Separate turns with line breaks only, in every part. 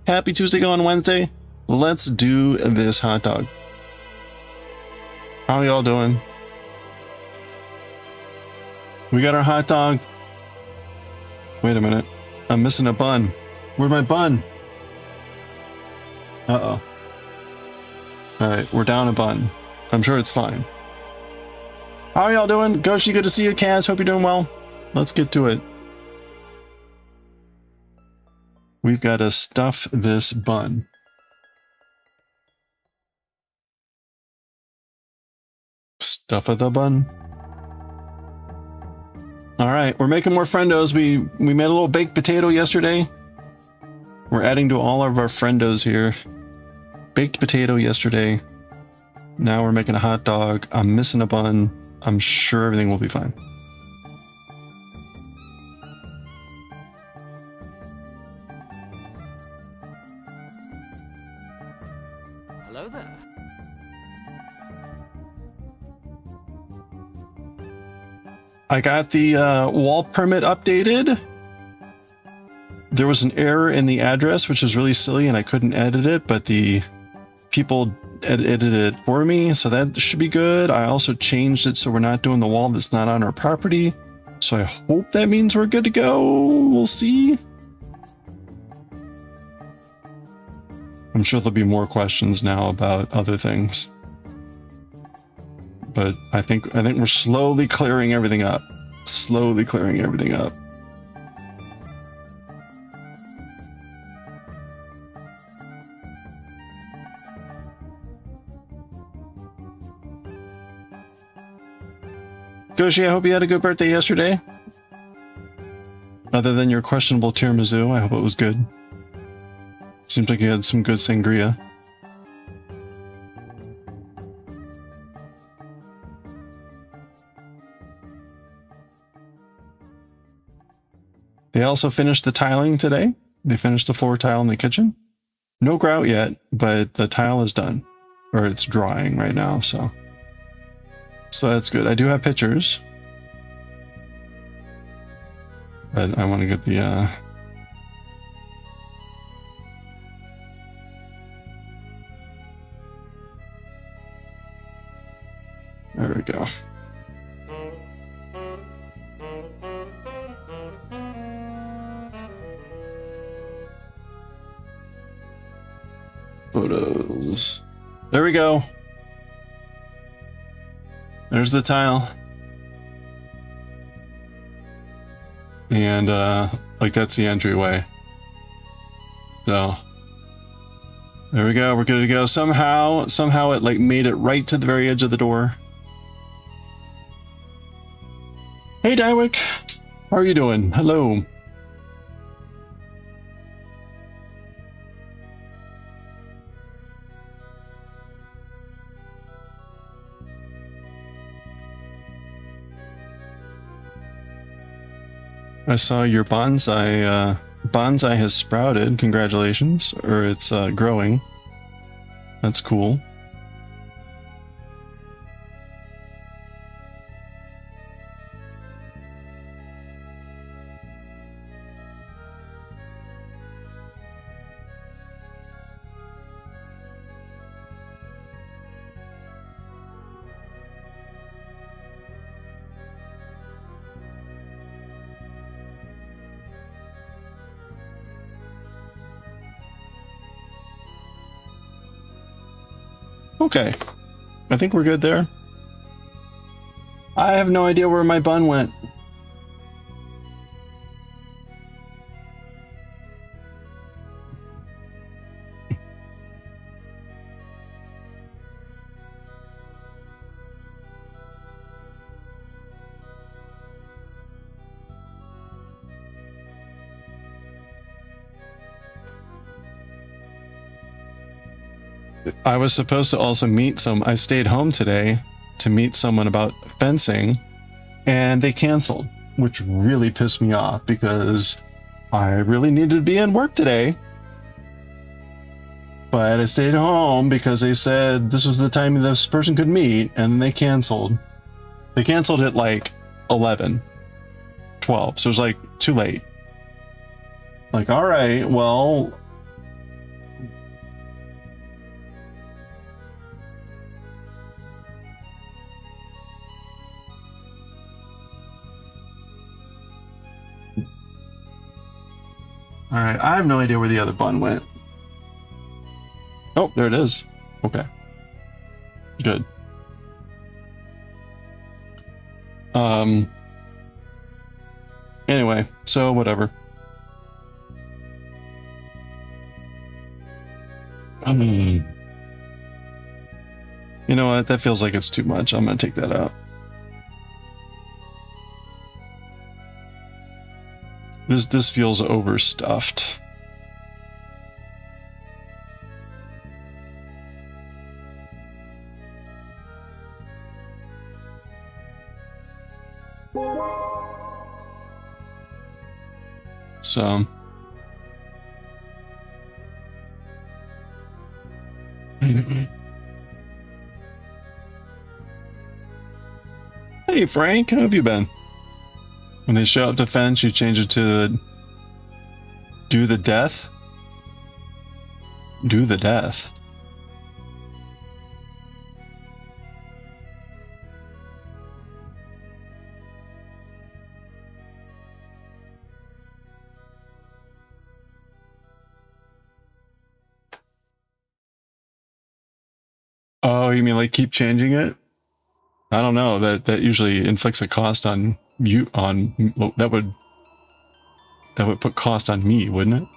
Happy Tuesday on Wednesday. Let's do this hot dog. How y'all doing? We got our hot dog. Wait a minute. I'm missing a bun. Where's my bun? Uh-oh. Alright, we're down a bun. I'm sure it's fine. How are y'all doing? Goshi, good to see you. Kaz, hope you're doing well. Let's get to it. We've got to stuff this bun. Stuff of the bun. All right, we're making more friendos. We made a little baked potato yesterday. We're adding to all of our friendos here. Baked potato yesterday. Now we're making a hot dog. I'm missing a bun. I'm sure everything will be fine.
Hello there.
I got the wall permit updated. There was an error in the address, which is really silly, and I couldn't edit it, but the people edited it for me, so that should be good. I also changed it so we're not doing the wall that's not on our property. So I hope that means we're good to go. We'll see. I'm sure there'll be more questions now about other things. But I think we're slowly clearing everything up. Slowly clearing everything up. Goshi, I hope you had a good birthday yesterday. Other than your questionable tiramisu, I hope it was good. Seems like you had some good sangria. They also finished the tiling today. They finished the floor tile in the kitchen. No grout yet, but the tile is done. Or it's drying right now, so that's good. I do have pictures. But I want to get the there we go. Photos. There we go. There's the tile. And like that's the entryway. So there we go. We're good to go. Somehow it like made it right to the very edge of the door. Hey Dywick, how are you doing? Hello. I saw your bonsai. Bonsai has sprouted. Congratulations. Or it's growing. That's cool. Okay, I think we're good there. I have no idea where my bun went. I was supposed to also meet I stayed home today to meet someone about fencing, and they canceled, which really pissed me off because I really needed to be in work today. But I stayed home because they said this was the time this person could meet, and they canceled. They canceled at like 11, 12, so it was like too late. Like, all right, well, All right, I have no idea where the other bun went. Oh, there it is. Okay. Good. Anyway, so whatever. You know what? That feels like it's too much. I'm gonna take that out. This feels overstuffed. So anyway. Hey Frank, how have you been? When they show up to fence, you change it to do the death? Do the death. Oh, you mean like keep changing it? I don't know. That usually inflicts a cost on you. That would put cost on me, wouldn't it?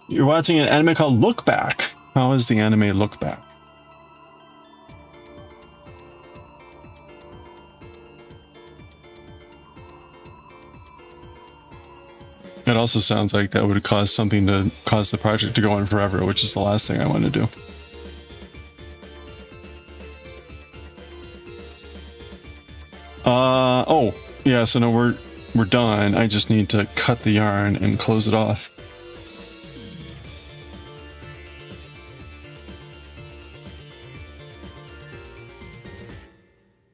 You're watching an anime called Look Back. How is the anime Look Back? It also sounds like that would cause something to cause the project to go on forever, which is the last thing I want to do. Oh, yeah, so no, we're done. I just need to cut the yarn and close it off.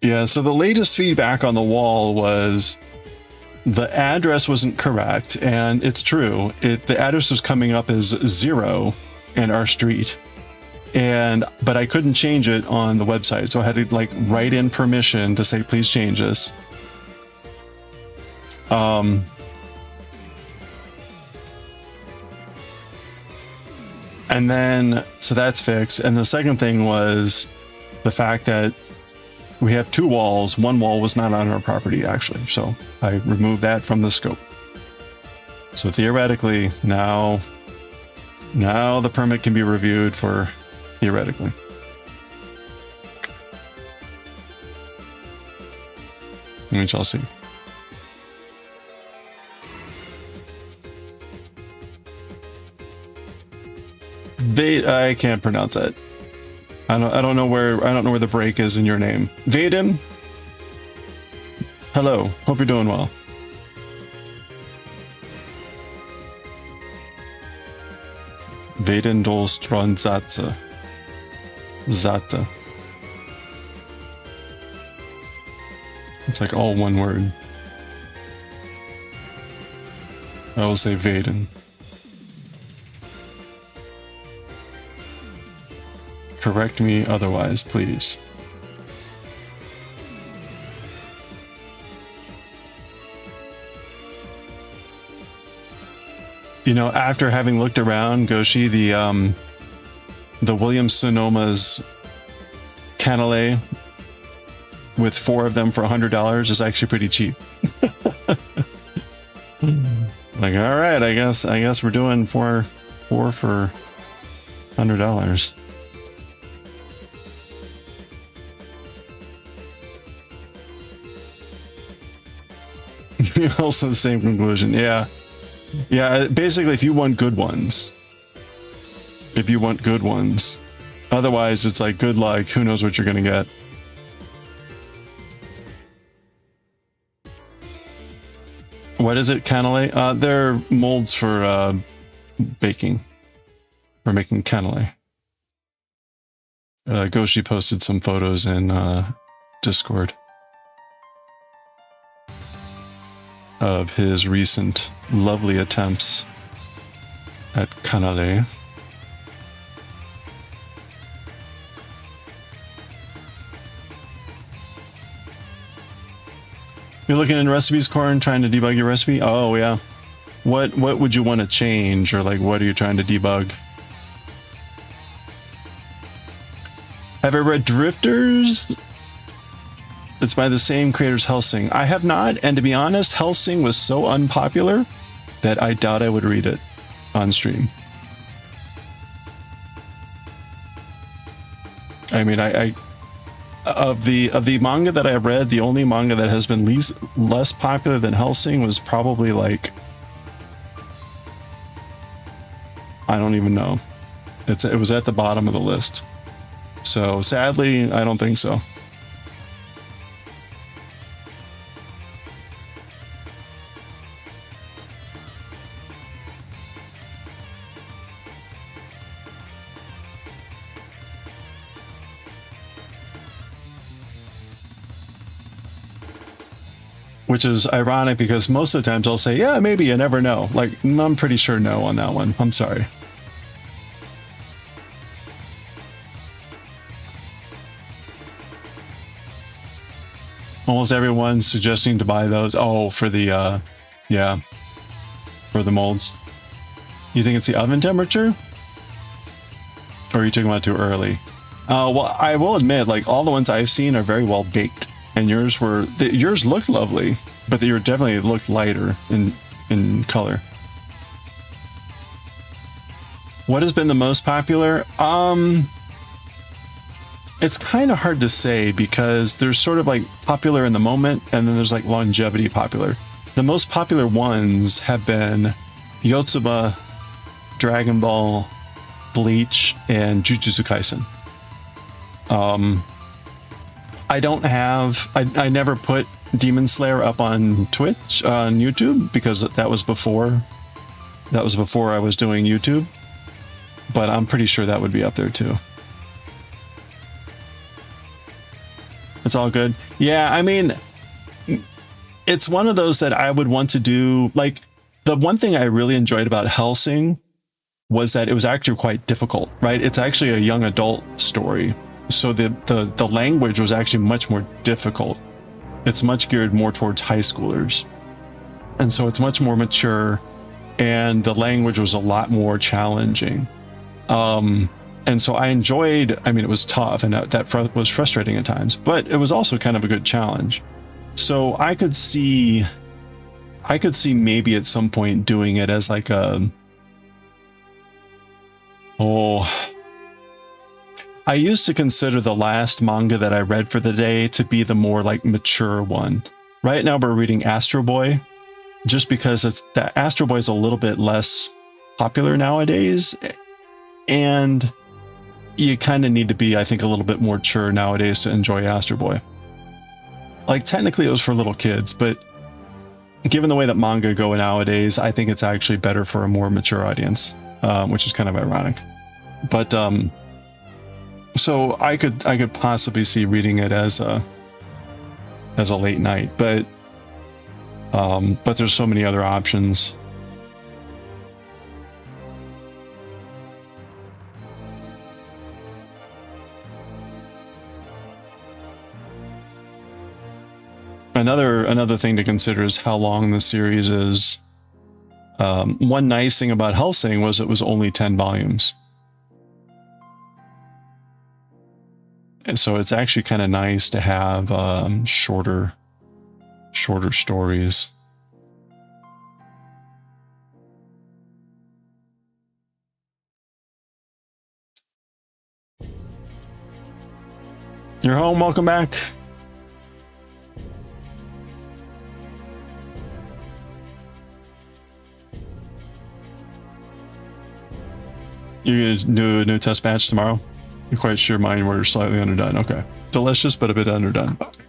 Yeah, so the latest feedback on the wall was the address wasn't correct, and it's true. The address was coming up as 0 in our street. But I couldn't change it on the website, so I had to like write in permission to say please change this. And then so that's fixed. And the second thing was the fact that we have 2 walls. One wall was not on our property actually, so I removed that from the scope. So theoretically now the permit can be reviewed for theoretically. We shall see. I can't pronounce that. I don't know where the break is in your name. Vaden? Hello. Hope you're doing well. Vaden Dolstronzatze. Zata. It's like all one word. I will say Vaden. Correct me otherwise, please. You know, after having looked around, Goshi, the Williams-Sonoma's cannelé with 4 of them for $100 is actually pretty cheap. Like, all right, I guess we're doing four for $100. Also the same conclusion. Yeah. Basically, if you want good ones, otherwise it's like good luck. Who knows what you're gonna get? What is it, cannelé? They're molds for baking, or making cannelé. Goshi posted some photos in Discord of his recent lovely attempts at cannelé. You're looking in recipes, Corn, trying to debug your recipe? Oh, yeah. What would you want to change, or like what are you trying to debug? Have I read Drifters? It's by the same creators Hellsing. I have not, and to be honest, Hellsing was so unpopular that I doubt I would read it on stream. I mean, I of the manga that I read, the only manga that has been less popular than Hellsing was probably like, I don't even know. It was at the bottom of the list. So sadly, I don't think so. Which is ironic because most of the times I'll say, yeah, maybe, you never know. Like, I'm pretty sure no on that one. I'm sorry. Almost everyone's suggesting to buy those. Oh, for the, yeah, for the molds. You think it's the oven temperature? Or are you talking about too early? Well, I will admit, like, all the ones I've seen are very well baked. And yours yours looked lovely, but they definitely looked lighter in color. What has been the most popular? It's kind of hard to say because there's sort of like popular in the moment, and then there's like longevity popular. The most popular ones have been Yotsuba, Dragon Ball, Bleach, and Jujutsu Kaisen. I never put Demon Slayer up on Twitch, on YouTube, because that was before I was doing YouTube, but I'm pretty sure that would be up there too. It's all good. Yeah, I mean, it's one of those that I would want to do. Like, the one thing I really enjoyed about Hellsing was that it was actually quite difficult, right? It's actually a young adult story. So the language was actually much more difficult. It's much geared more towards high schoolers. And so it's much more mature, and the language was a lot more challenging. And so I enjoyed, I mean, it was tough, and that was frustrating at times, but it was also kind of a good challenge. So I could see maybe at some point doing it as like I used to consider the last manga that I read for the day to be the more like mature one. Right now we're reading Astro Boy, just because that Astro Boy is a little bit less popular nowadays, and you kind of need to be, I think, a little bit more mature nowadays to enjoy Astro Boy. Like, technically it was for little kids, but given the way that manga go nowadays, I think it's actually better for a more mature audience, which is kind of ironic. But so I could possibly see reading it as a late night, but there's so many other options. Another thing to consider is how long the series is. One nice thing about Hellsing was it was only 10 volumes. And so it's actually kind of nice to have shorter stories. You're home, welcome back. You're gonna do a new test batch tomorrow? You're quite sure mine were slightly underdone. Okay. Delicious, but a bit underdone. Okay.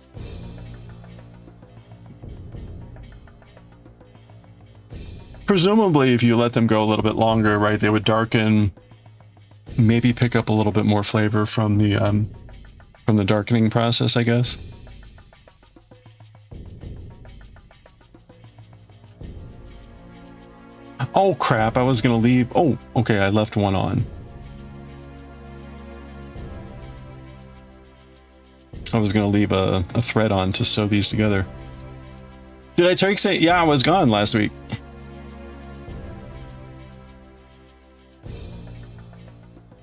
Presumably, if you let them go a little bit longer, right, they would darken, maybe pick up a little bit more flavor from the darkening process, I guess. Oh crap, I was gonna leave. Oh, okay, I left one on. I was gonna leave a thread on to sew these together. Did I say? Yeah, I was gone last week.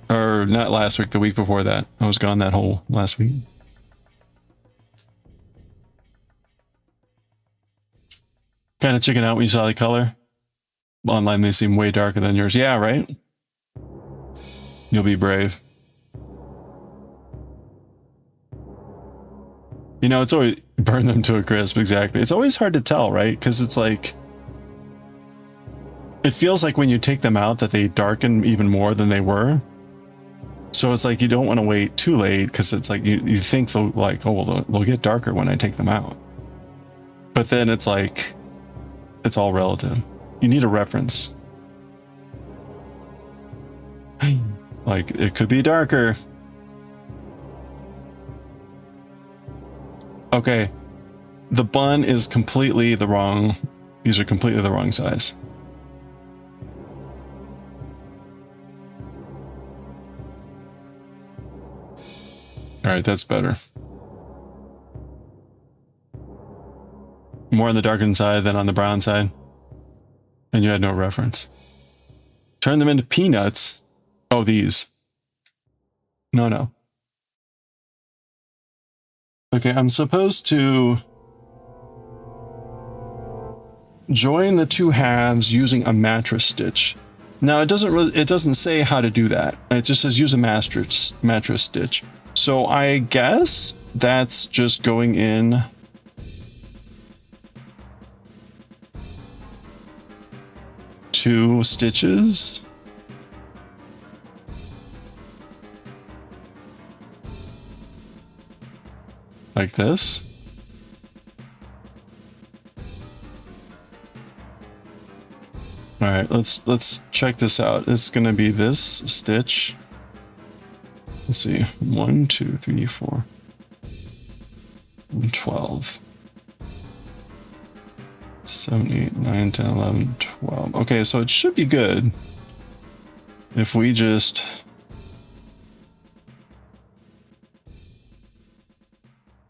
Or not last week, the week before that. I was gone that whole last week. Kind of chicken out when you saw the color. Online they seem way darker than yours. Yeah, right? You'll be brave. You know, it's always burn them to a crisp, exactly. It's always hard to tell, right? Because it's like it feels like when you take them out that they darken even more than they were. So it's like you don't want to wait too late because it's like you think they'll like, oh well, they'll get darker when I take them out. But then it's like it's all relative. You need a reference. Like it could be darker. Okay. The bun is completely the wrong. These are completely the wrong size. All right, that's better. More on the darkened side than on the brown side. And you had no reference. Turn them into peanuts. Oh, these. No. Okay, I'm supposed to join the two halves using a mattress stitch. Now it doesn't say how to do that. It just says use a mattress stitch. So I guess that's just going in two stitches. Like this. All right, let's check this out. It's gonna be this stitch. Let's see, 1, 2, 3, 4, 12, 7, 8, 9, 10, 11, 12. Okay, so it should be good if we just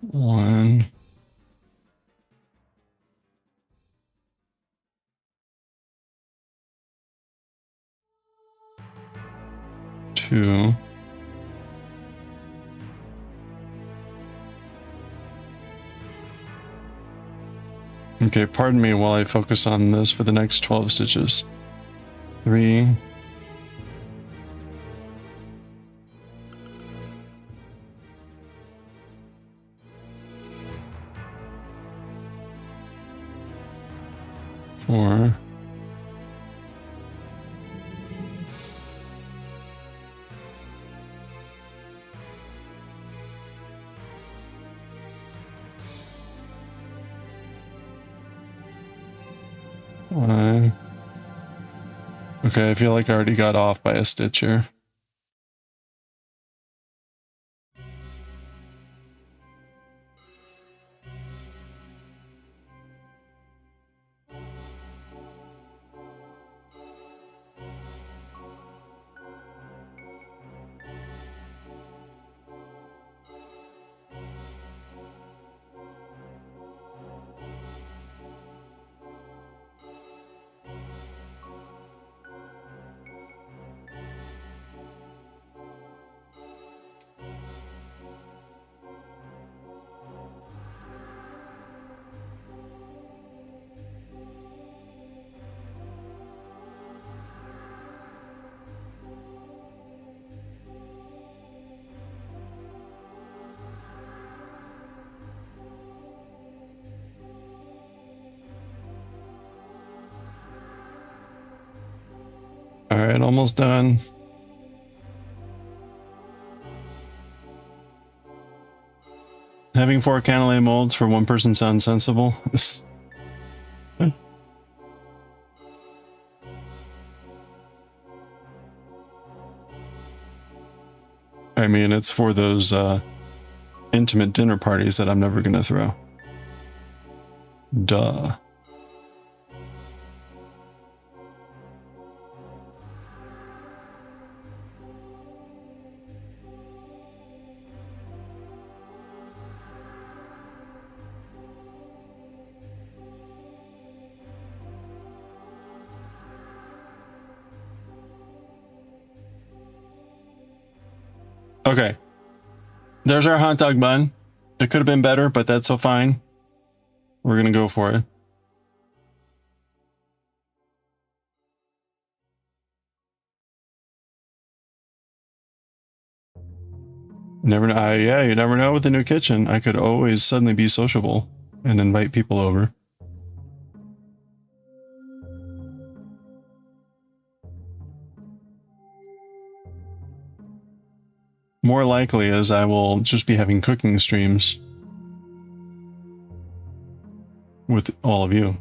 1, 2, okay, pardon me while I focus on this for the next 12 stitches. 3, 4, 5. Okay, I feel like I already got off by a stitch here. All right, almost done. Having 4 cannelé molds for one person sounds sensible. I mean, it's for those intimate dinner parties that I'm never gonna throw. Duh. Okay. There's our hot dog bun. It could have been better, but that's so fine. We're going to go for it. Never know. Yeah, you never know with the new kitchen. I could always suddenly be sociable and invite people over. More likely as I will just be having cooking streams with all of you.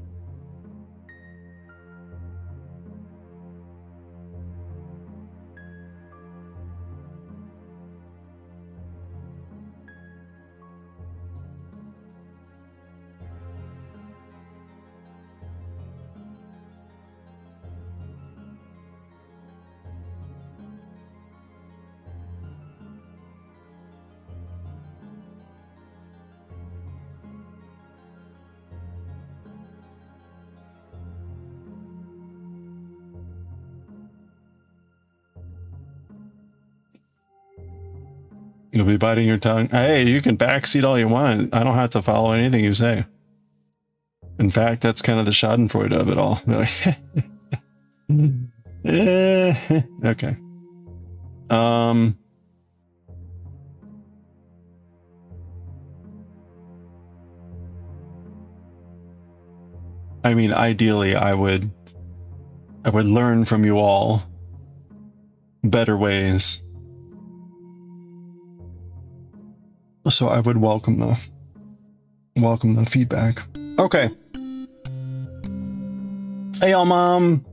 You'll be biting your tongue. Hey, you can backseat all you want. I don't have to follow anything you say. In fact, that's kind of the schadenfreude of it all. Okay. I mean, ideally, I would learn from you all better ways. So I would welcome the feedback. Okay. Hey, y'all, Mom.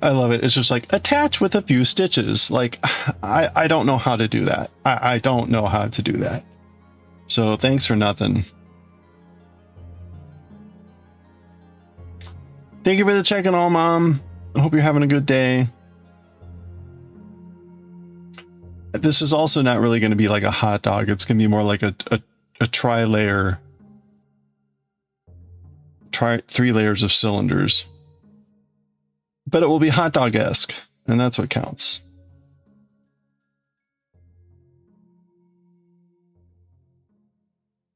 I love it. It's just like attach with a few stitches. Like I don't know how to do that. I don't know how to do that. So thanks for nothing. Thank you for the check-in, all, Mom. I hope you're having a good day. This is also not really going to be like a hot dog. It's going to be more like a tri-layer, 3 layers of cylinders. But it will be hot dog-esque, and that's what counts.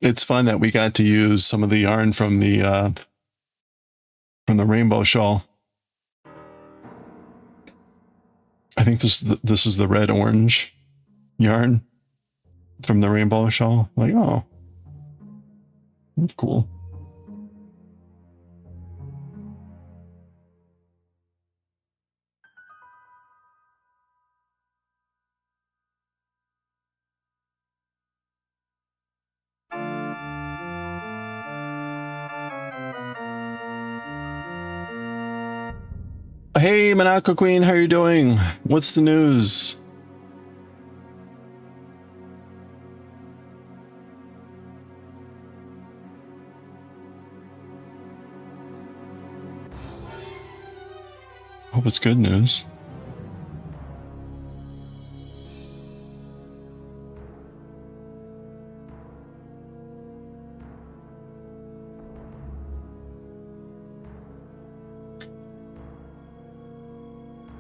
It's fun that we got to use some of the yarn from the rainbow shawl. I think this is the red orange yarn from the rainbow shawl. Like, oh, that's cool. Hey, Monaco Queen, how are you doing? What's the news? Hope it's good news.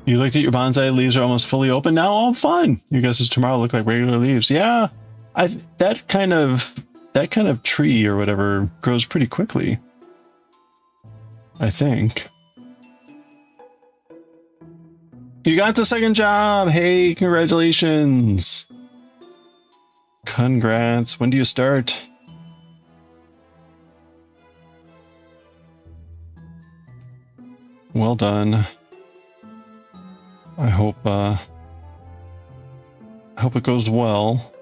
You looked at your bonsai, leaves are almost fully open now. Oh, fun! You guys' tomorrow look like regular leaves. Yeah, that kind of tree or whatever grows pretty quickly, I think. You got the second job. Hey, congratulations! Congrats. When do you start? Well done. I hope it goes well.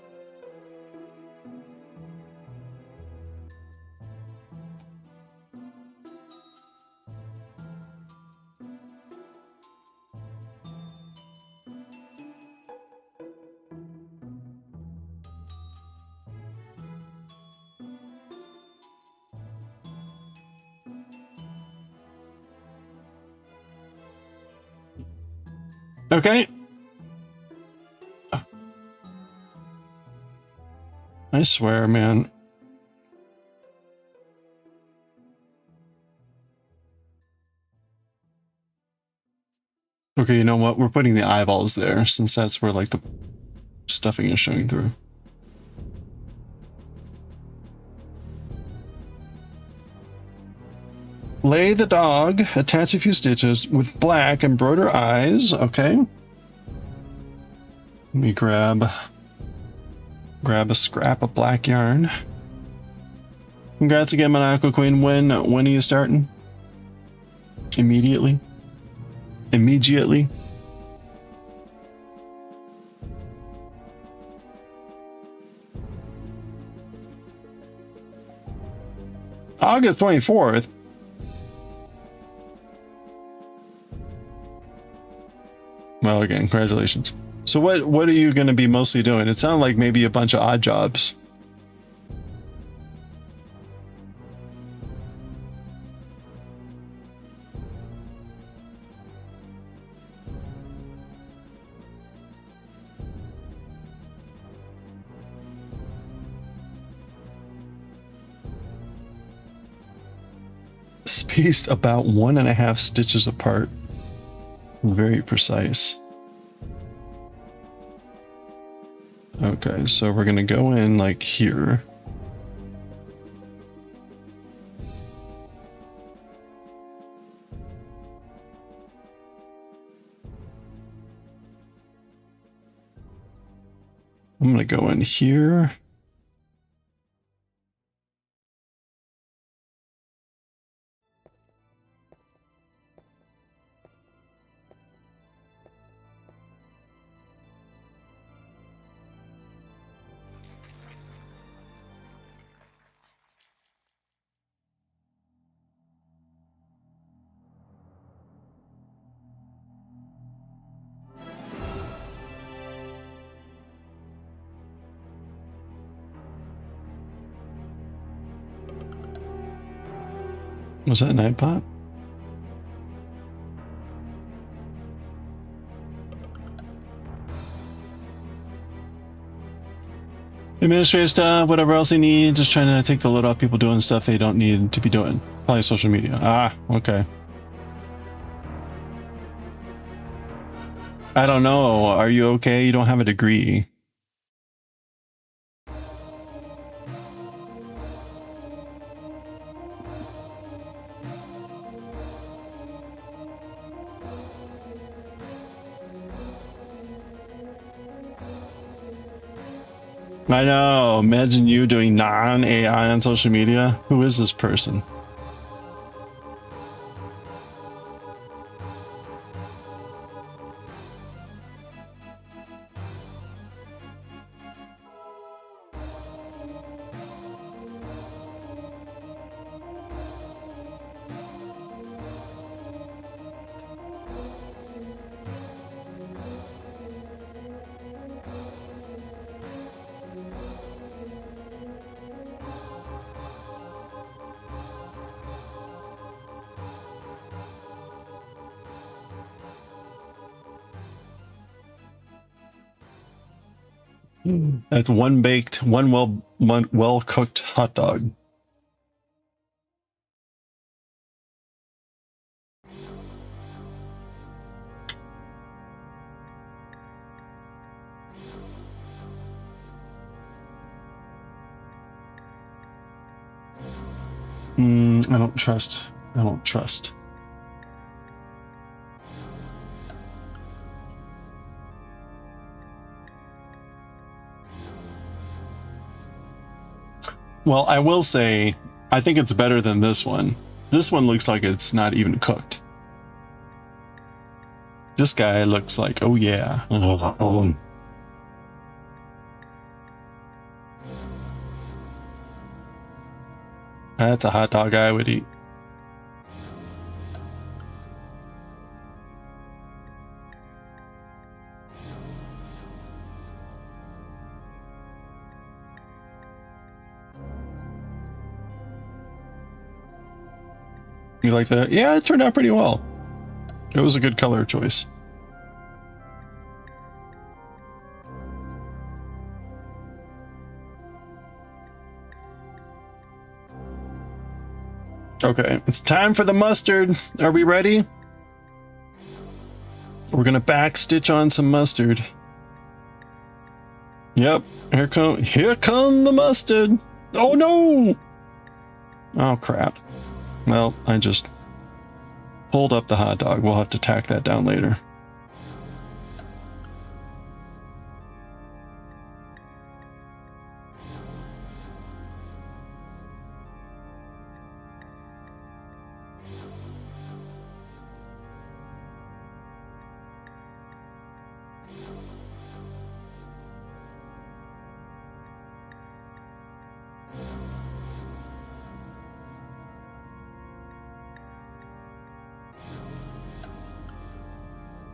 Okay. I swear, man. Okay, you know what? We're putting the eyeballs there since that's where like the stuffing is showing through. Lay the dog, attach a few stitches with black, embroider eyes. Okay. Let me grab a scrap of black yarn. Congrats again, Monaco Queen. When are you starting? Immediately. Immediately. August 24th. Well, again, congratulations. So what are you going to be mostly doing? It sounded like maybe a bunch of odd jobs. Spaced about 1.5 stitches apart. Very precise. Okay, so we're gonna go in like here. I'm gonna go in here. Was that Nightbot? Administrative stuff, whatever else they need, just trying to take the load off people doing stuff they don't need to be doing. Probably social media. Ah, okay. I don't know. Are you okay? You don't have a degree. I know. Imagine you doing non-AI on social media. Who is this person? That's one well cooked hot dog. I don't trust. I don't trust. Well, I will say, I think it's better than this one. This one looks like it's not even cooked. This guy looks like, oh yeah. That's a hot dog I would eat. You like that? Yeah, it turned out pretty well. It was a good color choice. Okay, it's time for the mustard. Are we ready? We're gonna backstitch on some mustard. Yep, here come the mustard. Oh no! Oh crap. Well, I just pulled up the hot dog. We'll have to tack that down later.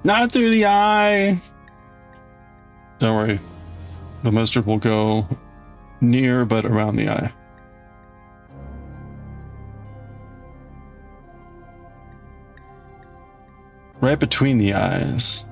Not through the eye. Don't worry. The mustard will go near but around the eye. Right between the eyes.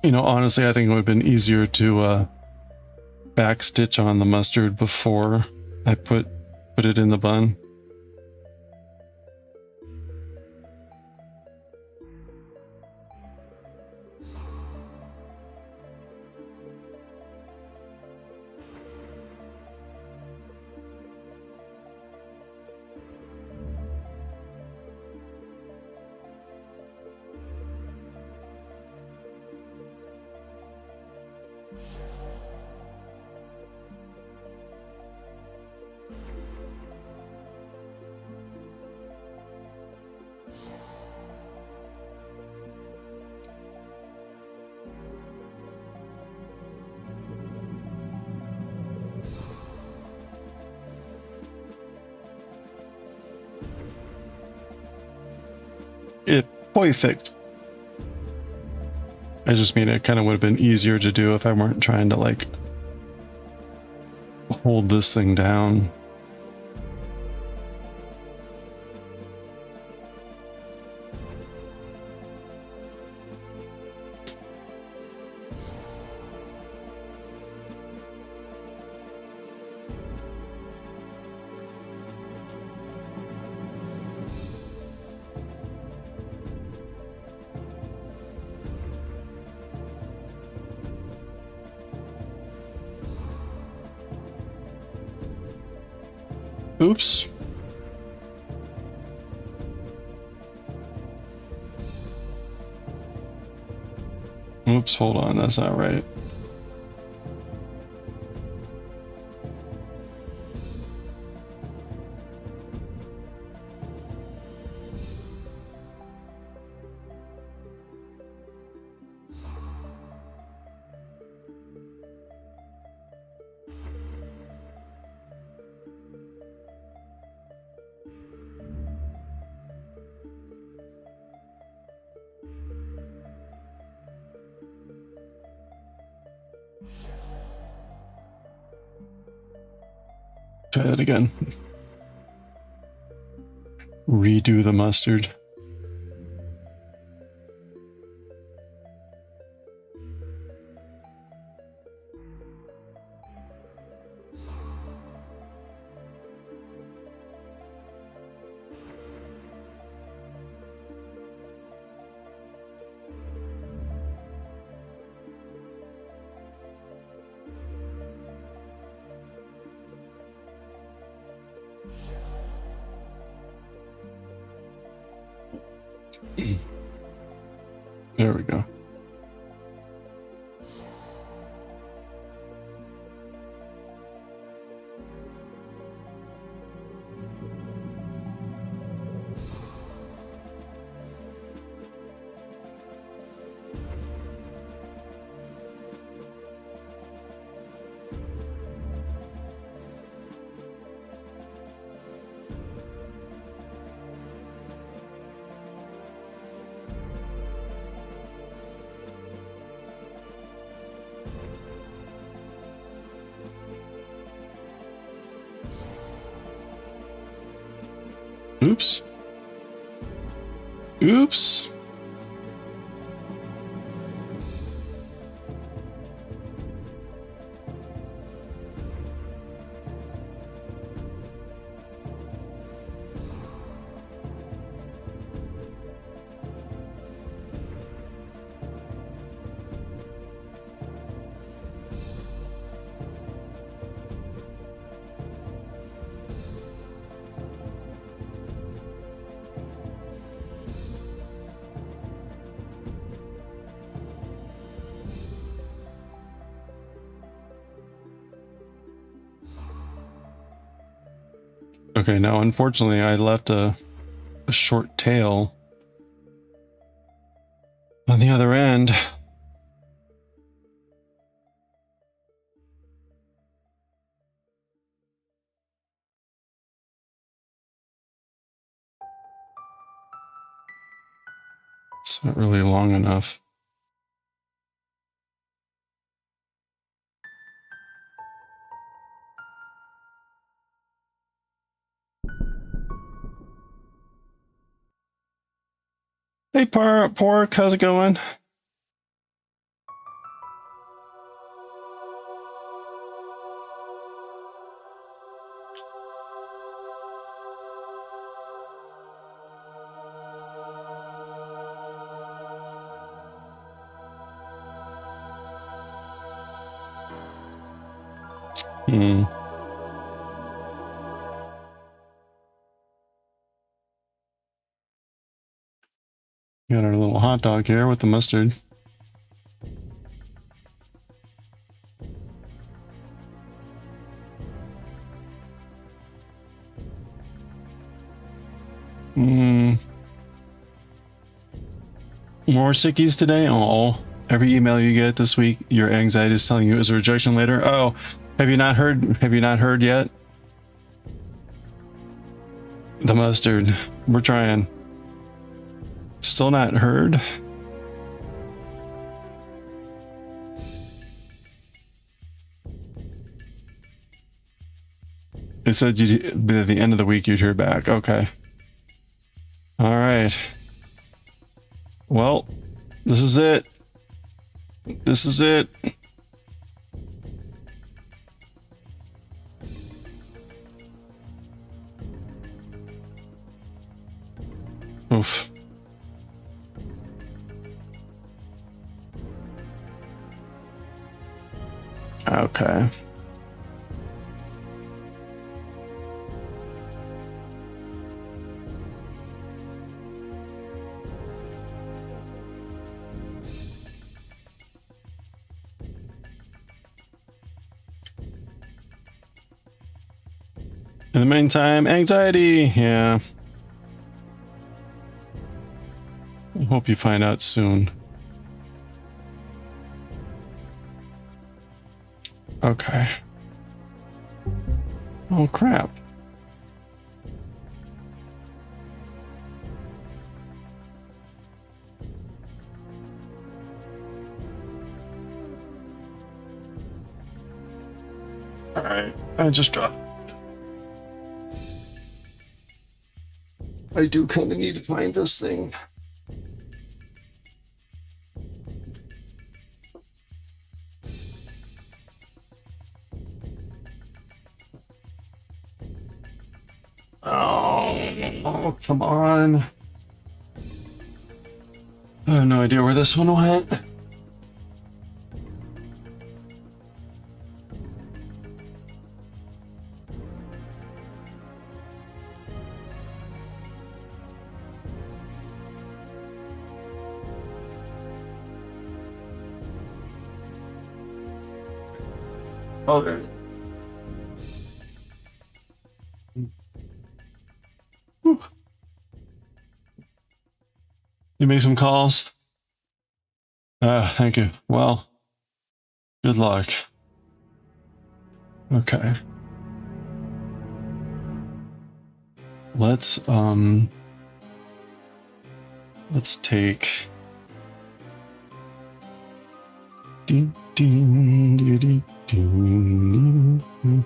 You know, honestly, I think it would have been easier to backstitch on the mustard before I put it in the bun. Perfect. I just mean it kind of would have been easier to do if I weren't trying to like hold this thing down. Oops. Oops, hold on, that's not right. Try that again. Redo the mustard. There we go. Oops. Oops. Okay, now unfortunately I left a short tail on the other end. It's not really long enough. Hey, Pork, how's it going? Hmm. Got our little hot dog here with the mustard. More sickies today? Oh, every email you get this week, your anxiety is telling you it was a rejection later. Oh, have you not heard? Have you not heard yet? The mustard. We're trying. Still not heard? It said you'd be at the end of the week you'd hear back. Okay. All right. Well, this is it. This is it. Oof. Okay. In the meantime, anxiety. Yeah. I hope you find out soon. Okay. Oh, crap. All right. I just dropped. I do kind of need to find this thing. Oh, come on. I have no idea where this one went. Oh, there. Whew. You make some calls? Thank you. Well, good luck. Okay. Let's take ding, ding, ding, ding, ding, ding.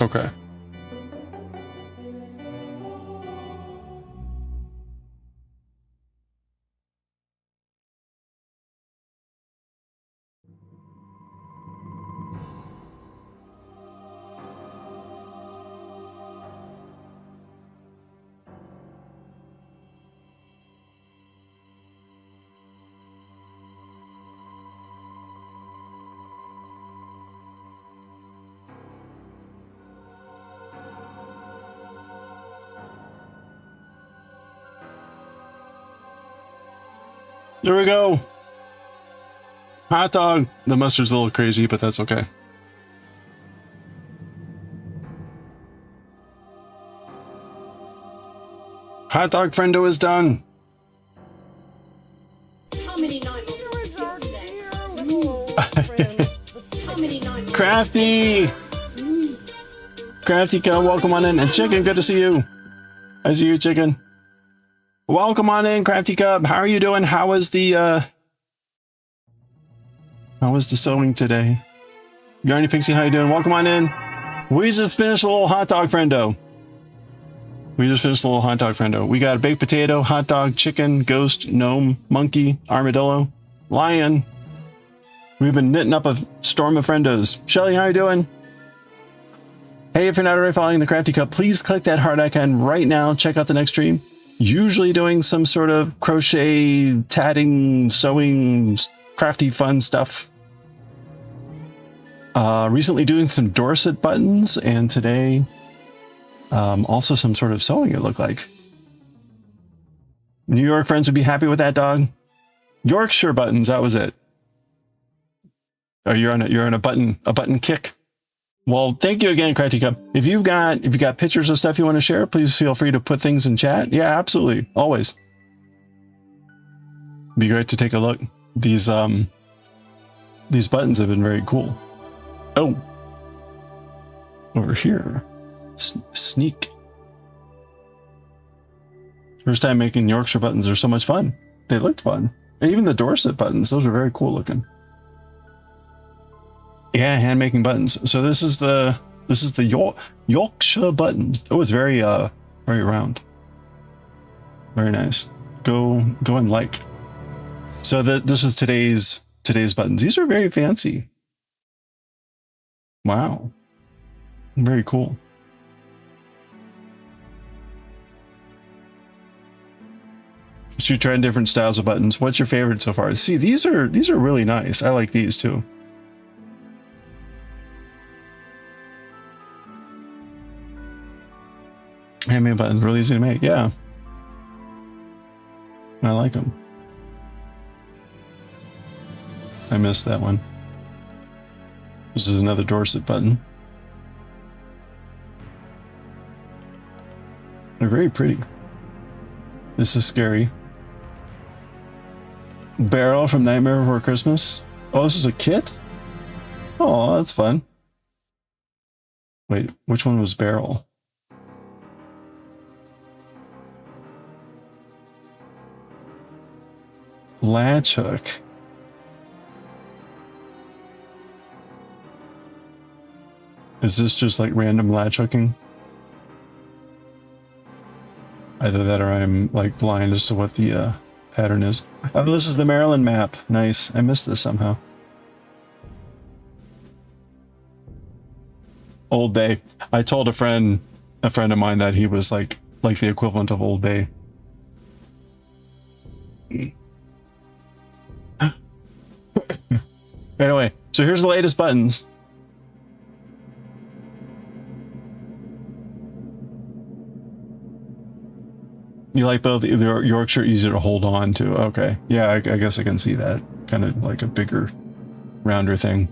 Okay. There we go. Hot dog. The mustard's a little crazy, but that's okay. Hot dog friendo is done.
How many nights
Crafty. Crafty, come welcome on in. And Chicken, good to see you. I see you, Chicken. Welcome on in, Crafty Cub. How are you doing? How was the sewing today? Yarny Pixie, how you doing? Welcome on in. We just finished a little hot dog friendo. We got a baked potato, hot dog, chicken, ghost, gnome, monkey, armadillo, lion. We've been knitting up a storm of friendos. Shelly, how you doing? Hey, if you're not already following the Crafty Cup, please click that heart icon right now. Check out the next stream. Usually doing some sort of crochet, tatting, sewing, crafty fun stuff. Recently doing some Dorset buttons, and today also some sort of sewing, it looked like. New York friends would be happy with that, dog. Yorkshire buttons, that was it. Oh, you're on a button kick. Well, thank you again, Crafty Cup. If you've got pictures of stuff you want to share, please feel free to put things in chat. Yeah, absolutely. Always. Be great to take a look. These buttons have been very cool. Oh. Over here. Sneak. First time making Yorkshire buttons are so much fun. They looked fun. Even the Dorset buttons, those are very cool looking. Yeah, hand making buttons. So this is the Yorkshire button. Oh, it's very round. Very nice. Go and like. So this was today's buttons. These are very fancy. Wow. Very cool. So you tried different styles of buttons. What's your favorite so far? See, these are really nice. I like these too. Handmade buttons, really easy to make. Yeah. I like them. I missed that one. This is another Dorset button. They're very pretty. This is scary. Barrel from Nightmare Before Christmas. Oh, this is a kit? Oh, that's fun. Wait, which one was Barrel? Latch hook. Is this just like random latch hooking? Either that or I'm like blind as to what the pattern is. Oh, this is the Maryland map. Nice. I missed this somehow. Old Bay. I told a friend of mine that he was like the equivalent of Old Bay. Anyway, so here's the latest buttons. You like both Yorkshire, easier to hold on to. Okay. Yeah, I guess I can see that. Kind of like a bigger, rounder thing.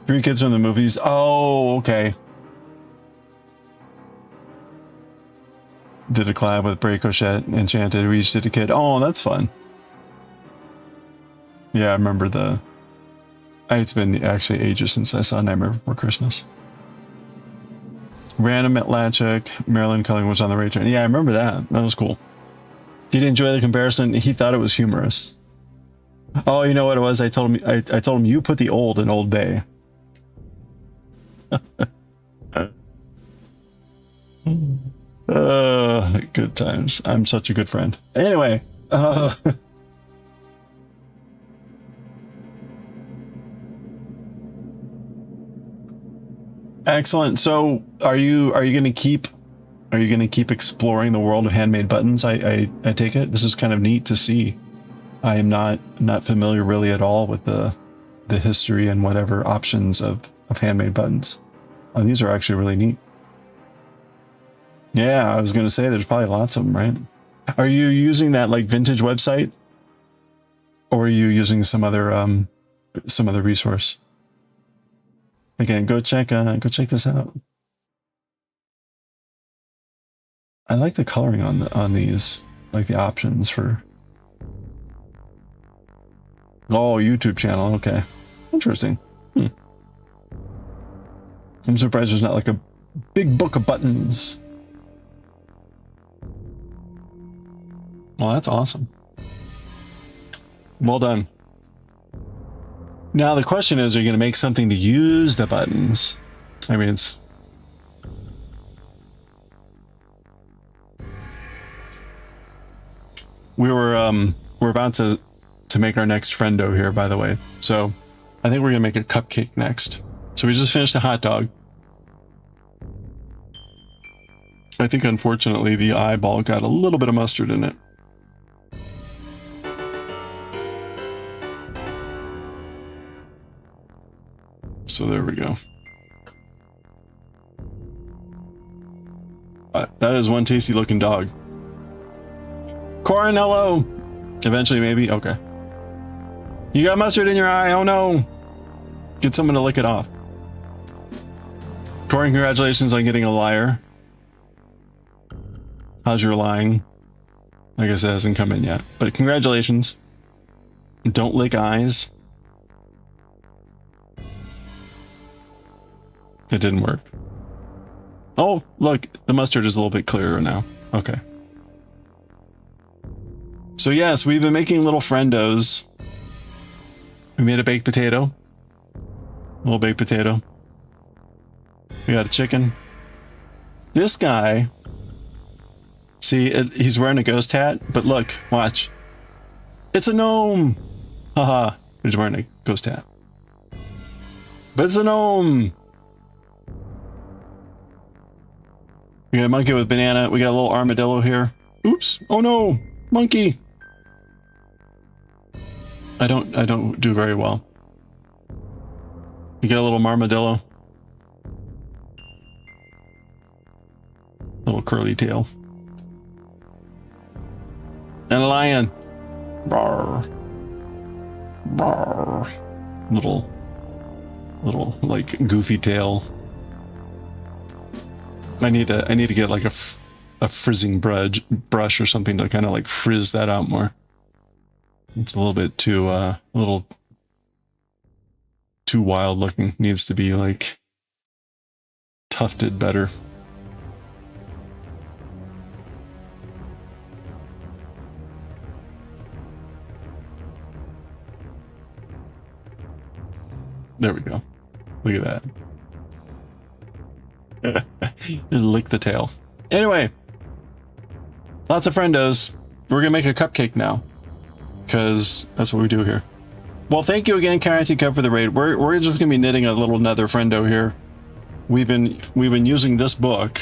3 kids from the movies. Oh, okay. Did a collab with Bray Cochette, Enchanted. We each did a kid. Oh, that's fun. Yeah, I remember the... It's been actually ages since I saw Nightmare Before Christmas. Random at Latchik. Marilyn Culling was on the raid train. Yeah, I remember that. That was cool. Did he enjoy the comparison? He thought it was humorous. Oh, you know what it was? I told him I told him you put the old in Old Bay. Good times. I'm such a good friend. Anyway, excellent. So, are you going to keep exploring the world of handmade buttons? I take it. This is kind of neat to see. I am not familiar really at all with the history and whatever options of handmade buttons. These are actually really neat. Yeah, I was going to say there's probably lots of them, right? Are you using that like vintage website, or are you using some other resource? Again, go check this out. I like the coloring on these, like the options for. Oh, YouTube channel. Okay, interesting. I'm surprised there's not like a big book of buttons. Well, that's awesome. Well done. Now the question is, are you going to make something to use the buttons? I mean, it's... We're about to make our next friendo here, by the way. So I think we're going to make a cupcake next. So we just finished a hot dog. I think, unfortunately, the eyeball got a little bit of mustard in it. So there we go. That is one tasty looking dog. Corin, hello. Eventually, maybe. Okay. You got mustard in your eye. Oh no. Get someone to lick it off. Corin, congratulations on getting a liar. How's your lying? I guess it hasn't come in yet, but congratulations. Don't lick eyes. It didn't work. Oh, look, the mustard is a little bit clearer now. Okay. So yes, we've been making little friendos. We made a baked potato. A little baked potato. We got a chicken. This guy, see, he's wearing a ghost hat, but look, watch. It's a gnome. Haha, he's wearing a ghost hat. But it's a gnome. We got a monkey with banana. We got a little armadillo here. Oops. Oh no, monkey. I don't do very well. You got a little marmadillo. Little curly tail. And a lion. Rawr. Rawr. Little like goofy tail. I need to get like a frizzing brush or something to kind of like frizz that out more. It's a little bit too wild looking. Needs to be like tufted better. There we go. Look at that. And lick the tail. Anyway, lots of friendos. We're gonna make a cupcake now, because that's what we do here. Well, thank you again, Karate Cup, for the raid. We're just gonna be knitting a little nether friendo here. We've been using this book,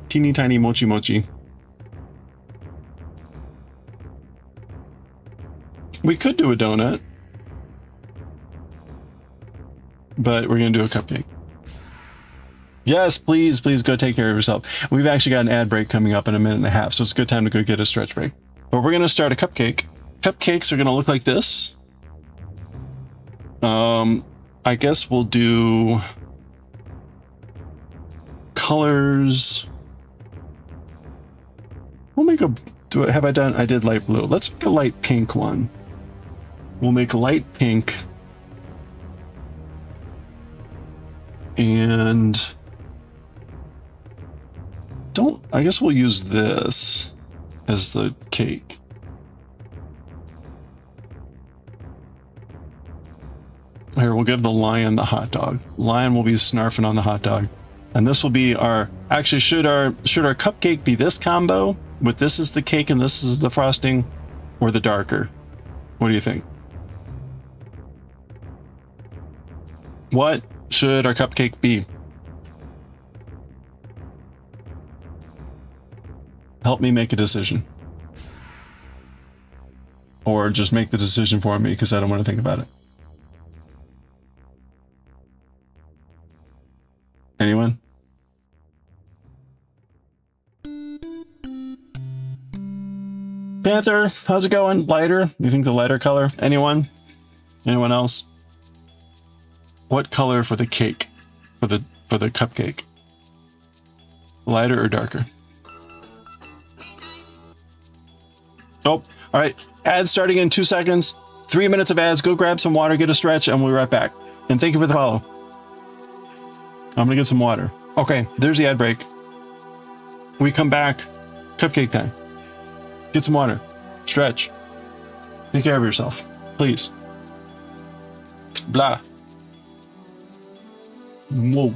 Teeny Tiny Mochi Mochi. We could do a donut, but we're gonna do a cupcake. Yes, please, please go take care of yourself. We've actually got an ad break coming up in a minute and a half, so it's a good time to go get a stretch break. But we're going to start a cupcake. Cupcakes are going to look like this. I guess we'll do colors. We'll make a, have I done, I did light blue. Let's make a light pink one. We'll make light pink. And I guess we'll use this as the cake. Here, we'll give the lion the hot dog. Lion will be snarfing on the hot dog. And this will be our, actually, should our cupcake be this combo with this is the cake and this is the frosting, or the darker? What do you think? What should our cupcake be? Help me make a decision. Or just make the decision for me because I don't want to think about it. Anyone? Panther, how's it going? Lighter? You think the lighter color? Anyone? Anyone else? What color for the cake? For the cupcake? Lighter or darker? Oh, all right. Ads starting in 2 seconds. 3 minutes of ads. Go grab some water, get a stretch, and we'll be right back. And thank you for the follow. I'm gonna get some water. Okay, there's the ad break. We come back. Cupcake time. Get some water. Stretch. Take care of yourself, please. Blah. Whoa.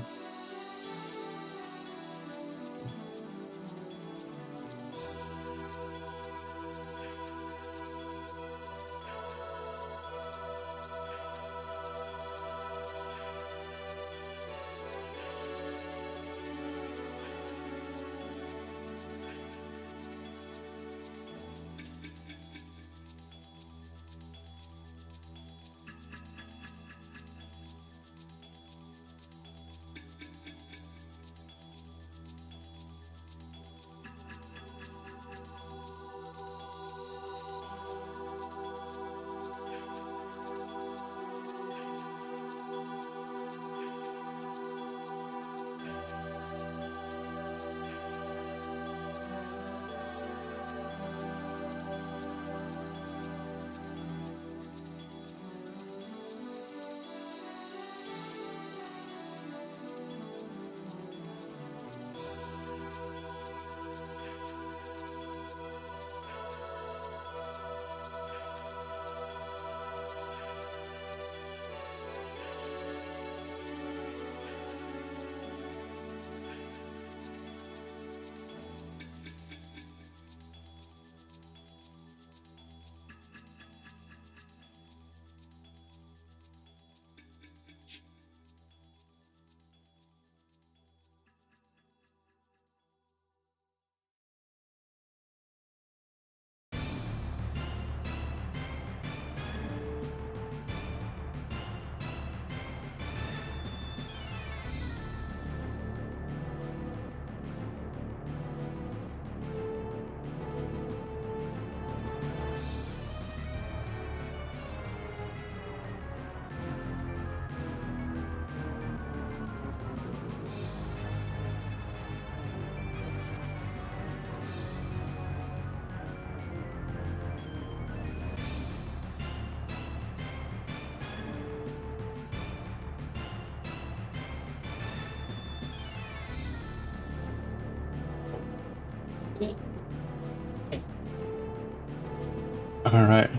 All right.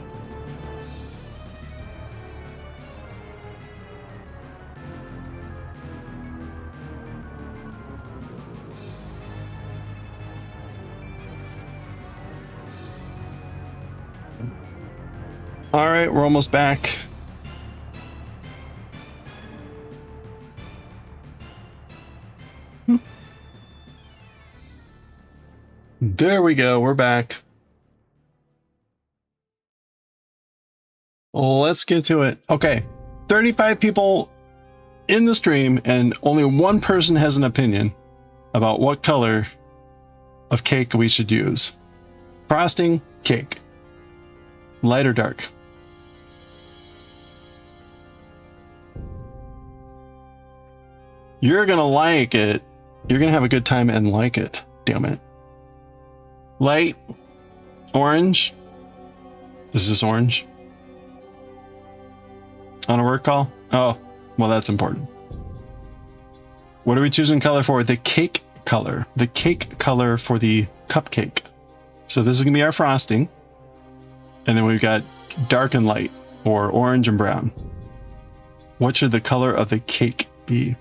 All right, we're almost back. There we go. We're back. Let's get to it. Okay. 35 people in the stream, and only one person has an opinion about what color of cake we should use. Frosting, cake. Light or dark? You're gonna like it. You're gonna have a good time and like it. Damn it. Light, orange. Is this orange? On a work call? Oh, well, that's important. What are we choosing color for? The cake color. The cake color for the cupcake. So this is gonna be our frosting. And then we've got dark and light, or orange and brown. What should the color of the cake be?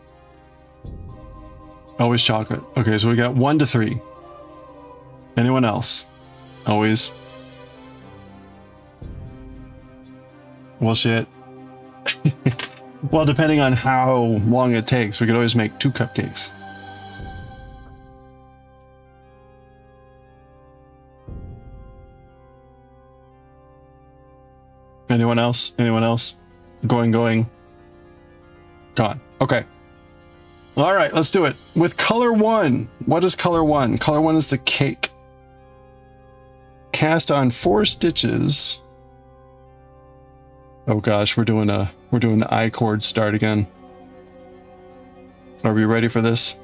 Always chocolate. Okay, so we got 1 to 3. Anyone else? Always. Well, shit. Well, depending on how long it takes, we could always make 2 cupcakes. Anyone else? Anyone else? Going. Gone. Okay. All right, let's do it. With color 1, what is color 1? Color 1 is the cake. Cast on 4 stitches. Oh gosh, we're doing the I chord start again. Are we ready for this?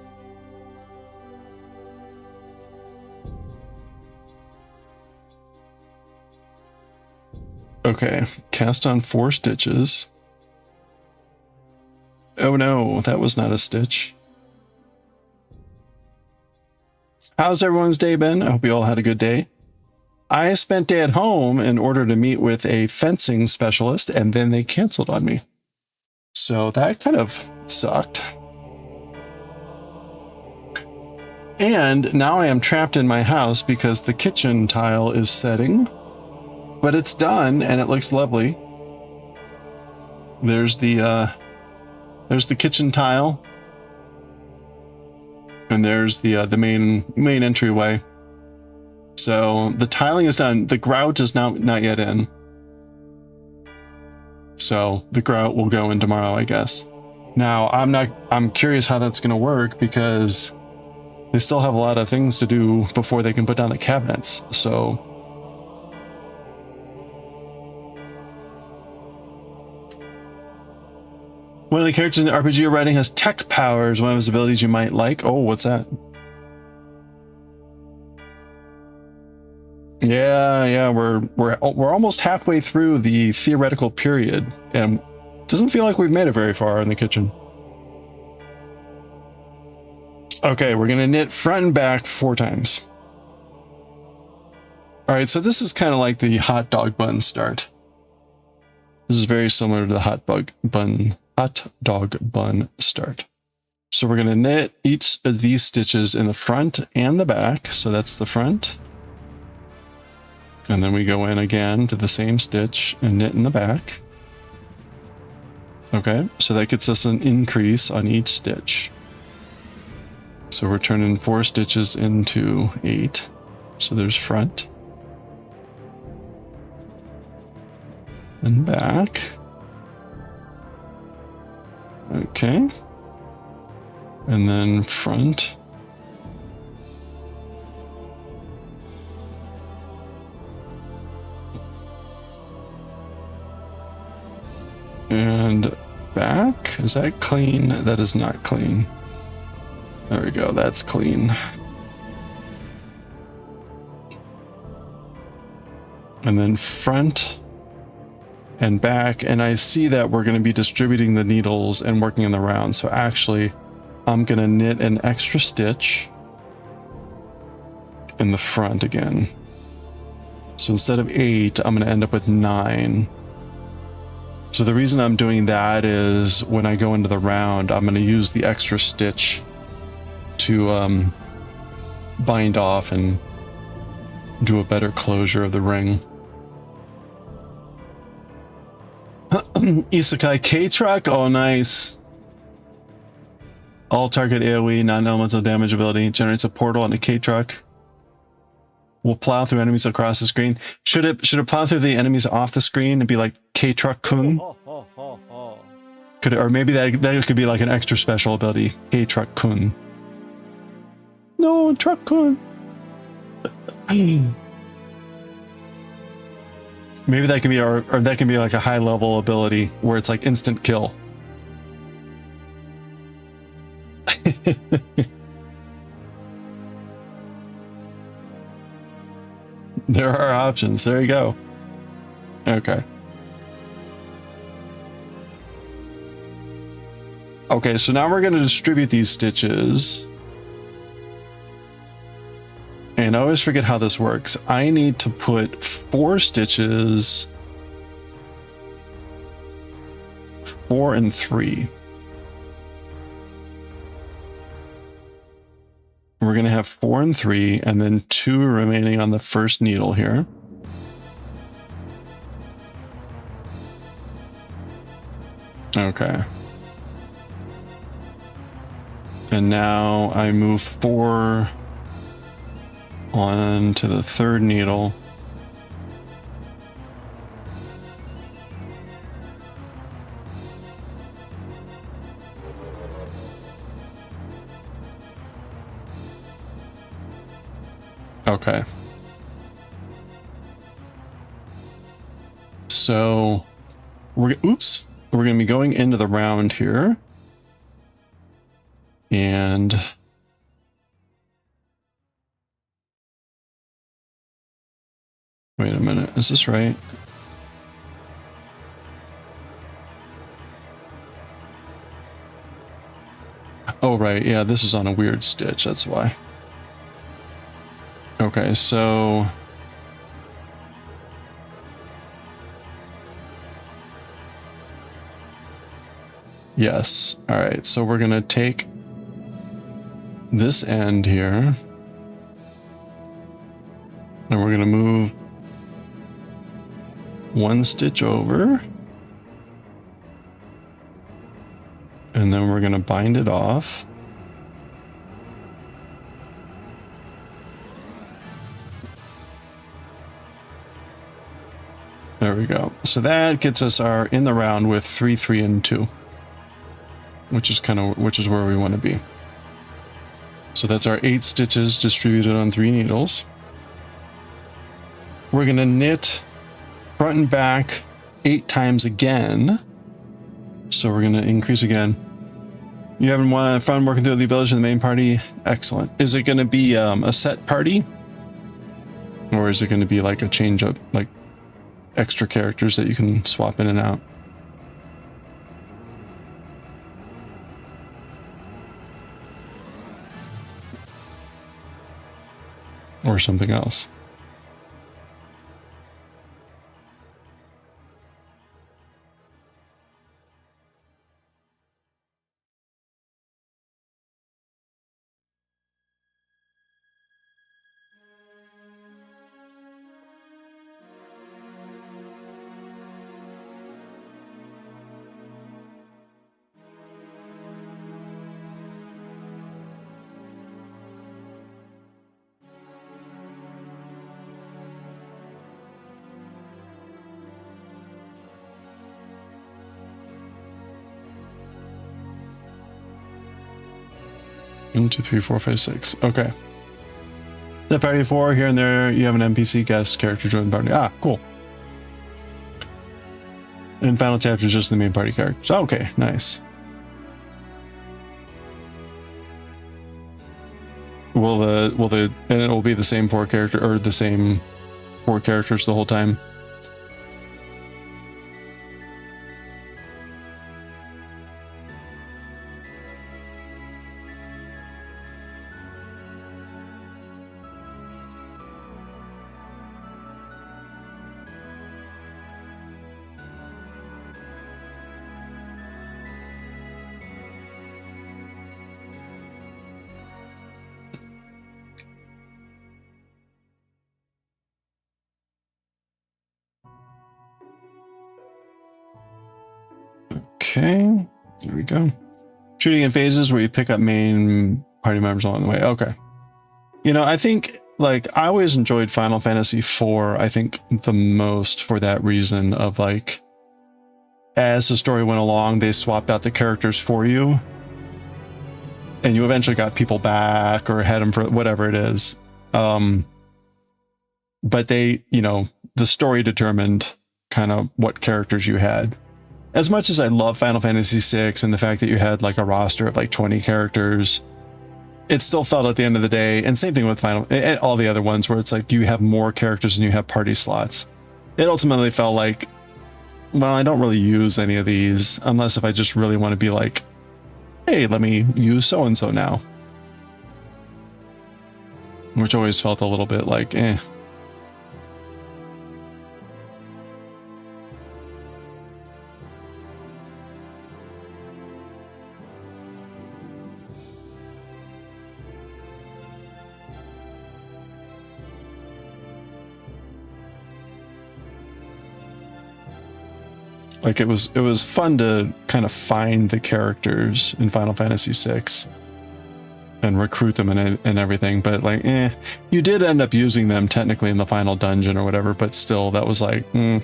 Okay, cast on 4 stitches. Oh no, that was not a stitch. How's everyone's day been? I hope you all had a good day. I spent day at home in order to meet with a fencing specialist, and then they canceled on me. So that kind of sucked. And now I am trapped in my house because the kitchen tile is setting. But it's done and it looks lovely. There's the kitchen tile. And there's the main entryway. So the tiling is done. The grout is not yet in. So the grout will go in tomorrow, I guess. Now I'm curious how that's gonna work because they still have a lot of things to do before they can put down the cabinets. So one of the characters in the RPG you're writing has tech powers. One of his abilities you might like. Oh, what's that? Yeah, we're almost halfway through the theoretical period, and it doesn't feel like we've made it very far in the kitchen. Okay, we're gonna knit front and back 4 times. All right, so this is kind of like the hot dog bun start. This is very similar to the hot dog bun start. So we're going to knit each of these stitches in the front and the back. So that's the front. And then we go in again to the same stitch and knit in the back. Okay, so that gets us an increase on each stitch. So we're turning 4 stitches into 8. So there's front and back. Okay. And then front. And back. Is that clean? That is not clean. There we go. That's clean. And then front and back, and I see that we're going to be distributing the needles and working in the round. So actually, I'm going to knit an extra stitch in the front again. So instead of 8, I'm going to end up with 9. So the reason I'm doing that is when I go into the round, I'm going to use the extra stitch to bind off and do a better closure of the ring. Isekai K-Truck, oh nice. All target AoE, non-elemental damage ability, generates a portal on a K-Truck. Will plow through enemies across the screen. Should it plow through the enemies off the screen and be like K-Truck-kun? Could, or maybe that could be like an extra special ability. Hey, Truck Kun. No, Truck Kun. Maybe that can be, or that can be like a high level ability where it's like instant kill. There are options. There you go. Okay. Okay, so now we're going to distribute these stitches. And I always forget how this works. I need to put 4 stitches, 4 and 3. We're going to have 4 and 3, and then 2 remaining on the first needle here. Okay. And now I move 4 on to the third needle. Okay. So we're going to be going into the round here. And wait a minute, is this right? Oh, right. Yeah, this is on a weird stitch. That's why. Okay, so yes. All right, so we're going to take this end here, and we're going to move 1 stitch over, and then we're going to bind it off. There we go. So that gets us our in the round with 3, 3, and 2, which is where we want to be. So that's our 8 stitches distributed on 3 needles. We're going to knit front and back 8 times again. So we're going to increase again. You having fun working through the abilities of the main party? Excellent. Is it going to be a set party? Or is it going to be like a change up, like extra characters that you can swap in and out? Or something else? One, 2, 3, 4, 5, 6. Okay. The party 4 here and there. You have an NPC guest character join the party. Ah, cool. And final chapter is just the main party characters. Okay, nice. And it will be the same 4 character, or the same 4 characters the whole time. Okay, there we go. Shooting in phases where you pick up main party members along the way. Okay. You know, I think, like, I always enjoyed Final Fantasy IV, I think, the most for that reason of, like, as the story went along, they swapped out the characters for you. And you eventually got people back or had them for whatever it is. But they, you know, the story determined kind of what characters you had. As much as I love Final Fantasy VI and the fact that you had like a roster of like 20 characters, it still felt at the end of the day, and same thing with Final and all the other ones where it's like you have more characters than you have party slots. It ultimately felt like, well, I don't really use any of these unless if I just really want to be like, hey, let me use so-and-so now. Which always felt a little bit like, eh. Like it was fun to kind of find the characters in Final Fantasy VI and recruit them and everything, but like, you did end up using them technically in the final dungeon or whatever, but still that was like, that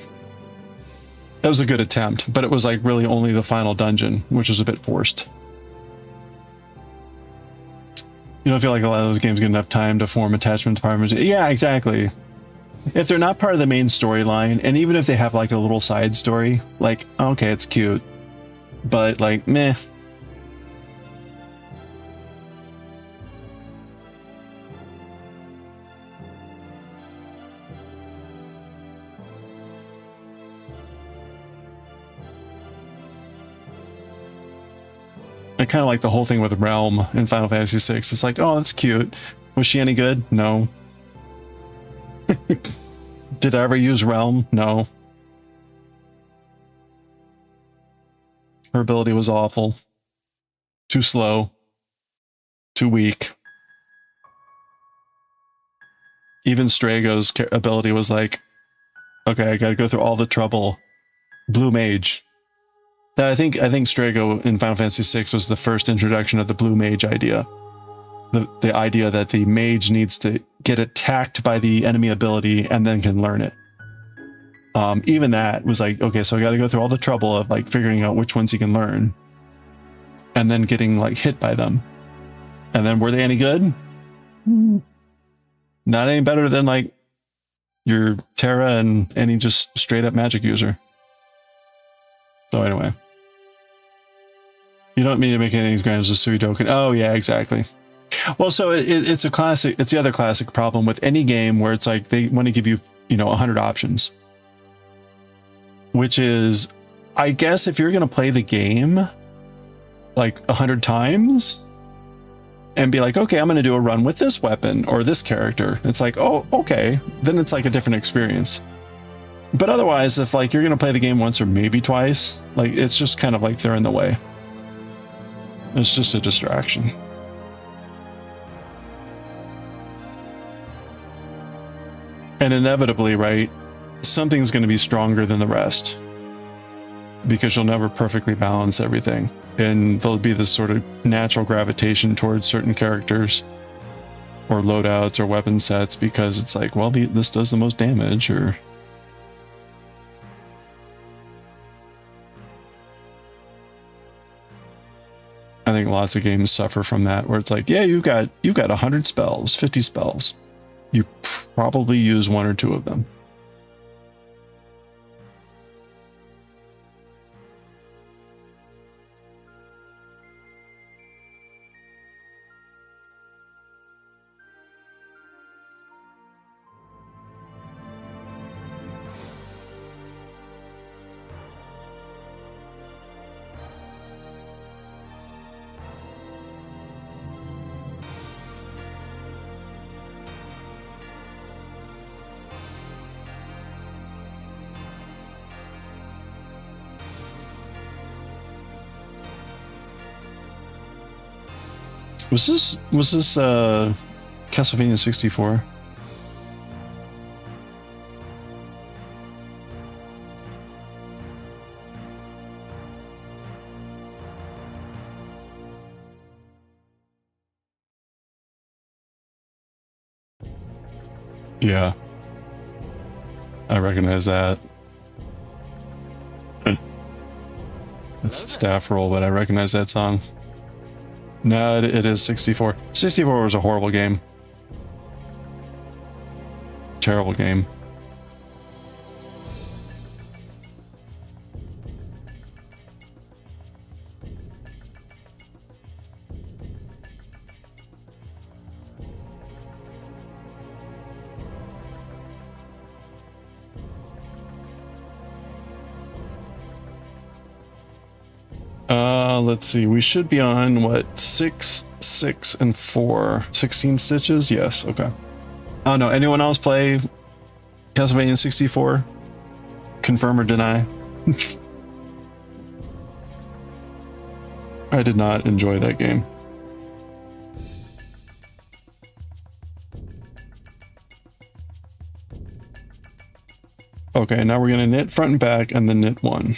was a good attempt, but it was like really only the final dungeon, which was a bit forced. You don't feel like a lot of those games get enough time to form attachment departments. Yeah, exactly. If they're not part of the main storyline, and even if they have like a little side story, like, okay, it's cute, but like, meh. I kind of like the whole thing with Realm in Final Fantasy VI. It's like, oh, that's cute. Was she any good? No. Did I ever use Realm? No. Her ability was awful. Too slow. Too weak. Even Strago's ability was like, okay, I gotta go through all the trouble. Blue Mage. I think Strago in Final Fantasy VI was the first introduction of the Blue Mage idea. The idea that the mage needs to get attacked by the enemy ability and then can learn it. Even that was like, okay, so I got to go through all the trouble of like figuring out which ones he can learn and then getting like hit by them. And then were they any good? Not any better than like your Terra and any just straight up magic user. So anyway, you don't mean to make anything as grand as a Suidoken. Oh yeah, exactly. Well, so it's a classic. It's the other classic problem with any game where it's like they want to give you, 100 options. Which is, I guess if you're going to play the game like 100 times and be like, okay, I'm going to do a run with this weapon or this character. It's like, oh, okay. Then it's like a different experience. But otherwise, if like you're going to play the game once or maybe twice, like it's just kind of like they're in the way. It's just a distraction. And inevitably, right, something's going to be stronger than the rest because you'll never perfectly balance everything. And there'll be this sort of natural gravitation towards certain characters or loadouts or weapon sets because it's like, well, this does the most damage, or I think lots of games suffer from that where it's like, yeah, you've got 100 spells, 50 spells. You probably use one or two of them. Was this Castlevania 64? Yeah. I recognize that. It's staff roll, but I recognize that song. No, it is 64. 64 was a horrible game. Terrible game. Let's see. We should be on what, 6, 6, and 4. 16 stitches? Yes. Okay. Oh no. Anyone else play Castlevania 64? Confirm or deny? I did not enjoy that game. Okay, now we're gonna knit front and back and then knit one.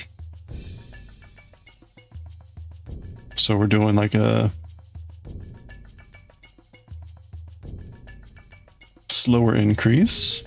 So we're doing like a slower increase.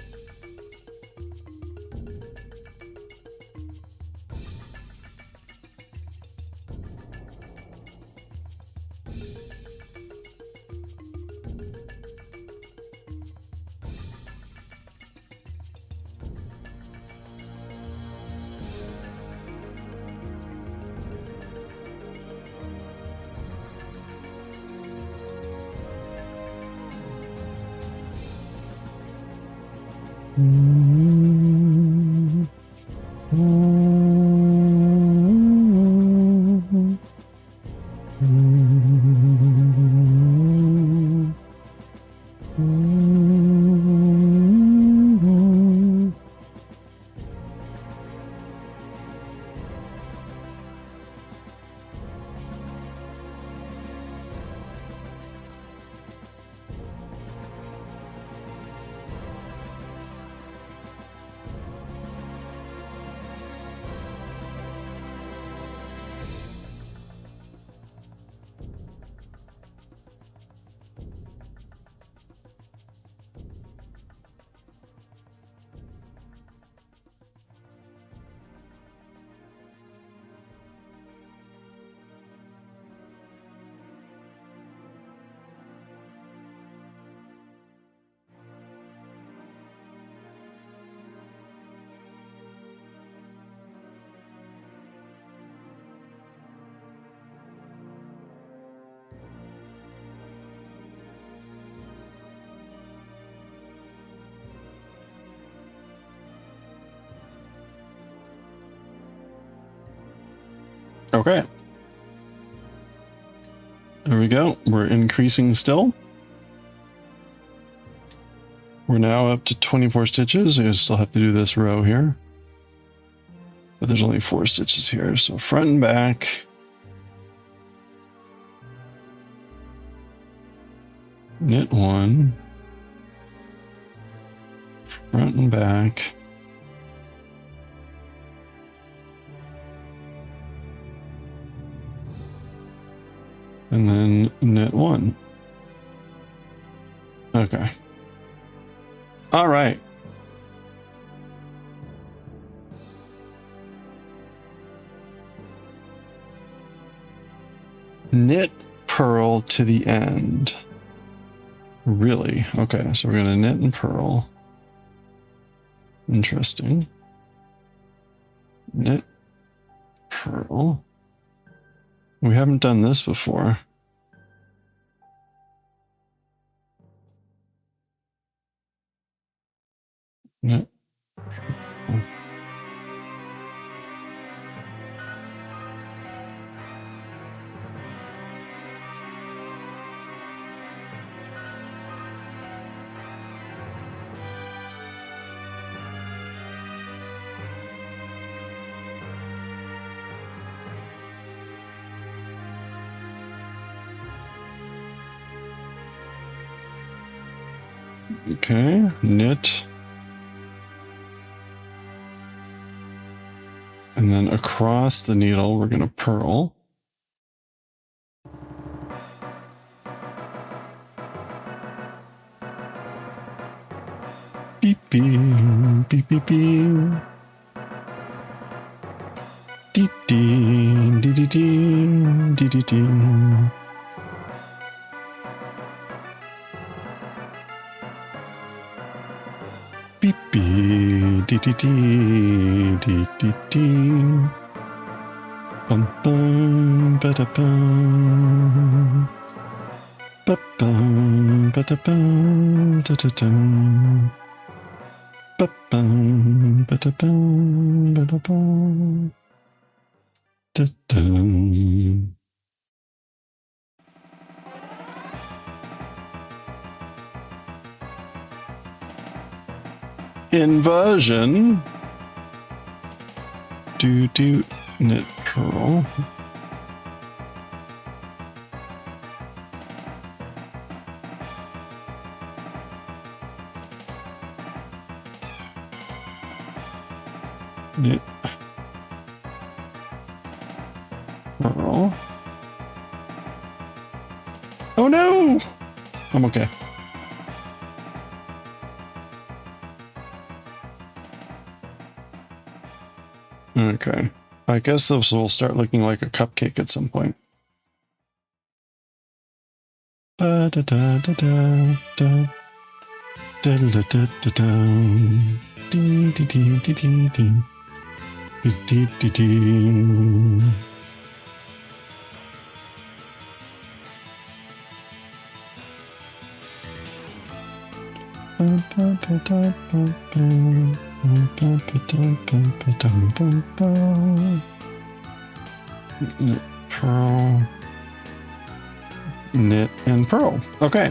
Okay. There we go. We're increasing still. We're now up to 24 stitches. I still have to do this row here. But there's only 4 stitches here. So front and back. Knit one. Front and back. And then knit one. Okay. All right. Knit purl to the end. Really? Okay, so we're going to knit and purl. Interesting. Knit, purl. We haven't done this before. Knit, purl. Okay, knit. And then across the needle, we're going to purl. Beep, beep, beep, beep, beep. Dee dee dee dee dee dee dee dee. Beep beep dee dee dee dee dee dee. Bum bum ba da bum. Ba bum ba da bum da da dum. Ba bum ba da bum ba da bum. Da dum. Inversion. Do knit purl. Knit purl. Oh no! I'm okay. Okay. I guess this will start looking like a cupcake at some point. Ba da da da da da da da da da da. Dee dee dee dee dee dee. Dee dee dee dee. Ba ba ba da ba ba. Knit, purl, knit and purl. Okay.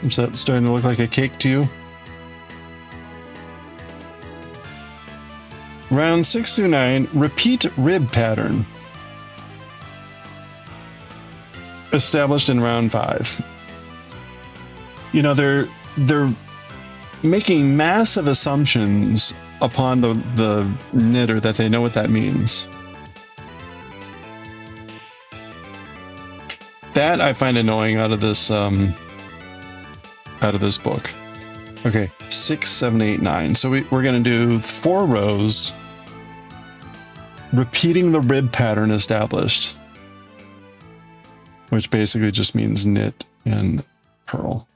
Is that starting to look like a cake to you? Round 6 through 9, repeat rib pattern. Established in round 5. You know, they're making massive assumptions upon the knitter that they know what that means. That I find annoying out of this book. Okay, 6, 7, 8, 9. So we're going to do 4 rows, repeating the rib pattern established, which basically just means knit and purl.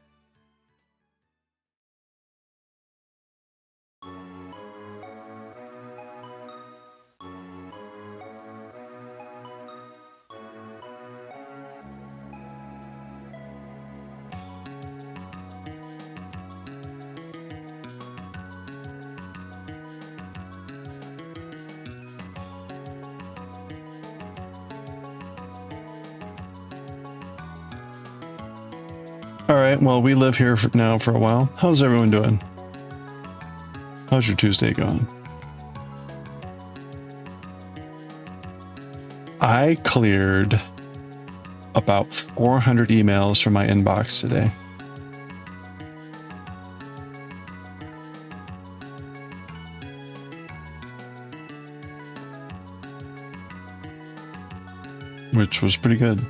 All right, well, we live here now for a while. How's everyone doing? How's your Tuesday going? I cleared about 400 emails from my inbox today. Which was pretty good.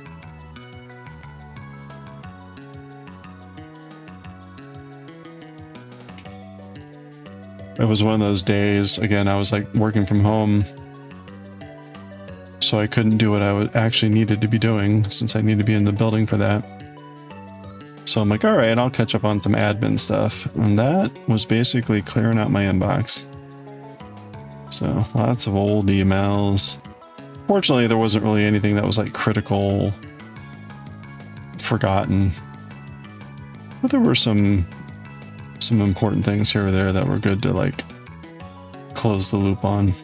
It was one of those days, again, I was like working from home, so I couldn't do what I would actually needed to be doing since I need to be in the building for that. So I'm like, all right, I'll catch up on some admin stuff. And that was basically clearing out my inbox. So lots of old emails. Fortunately, there wasn't really anything that was like critical, forgotten. But there were some important things here or there that were good to like close the loop on.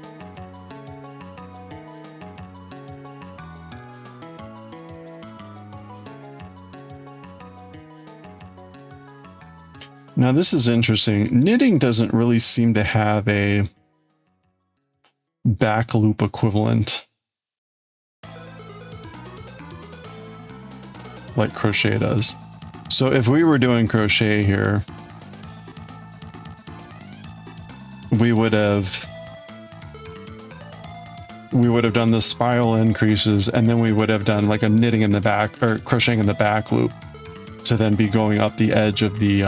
Now this is interesting. Knitting doesn't really seem to have a back loop equivalent like crochet does. So if we were doing crochet here, we would have we would have done the spiral increases, and then we would have done like a knitting in the back or crocheting in the back loop to then be going up the edge of the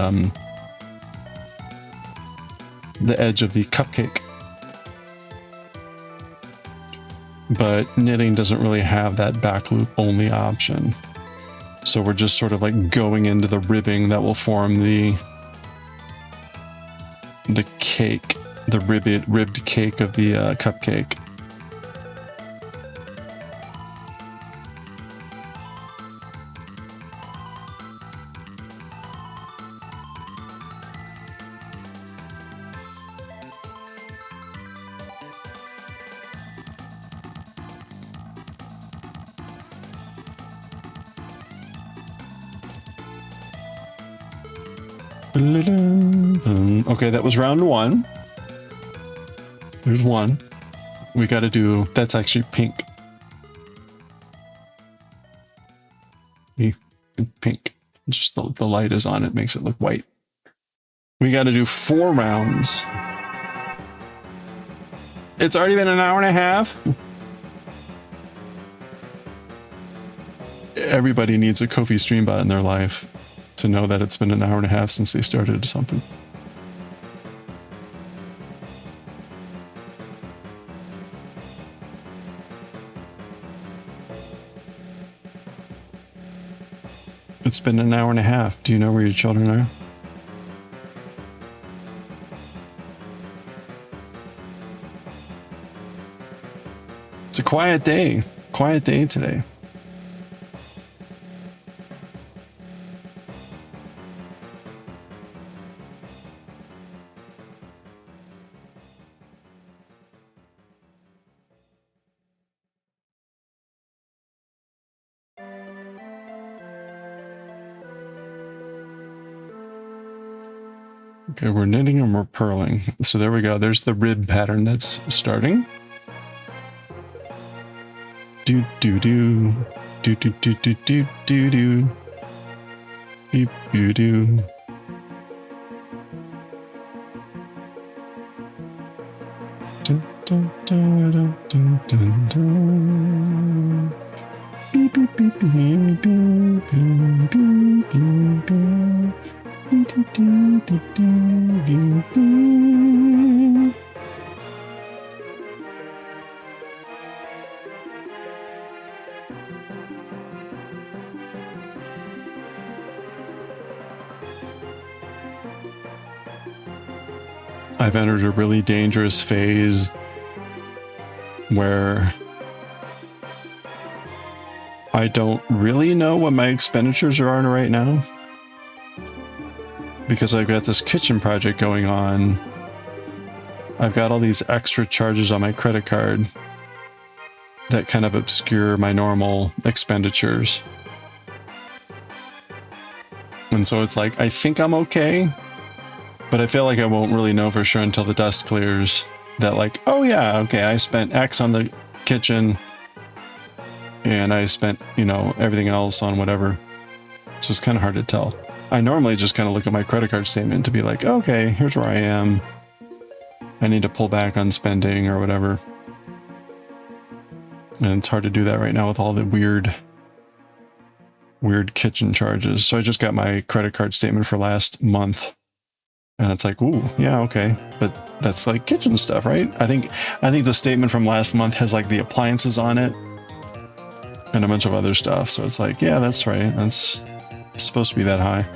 cupcake. But knitting doesn't really have that back loop only option. So we're just sort of like going into the ribbing that will form the cake, the ribbed cake of the cupcake. Okay, that was round one. There's one. We got to do, that's actually pink. Pink. Just the light is on it, makes it look white. We got to do 4 rounds. It's already been an hour and a half. Everybody needs a Ko-fi stream bot in their life to know that it's been an hour and a half since they started something. It's been an hour and a half. Do you know where your children are? It's a quiet day. Quiet day today. Okay, we're knitting and we're purling. So there we go. There's the rib pattern that's starting. Do do do do do do do do do do do do do. Dun, dun, dun, dun, dun, dun, dun. Beep, beep, beep, beep, beep, beep, beep, beep, beep. I've entered a really dangerous phase where I don't really know what my expenditures are right now. Because I've got this kitchen project going on. I've got all these extra charges on my credit card that kind of obscure my normal expenditures. And so it's like, I think I'm okay, but I feel like I won't really know for sure until the dust clears that like, oh yeah, okay, I spent X on the kitchen and I spent, you know, everything else on whatever. So it's kind of hard to tell. I normally just kind of look at my credit card statement to be like, okay, here's where I am. I need to pull back on spending or whatever. And it's hard to do that right now with all the weird kitchen charges. So I just got my credit card statement for last month. And it's like, ooh, yeah, okay. But that's like kitchen stuff, right? I think the statement from last month has like the appliances on it and a bunch of other stuff. So it's like, yeah, that's right. That's supposed to be that high.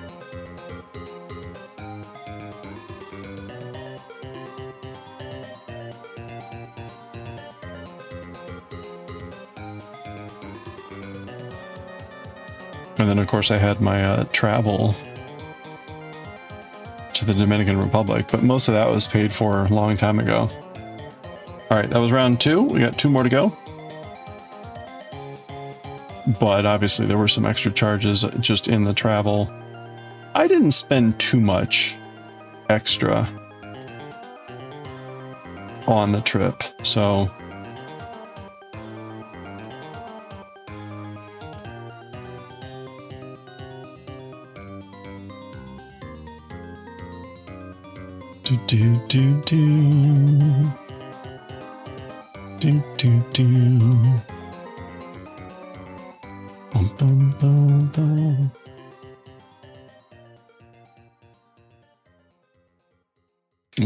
And then, of course, I had my travel to the Dominican Republic, but most of that was paid for a long time ago. All right, that was round 2. We got 2 more to go. But obviously, there were some extra charges just in the travel. I didn't spend too much extra on the trip, so... Do, do, do, do. Do, do, do. Bum, bum, bum, bum.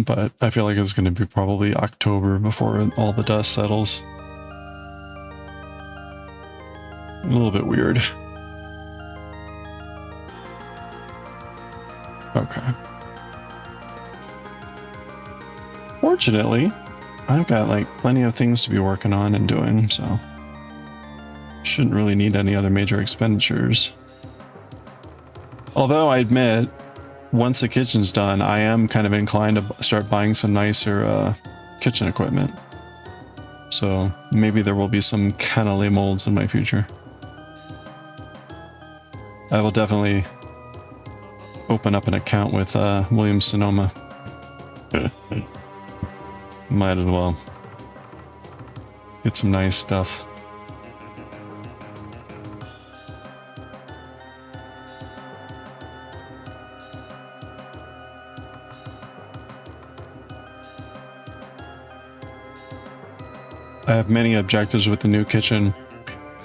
But I feel like it's going to be probably October before all the dust settles. A little bit weird. Okay. Fortunately, I've got like plenty of things to be working on and doing, so shouldn't really need any other major expenditures. Although I admit, once the kitchen's done, I am kind of inclined to start buying some nicer kitchen equipment. So maybe there will be some cannoli molds in my future. I will definitely open up an account with Williams Sonoma. Might as well get some nice stuff. I have many objectives with the new kitchen.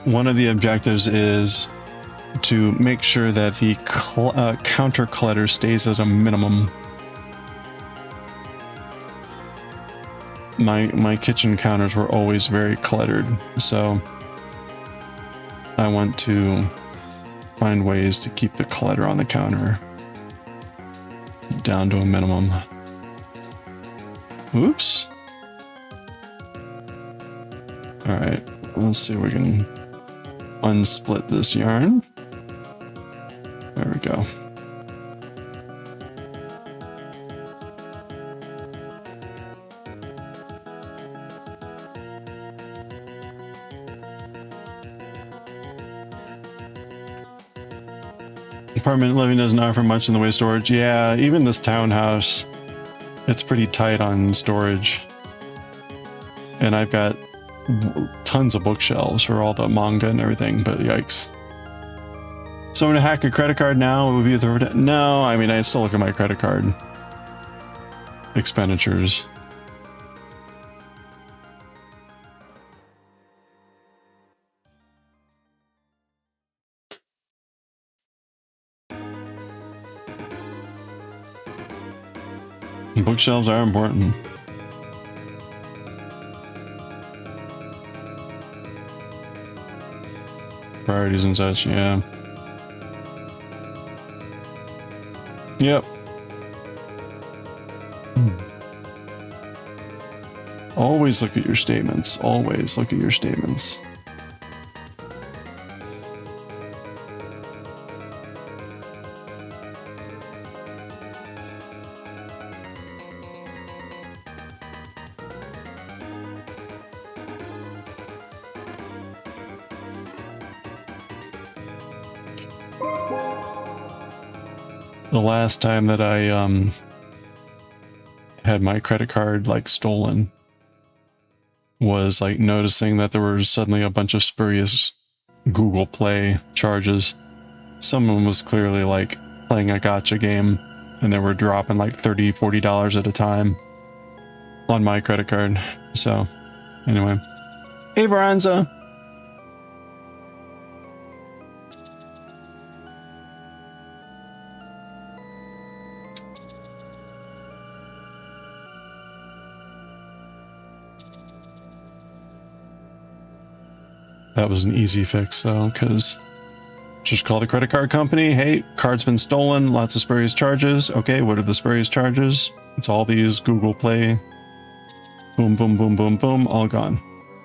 One of the objectives is to make sure that the counter clutter stays at a minimum. My kitchen counters were always very cluttered, so I want to find ways to keep the clutter on the counter down to a minimum. Oops. All right, let's see if we can unsplit this yarn. There we go. Apartment living doesn't offer much in the way of storage. Yeah, even this townhouse, it's pretty tight on storage. And I've got tons of bookshelves for all the manga and everything, but yikes. Someone to hack a credit card now would be the... No, I mean, I still look at my credit card expenditures. Bookshelves are important. Priorities and such, yeah. Yep. Always look at your statements. Always look at your statements. The last time that I had my credit card like stolen was like noticing that there were suddenly a bunch of spurious Google Play charges. Someone was clearly like playing a gotcha game and they were dropping like $30-40 at a time on my credit card. So anyway, hey Veranza. That was an easy fix though, because just call the credit card company. Hey, card's been stolen, lots of spurious charges. Okay, what are the spurious charges? It's all these Google Play. Boom, boom, boom, boom, boom, all gone.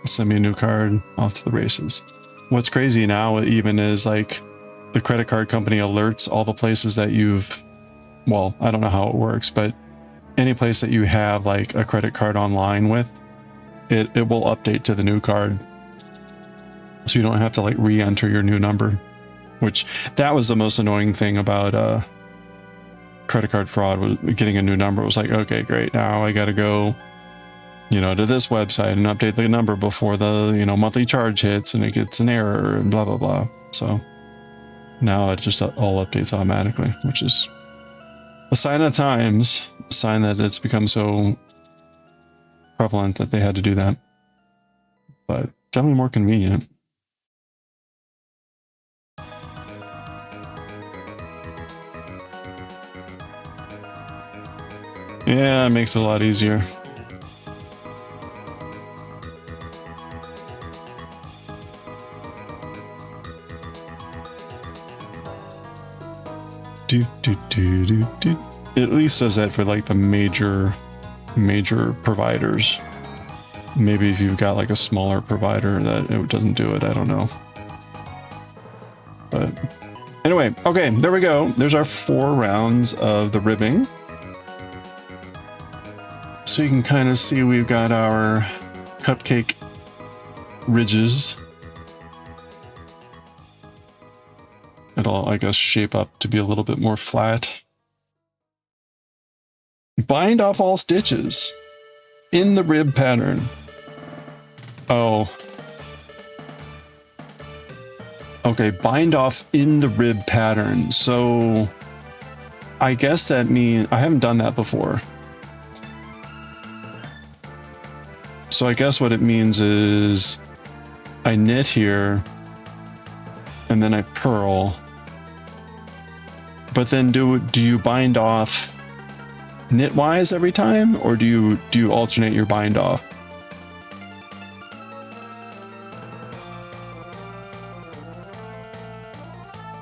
Send me a new card, off to the races. What's crazy now even is like the credit card company alerts all the places that you've, well, I don't know how it works, but any place that you have like a credit card online with, it will update to the new card. So you don't have to like re-enter your new number, which that was the most annoying thing about credit card fraud, was getting a new number. It was like, okay, great. Now I got to go, you know, to this website and update the number before the, you know, monthly charge hits and it gets an error and blah, blah, blah. So now it just all updates automatically, which is a sign of the times, a sign that it's become so prevalent that they had to do that. but definitely more convenient. Yeah, it makes it a lot easier. It at least does that for like the major providers. Maybe if you've got like a smaller provider that it doesn't do it, I don't know. But anyway, okay, there we go. There's our 4 rounds of the ribbing. So you can kind of see we've got our cupcake ridges. It'll, I guess, shape up to be a little bit more flat. Bind off all stitches in the rib pattern. Oh. Okay, bind off in the rib pattern. So I guess that means I haven't done that before. So I guess what it means is I knit here and then I purl. But then do you bind off knitwise every time, or do you alternate your bind off?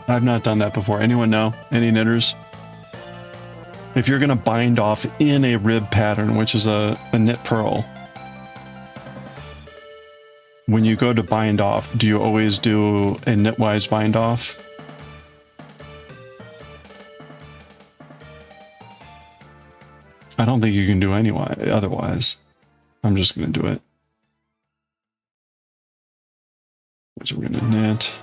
I've not done that before. Anyone know? Any knitters? If you're gonna bind off in a rib pattern, which is a knit purl, when you go to bind off, do you always do a knitwise bind off? I don't think you can do otherwise. I'm just going to do it. So we're going to knit.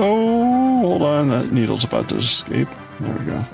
Oh, hold on. That needle's about to escape. There we go.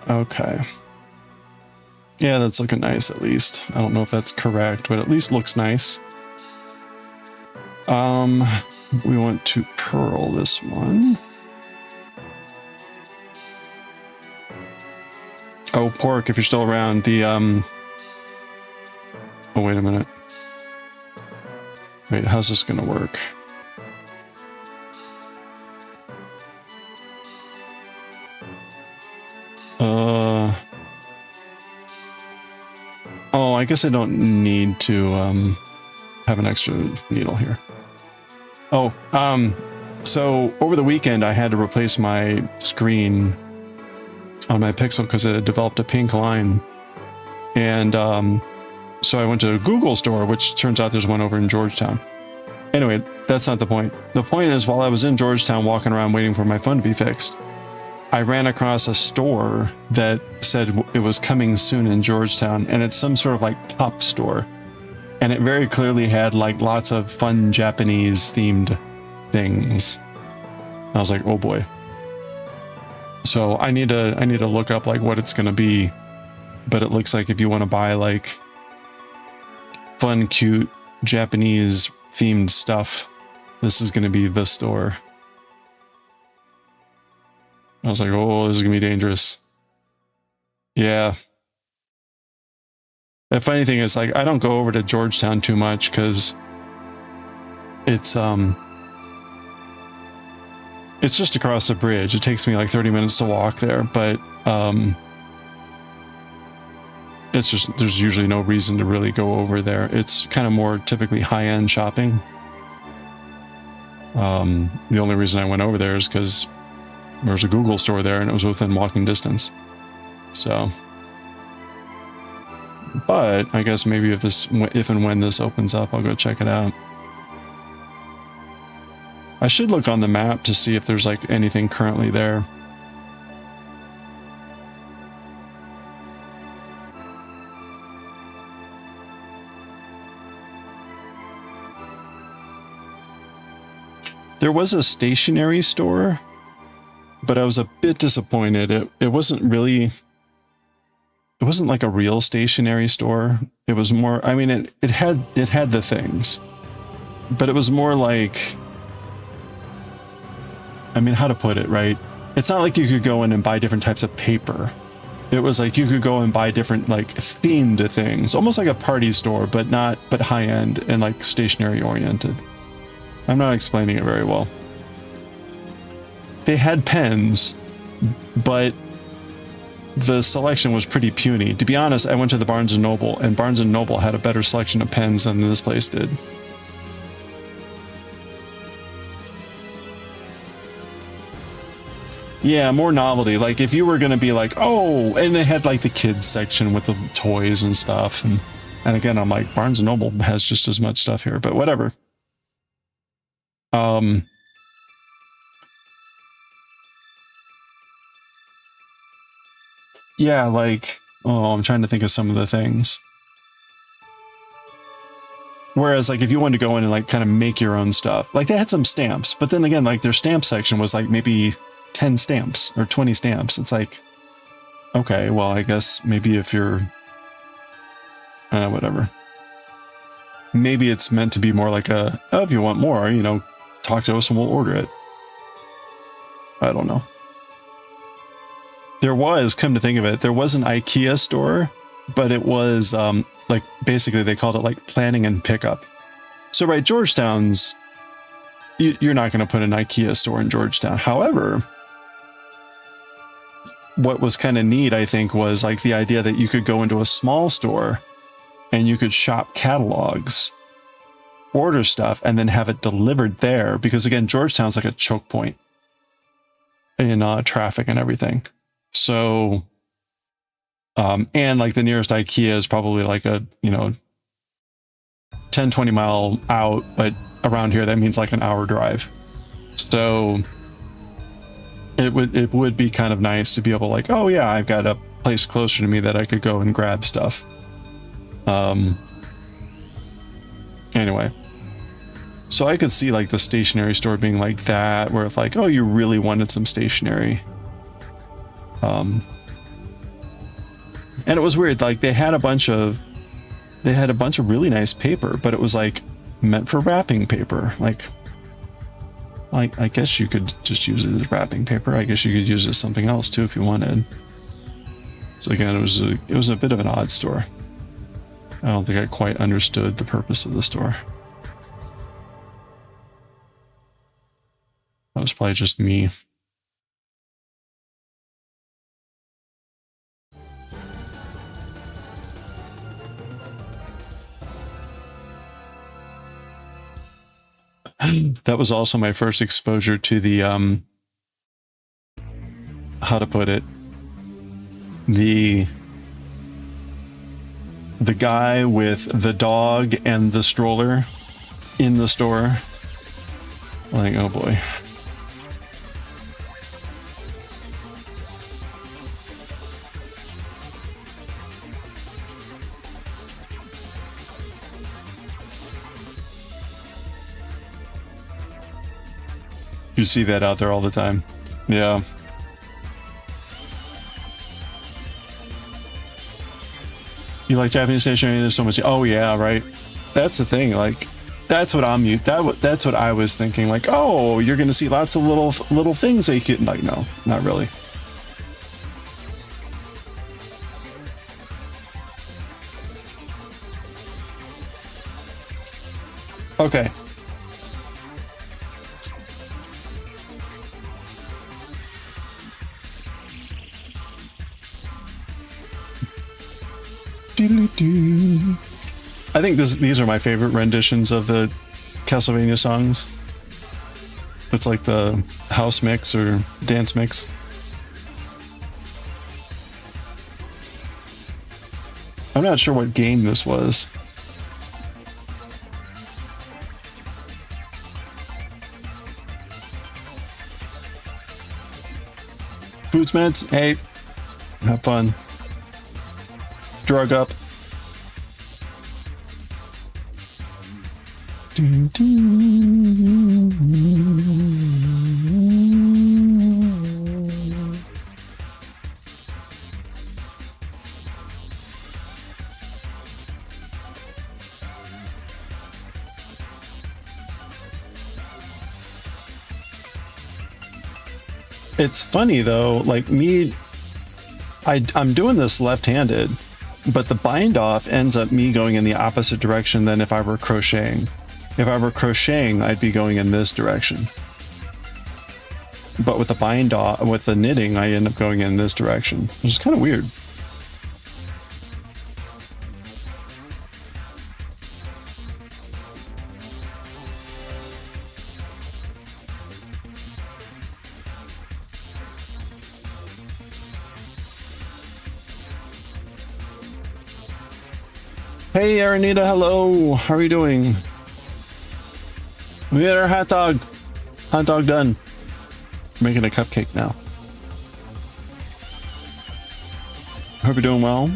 Okay. Yeah, that's looking nice at least. I don't know if that's correct, but at least looks nice. We want to purl this one. Oh, Pork, if you're still around, the oh, wait a minute. Wait, how's this gonna work? Oh, I guess I don't need to have an extra needle here. Oh, so over the weekend I had to replace my screen on my Pixel because it had developed a pink line. And so I went to Google store, which turns out there's one over in Georgetown. Anyway, that's not the point. The point is, while I was in Georgetown walking around waiting for my phone to be fixed, I ran across a store that said it was coming soon in Georgetown, and it's some sort of like pop store. And it very clearly had like lots of fun Japanese themed things. I was like, oh boy. So I need to look up like what it's going to be but it looks like if you want to buy like fun, cute Japanese themed stuff, this is going to be the store. I was like, oh, this is going to be dangerous. Yeah. The funny thing is, like, I don't go over to Georgetown too much because it's just across the bridge. It takes me like 30 minutes to walk there, but it's just, there's usually no reason to really go over there. It's kind of more typically high-end shopping. The only reason I went over there is because there was a Google store there and it was within walking distance. So, but I guess maybe if and when this opens up, I'll go check it out. I should look on the map to see if there's like anything currently there. There was a stationery store, but I was a bit disappointed. It wasn't really, it wasn't like a real stationery store. It was more, I mean, it had the things, but it was more like, I mean, how to put it, right? It's not like you could go in and buy different types of paper. It was like you could go and buy different like themed things, almost like a party store, but high end and like stationery oriented. I'm not explaining it very well. They had pens, but the selection was pretty puny. To be honest, I went to the Barnes & Noble, and Barnes & Noble had a better selection of pens than this place did. Yeah, more novelty. Like, if you were going to be like, oh, and they had like the kids section with the toys and stuff. And again, I'm like, Barnes & Noble has just as much stuff here, but whatever. Yeah, like, oh, I'm trying to think of some of the things. Whereas, like, if you wanted to go in and, like, kind of make your own stuff, like, they had some stamps, but then again, like, their stamp section was, like, maybe 10 stamps or 20 stamps. It's like, okay, well, I guess maybe if you're, whatever. Maybe it's meant to be more like a, oh, if you want more, you know, talk to us and we'll order it. I don't know. There was, come to think of it, there was an IKEA store, but it was like basically they called it like planning and pickup. So right, Georgetown's, you're not going to put an IKEA store in Georgetown. However, what was kind of neat, I think, was like the idea that you could go into a small store and you could shop catalogs, order stuff, and then have it delivered there. Because again, Georgetown's like a choke point in traffic and everything. So, and like the nearest IKEA is probably like a, you know, 10, 20 mile out, but around here, that means like an hour drive. So it would be kind of nice to be able to like, oh yeah, I've got a place closer to me that I could go and grab stuff. Anyway, so I could see like the stationery store being like that, where if like, oh, you really wanted some stationery. And it was weird, like they had a bunch of really nice paper, but it was like meant for wrapping paper. Like I guess you could just use it as wrapping paper. I guess you could use it as something else too if you wanted. So again, it was a bit of an odd store. I don't think I quite understood the purpose of the store. That was probably just me. That was also my first exposure to the how to put it, the guy with the dog and the stroller in the store. Like, oh boy. You see that out there all the time. Yeah. You like Japanese stationery? There's so much. Oh yeah, right. That's the thing. Like, that's what that's what I was thinking. Like, oh, you're gonna see lots of little things that you can. Like, no, not really. Okay. I think these are my favorite renditions of the Castlevania songs. It's like the house mix or dance mix. I'm not sure what game this was. Foods meds, hey, have fun. Drug up. It's funny though, like me, I'm doing this left-handed, but the bind off ends up me going in the opposite direction than if I were crocheting. If I were crocheting, I'd be going in this direction. But with the bind off, with the knitting, I end up going in this direction, which is kind of weird. Hey, Aranita, hello. How are you doing? We got our hot dog. Hot dog done. Making a cupcake now. Hope you're doing well.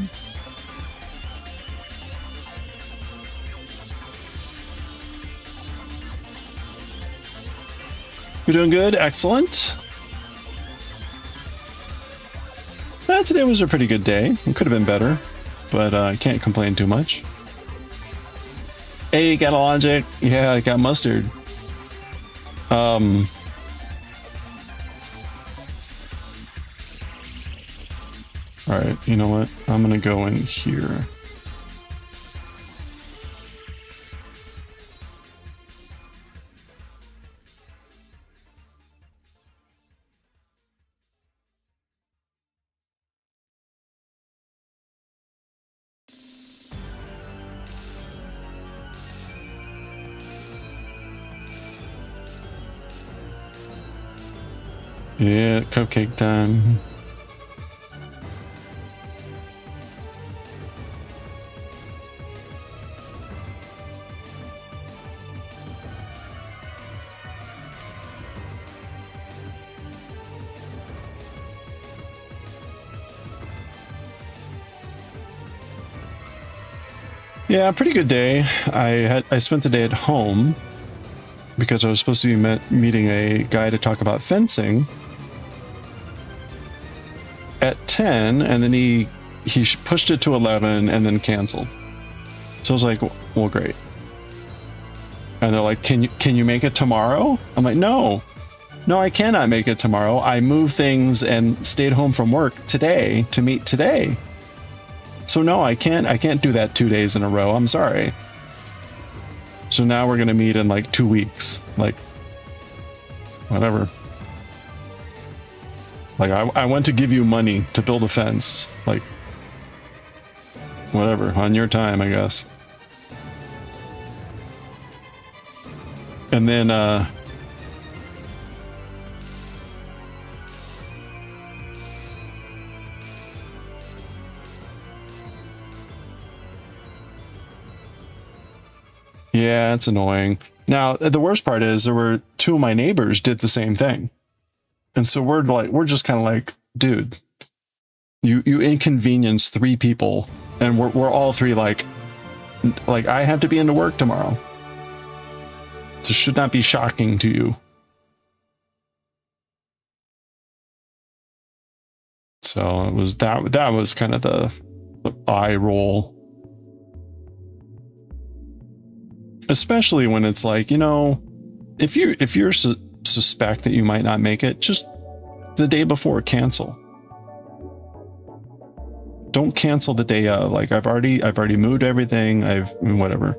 You're doing good. Excellent. Today was a pretty good day. It could have been better, but I can't complain too much. Hey, got a logic. Yeah, I got mustard. All right, you know what? I'm gonna go in here. Yeah, cupcake time. Yeah, pretty good day. I spent the day at home because I was supposed to be meeting a guy to talk about fencing at 10, and then he pushed it to 11 and then canceled. So I was like, well, great. And they're like, can you make it tomorrow? I'm like, no, I cannot make it tomorrow. I moved things and stayed home from work today to meet today. So no, I can't do that 2 days in a row. I'm sorry. So now we're going to meet in like 2 weeks, like whatever. Like I went to give you money to build a fence, like whatever, on your time, I guess. And then yeah, it's annoying. Now, the worst part is there were two of my neighbors did the same thing. And so we're just kind of like, dude, you inconvenience 3 people, and we're all 3 like I have to be into work tomorrow. This should not be shocking to you. So it was that was kind of the eye roll. especially when it's like, you know, if you're suspect that you might not make it, just the day before cancel. Don't cancel the day of. Like I've already moved everything. Whatever.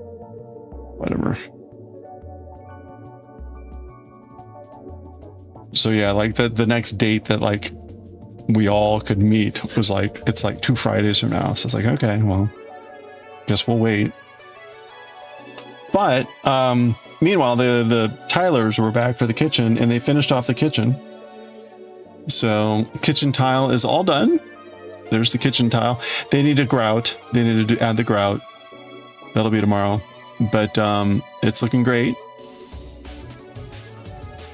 So yeah, like the next date that like we all could meet was like, it's like 2 Fridays from now. So it's like, okay, well, guess we'll wait. But meanwhile, the Tylers were back for the kitchen and they finished off the kitchen. So kitchen tile is all done. There's the kitchen tile. They need a grout. They need to add the grout. That'll be tomorrow. But it's looking great.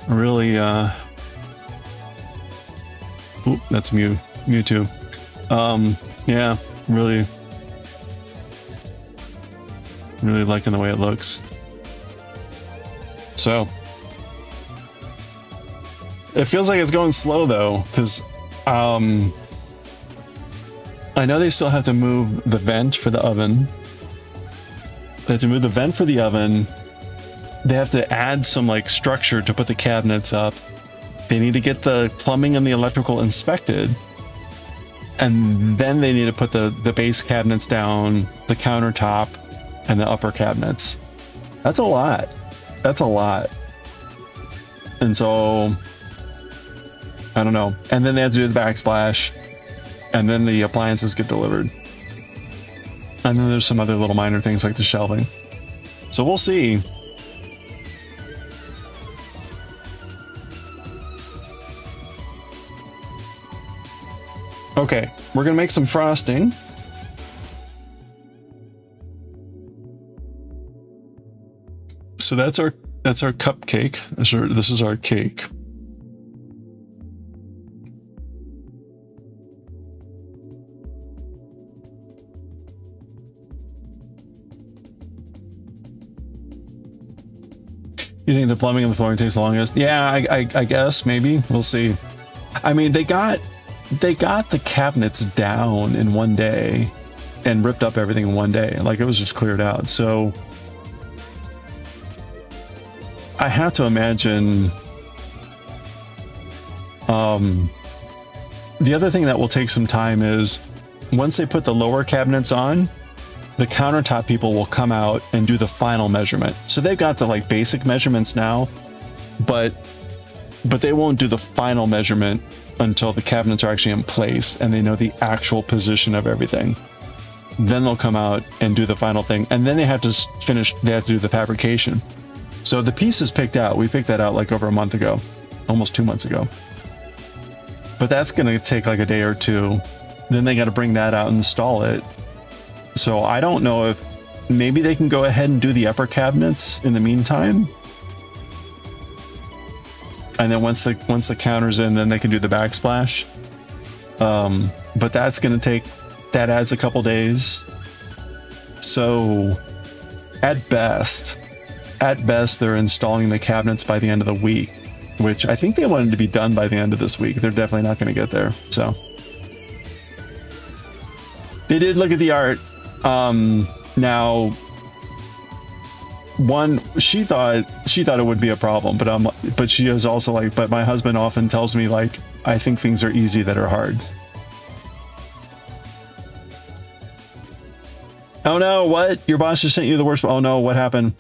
Really, oop, that's Mewtwo. Yeah, really liking the way it looks. So it feels like it's going slow though, because I know they still have to move the vent for the oven. They have to move the vent for the oven. They have to add some like structure to put the cabinets up. They need to get the plumbing and the electrical inspected. And then they need to put the base cabinets down, the countertop, and the upper cabinets. That's a lot. That's a lot. And so, I don't know. And then they have to do the backsplash. And then the appliances get delivered. And then there's some other little minor things like the shelving. So we'll see. Okay, we're gonna make some frosting. So that's our cupcake. This is our cake. You think the plumbing and the flooring takes the longest? Yeah, I guess maybe we'll see. I mean, they got the cabinets down in one day and ripped up everything in one day. Like it was just cleared out. So I have to imagine the other thing that will take some time is once they put the lower cabinets on, the countertop people will come out and do the final measurement. So they've got the like basic measurements now, but they won't do the final measurement until the cabinets are actually in place and they know the actual position of everything. Then they'll come out and do the final thing. And then they have to do the fabrication. So the piece is picked out. We picked that out like over a month ago, almost 2 months ago. But that's going to take like a day or two. Then they got to bring that out and install it. So I don't know if maybe they can go ahead and do the upper cabinets in the meantime. And then once the counter's in, then they can do the backsplash. But that's going to take, that adds a couple days. So at best, they're installing the cabinets by the end of the week, which I think they wanted to be done by the end of this week. They're definitely not going to get there. So they did look at the art. Now, one, she thought it would be a problem, but she is also like, but my husband often tells me like, I think things are easy that are hard. Oh no, what? Your boss just sent you the worst. Oh no, what happened?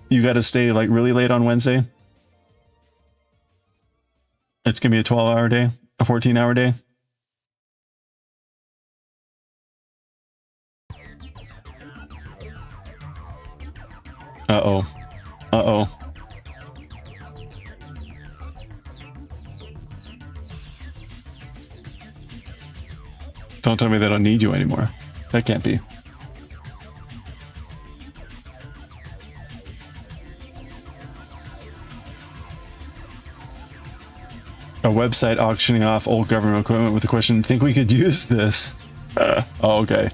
You got to stay like really late on Wednesday. It's gonna be a 12-hour day, a 14-hour day. Uh-oh. Uh-oh. Don't tell me they don't need you anymore. That can't be. A website auctioning off old government equipment with the question, think we could use this? Oh, okay.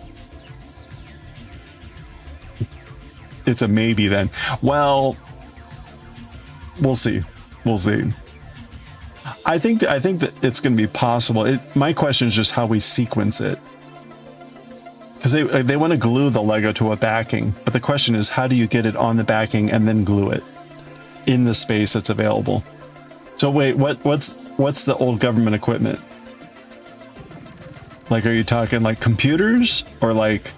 It's a maybe then. Well, we'll see. We'll see. I think that it's going to be possible. My question is just how we sequence it. Because they want to glue the Lego to a backing, but the question is, how do you get it on the backing and then glue it in the space that's available? So wait, what's the old government equipment? Like, are you talking like computers or like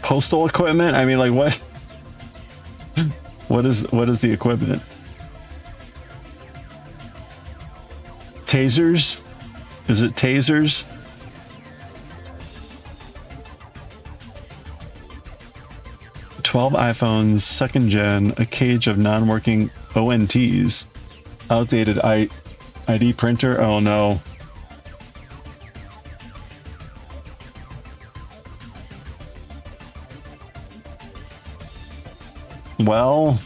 postal equipment? I mean, like what? What is the equipment? Tasers? Is it tasers? "12 iPhones, 2nd gen, a cage of non-working ONTs, outdated ID printer." Oh no. Well,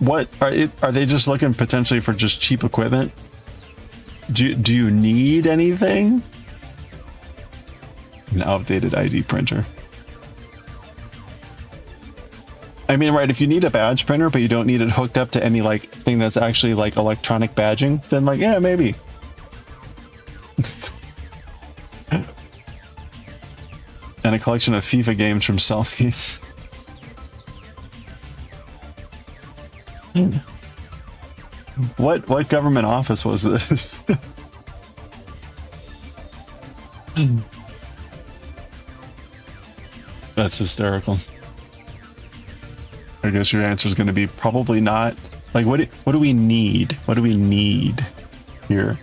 what are they just looking potentially for just cheap equipment? Do you need anything? An outdated ID printer. I mean, right, if you need a badge printer, but you don't need it hooked up to any like thing that's actually like electronic badging, then like, yeah, maybe. And a collection of FIFA games from selfies. What government office was this? That's hysterical. I guess your answer is going to be probably not. Like, what do we need? What do we need here?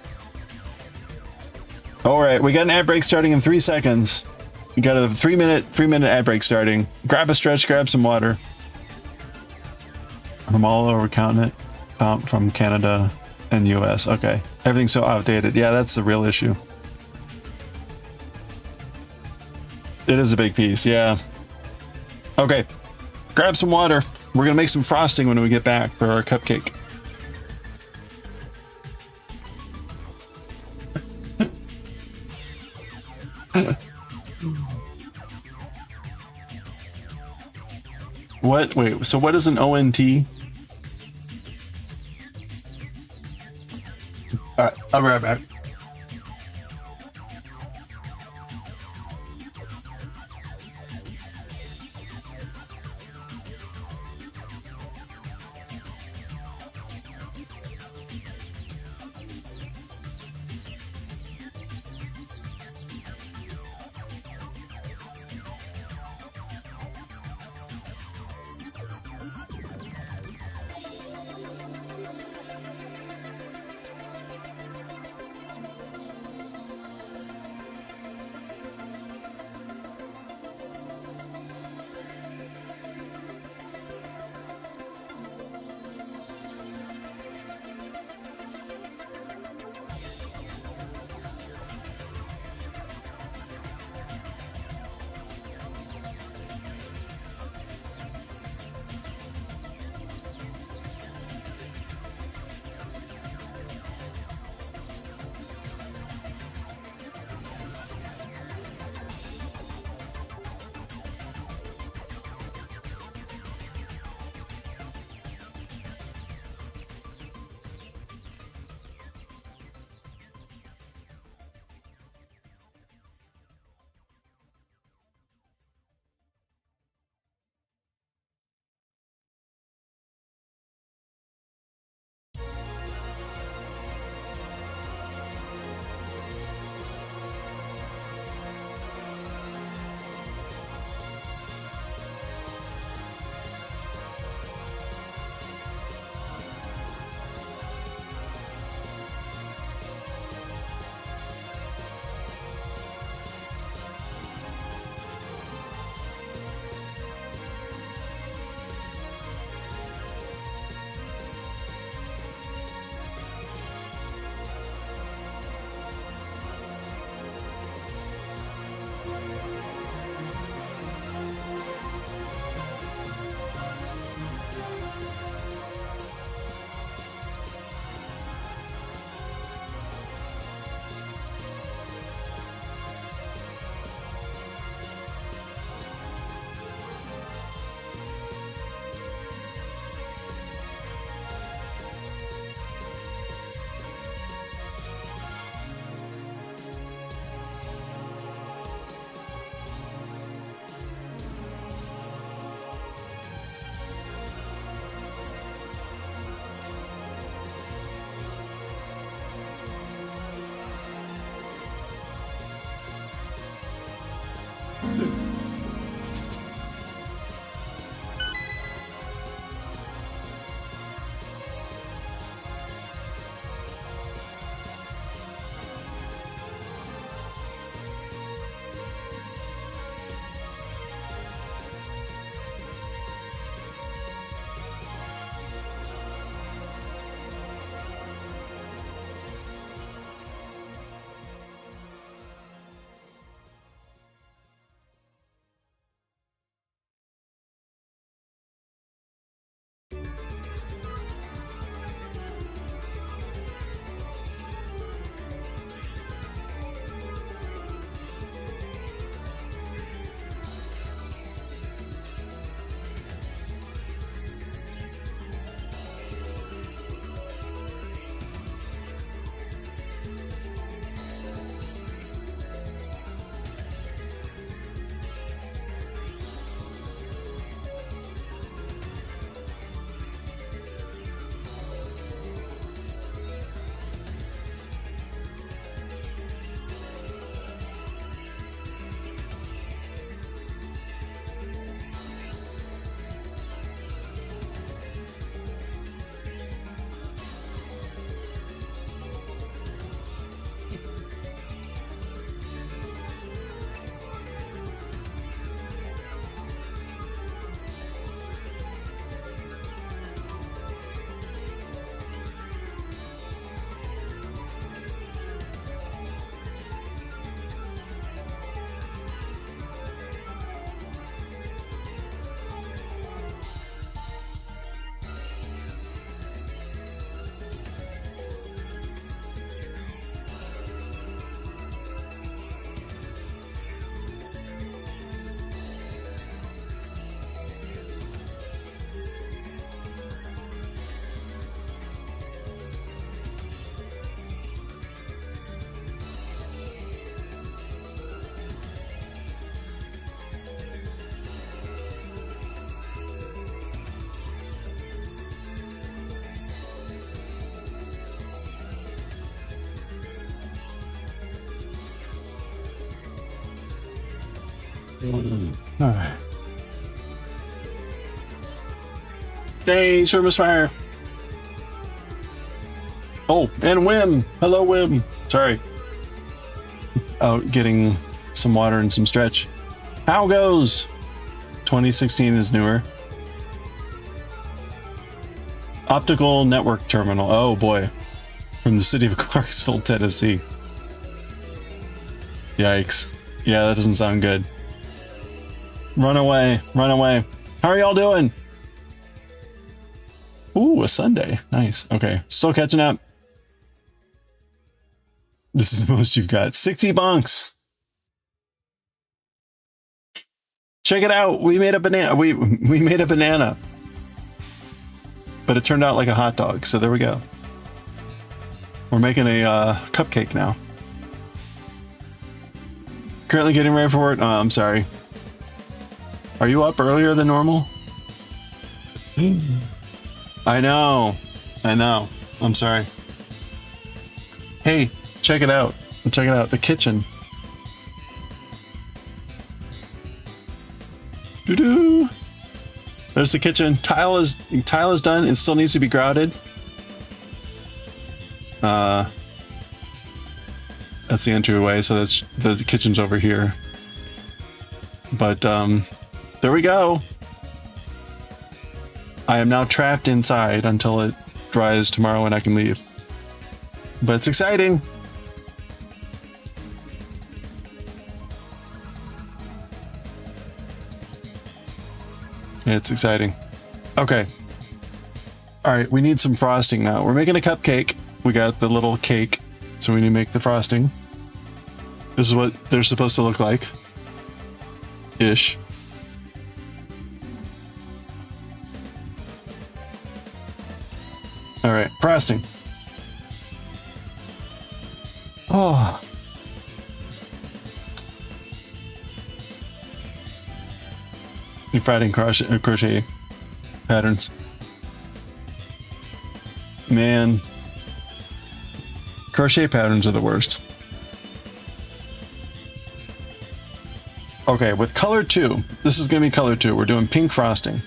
All right, we got an ad break starting in 3 seconds. We got a 3-minute ad break starting. Grab a stretch, grab some water. From all over continent, from Canada and US. Okay, everything's so outdated. Yeah, that's the real issue. It is a big piece, yeah. Okay, grab some water. We're gonna make some frosting when we get back for our cupcake. What? Wait, so what is an ONT? Alright, I'll be right back. Alright. Hey, sure misfire. Oh, and Wim. Hello, Wim. Sorry. Out getting some water and some stretch. How goes? 2016 is newer. Optical network terminal. Oh boy. From the city of Clarksville, Tennessee. Yikes. Yeah, that doesn't sound good. Run away. Run away. How are y'all doing? Ooh, a Sunday. Nice. Okay. Still catching up. This is the most you've got. 60 bonks. Check it out. We made a banana. We made a banana. But it turned out like a hot dog. So there we go. We're making a cupcake now. Currently getting ready for work. Oh, I'm sorry. Are you up earlier than normal? I know. I know. I'm sorry. Hey, check it out. Check it out. The kitchen. Doo-doo. There's the kitchen. Tile is done. It still needs to be grouted. That's the entryway, so that's the kitchen's over here. But there we go. I am now trapped inside until it dries tomorrow and I can leave. But it's exciting. It's exciting. Okay. All right, we need some frosting now. We're making a cupcake. We got the little cake, so we need to make the frosting. This is what they're supposed to look like. Ish. All right, frosting. Oh. You're fighting crochet patterns. Man. Crochet patterns are the worst. Okay, with color 2. This is going to be color 2. We're doing pink frosting.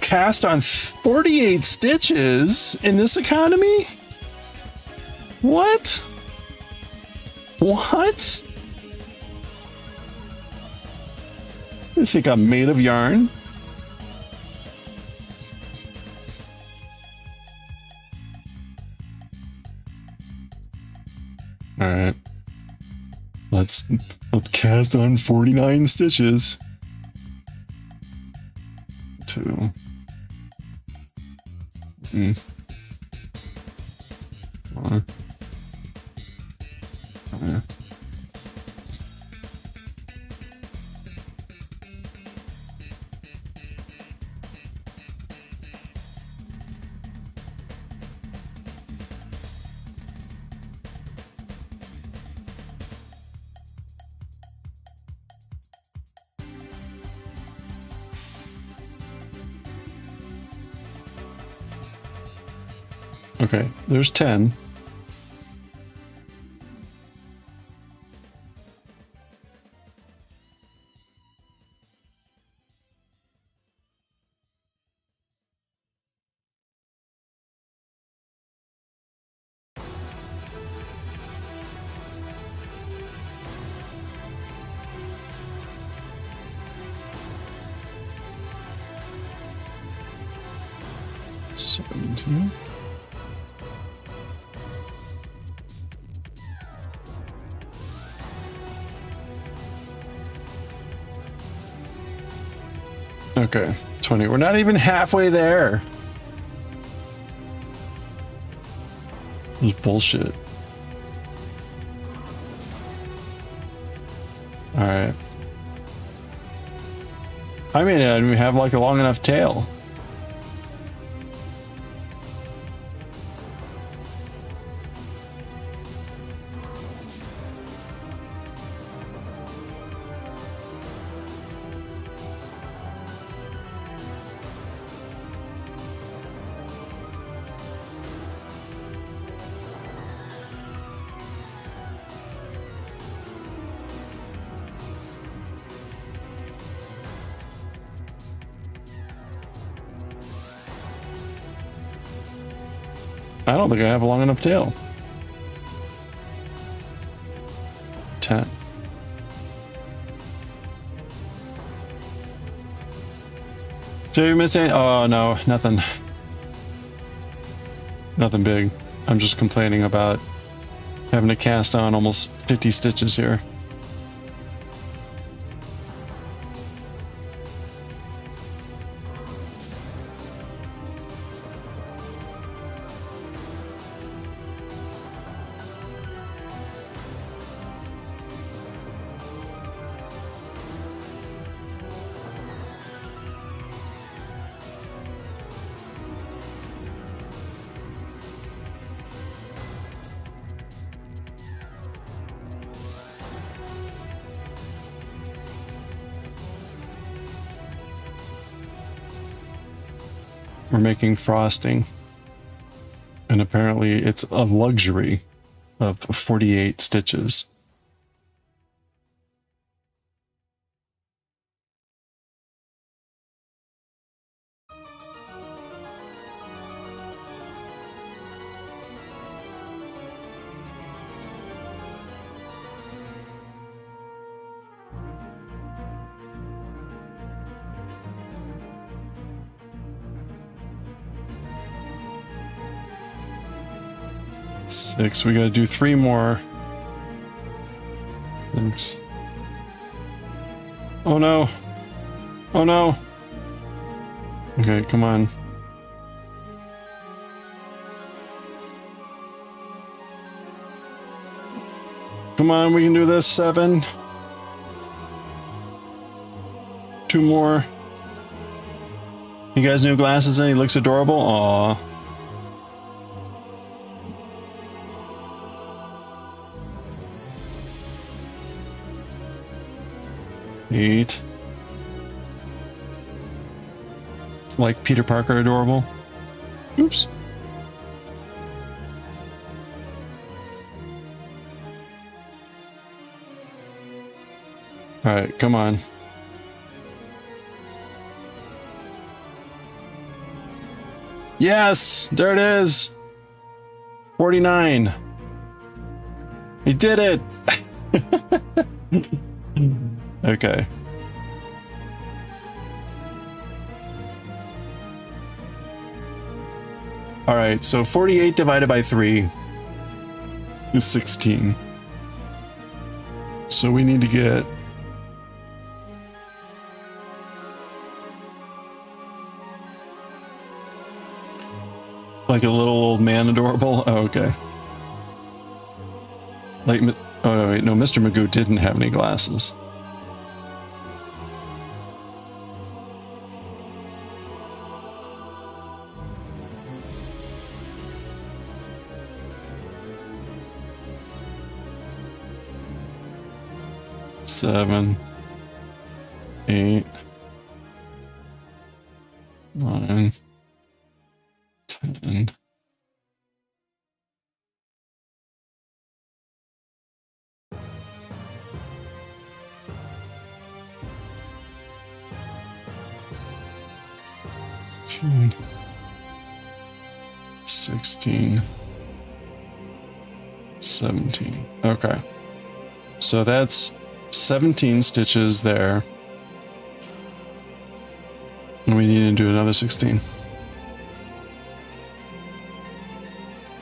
Cast on 48 stitches in this economy? What? What? You think I'm made of yarn? All right. Let's cast on 49 stitches. 2. Mm. 4. Okay, there's 10. $17. Okay, 20. We're not even halfway there. This is bullshit. All right. I mean, we have like a long enough tail. I don't think I have a long enough tail. 10. Did you miss any? Oh no, nothing. Nothing big. I'm just complaining about having to cast on almost 50 stitches here. We're making frosting, and apparently it's a luxury of 48 stitches. Six. We gotta do 3 more. Thanks. Oh no. Oh no. Okay, come on. Come on, we can do this. 7. 2 more. You guys new glasses and he looks adorable? Aww. Eight. Like Peter Parker adorable? Oops. Alright, come on. Yes! There it is! 49. He did it! Okay. Alright, so 48 divided by 3 is 16. So we need to get like a little old man adorable. Oh, okay. Like, oh no, wait, no, Mr. Magoo didn't have any glasses. Seven, 8, 9, 10. Fifteen, 16, 17. Okay. So that's 17 stitches there. And we need to do another 16.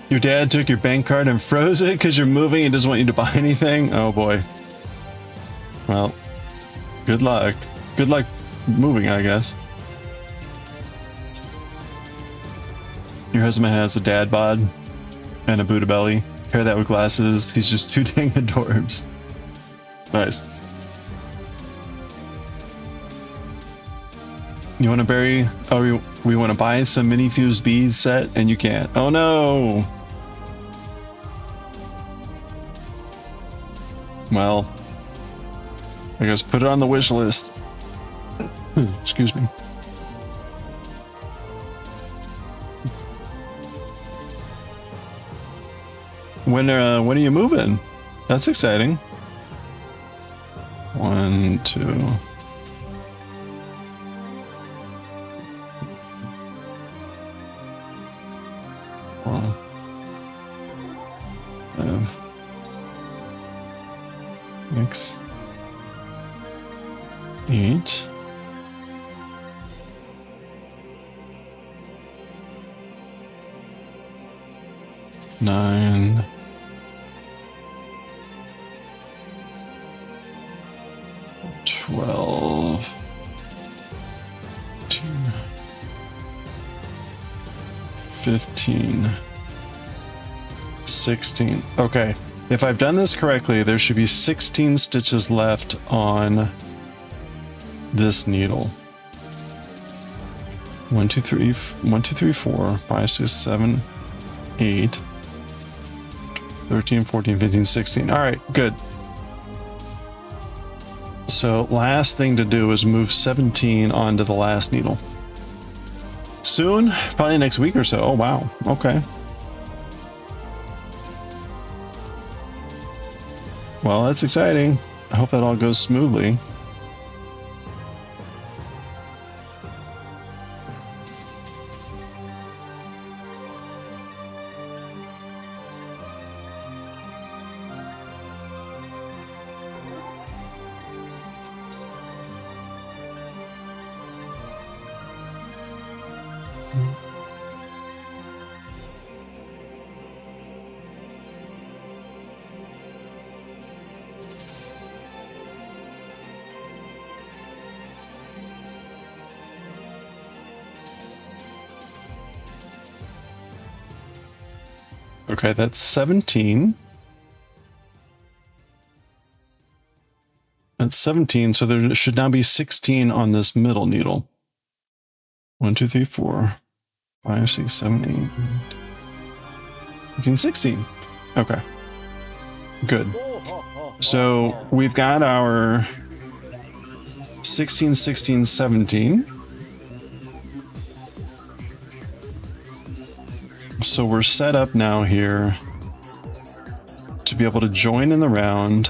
Your dad took your bank card and froze it because you're moving and doesn't want you to buy anything? Oh boy. Well, good luck. Good luck moving, I guess. Your husband has a dad bod and a Buddha belly. Pair that with glasses. He's just too dang adorbs. Nice. You want to bury? Oh, we want to buy some mini fused beads set, and you can't. Oh no! Well, I guess put it on the wish list. Excuse me. When are you moving? That's exciting. 1, 2. Well, 6, 8. 9. 12. 15. 16. Okay. If I've done this correctly, there should be 16 stitches left on this needle. 1, 2, 3, 1, 2, 3, 4, 5, 6, 7, 8, 13, 14, 15, 16. All right, good. So last thing to do is move 17 onto the last needle. Soon, probably next week or so. Oh, wow. Okay. Well, that's exciting. I hope that all goes smoothly. Okay, that's 17. That's 17, so there should now be 16 on this middle needle. 1, 2, 3, 4, 5, 6, 7, 8, 15, 16. Okay. Good. So we've got our 16, 16, 17. So we're set up now here to be able to join in the round.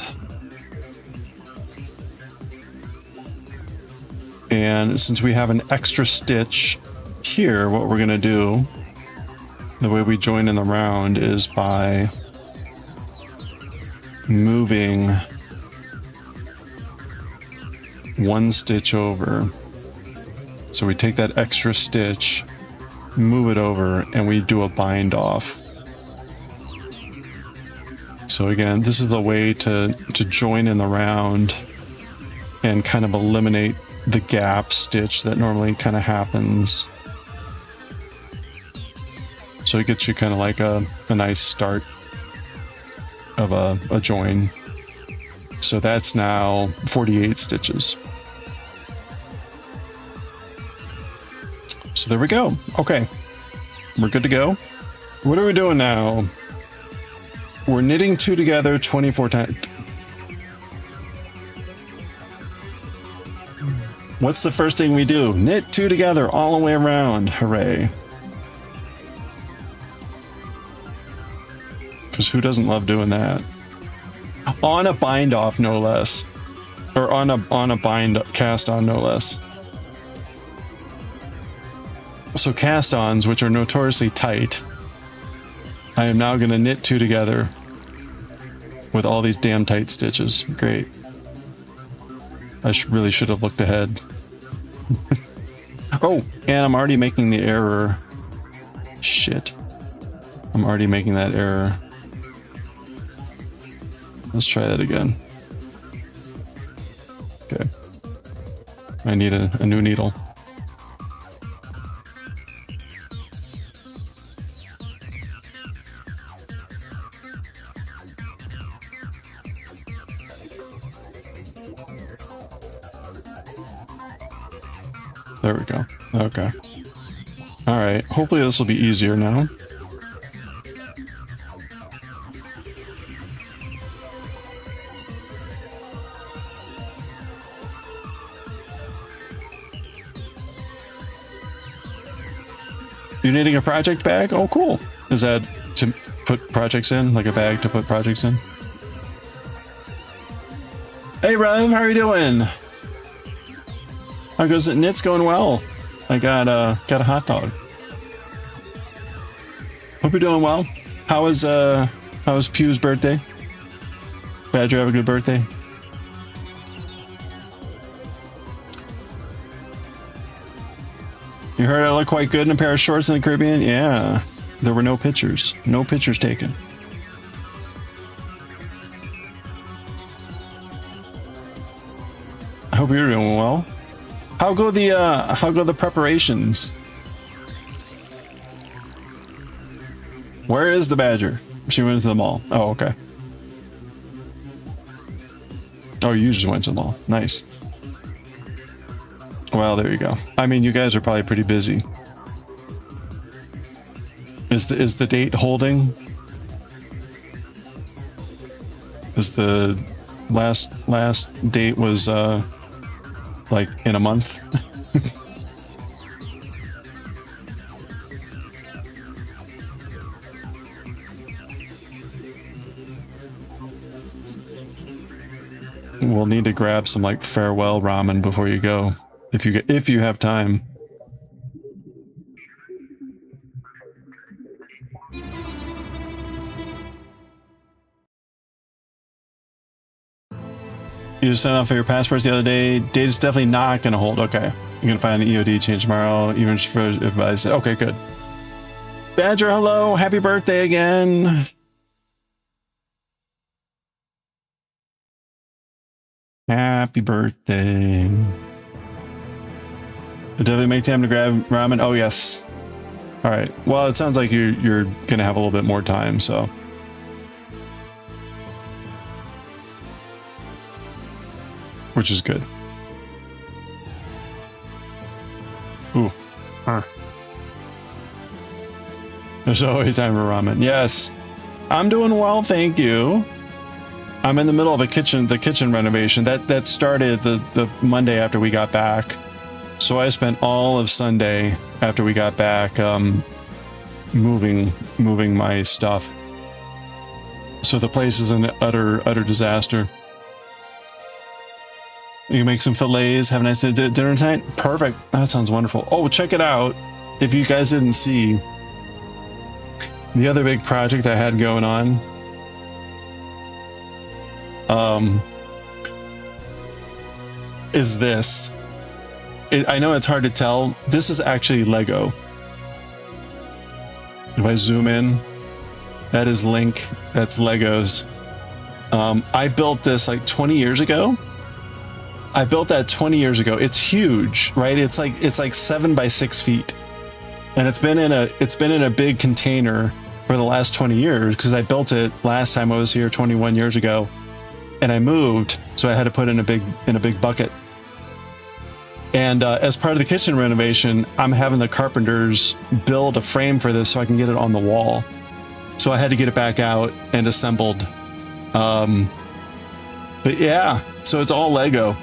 And since we have an extra stitch here, what we're going to do, the way we join in the round is by moving one stitch over. So we take that extra stitch, move it over, and we do a bind off. So again, this is a way to join in the round and kind of eliminate the gap stitch that normally kind of happens. So it gets you kind of like a nice start of a join. So that's now 48 stitches. So there we go. Okay, we're good to go. What are we doing now? We're knitting 2 together 24 times. What's the first thing we do? Knit 2 together all the way around. Hooray. Because who doesn't love doing that? On a bind off, no less. Or on a bind cast on, no less. So cast ons, which are notoriously tight, I am now going to knit 2 together with all these damn tight stitches. Great. I really should have looked ahead. Oh, and I'm already making the error. Shit. I'm already making that error. Let's try that again. Okay. I need a new needle. There we go. Okay. All right. Hopefully this will be easier now. You're knitting a project bag? Oh, cool. Is that to put projects in? Like a bag to put projects in? Hey, Rev, how are you doing? How goes it? Knit's going well. I got a hot dog. Hope you're doing well. How was How was Pew's birthday? Badger, have a good birthday. You heard I look quite good in a pair of shorts in the Caribbean? Yeah. There were no pictures. No pictures taken. I hope you're doing well. How go the preparations? Where is the Badger? She went to the mall. Oh, okay. Oh, you just went to the mall. Nice. Well, there you go. I mean, you guys are probably pretty busy. Is the date holding? Is the last date was like in a month? We'll need to grab some like farewell ramen before you go, if you have time. You just signed up for your passports the other day. Date is definitely not going to hold. Okay, you're gonna find an EOD change tomorrow, even for advice. Okay, good. Badger, hello, happy birthday again. Happy birthday. Definitely make time to grab ramen. Oh yes. All right. Well, it sounds like you're gonna have a little bit more time, so. Which is good. Ooh. There's always time for ramen. Yes. I'm doing well, thank you. I'm in the middle of the kitchen renovation. That started the Monday after we got back. So I spent all of Sunday after we got back moving my stuff. So the place is an utter disaster. You can make some fillets, have a nice dinner tonight. Perfect. That sounds wonderful. Oh, check it out. If you guys didn't see, the other big project I had going on, is this. I know it's hard to tell. This is actually Lego. If I zoom in, that is Link. That's Legos. I built this like 20 years ago. I built that 20 years ago. It's huge, right? It's like 7 by 6 feet, and it's been in a big container for the last 20 years because I built it last time I was here 21 years ago, and I moved, so I had to put it in a big bucket. And as part of the kitchen renovation, I'm having the carpenters build a frame for this so I can get it on the wall. So I had to get it back out and assembled. But yeah, so it's all Lego.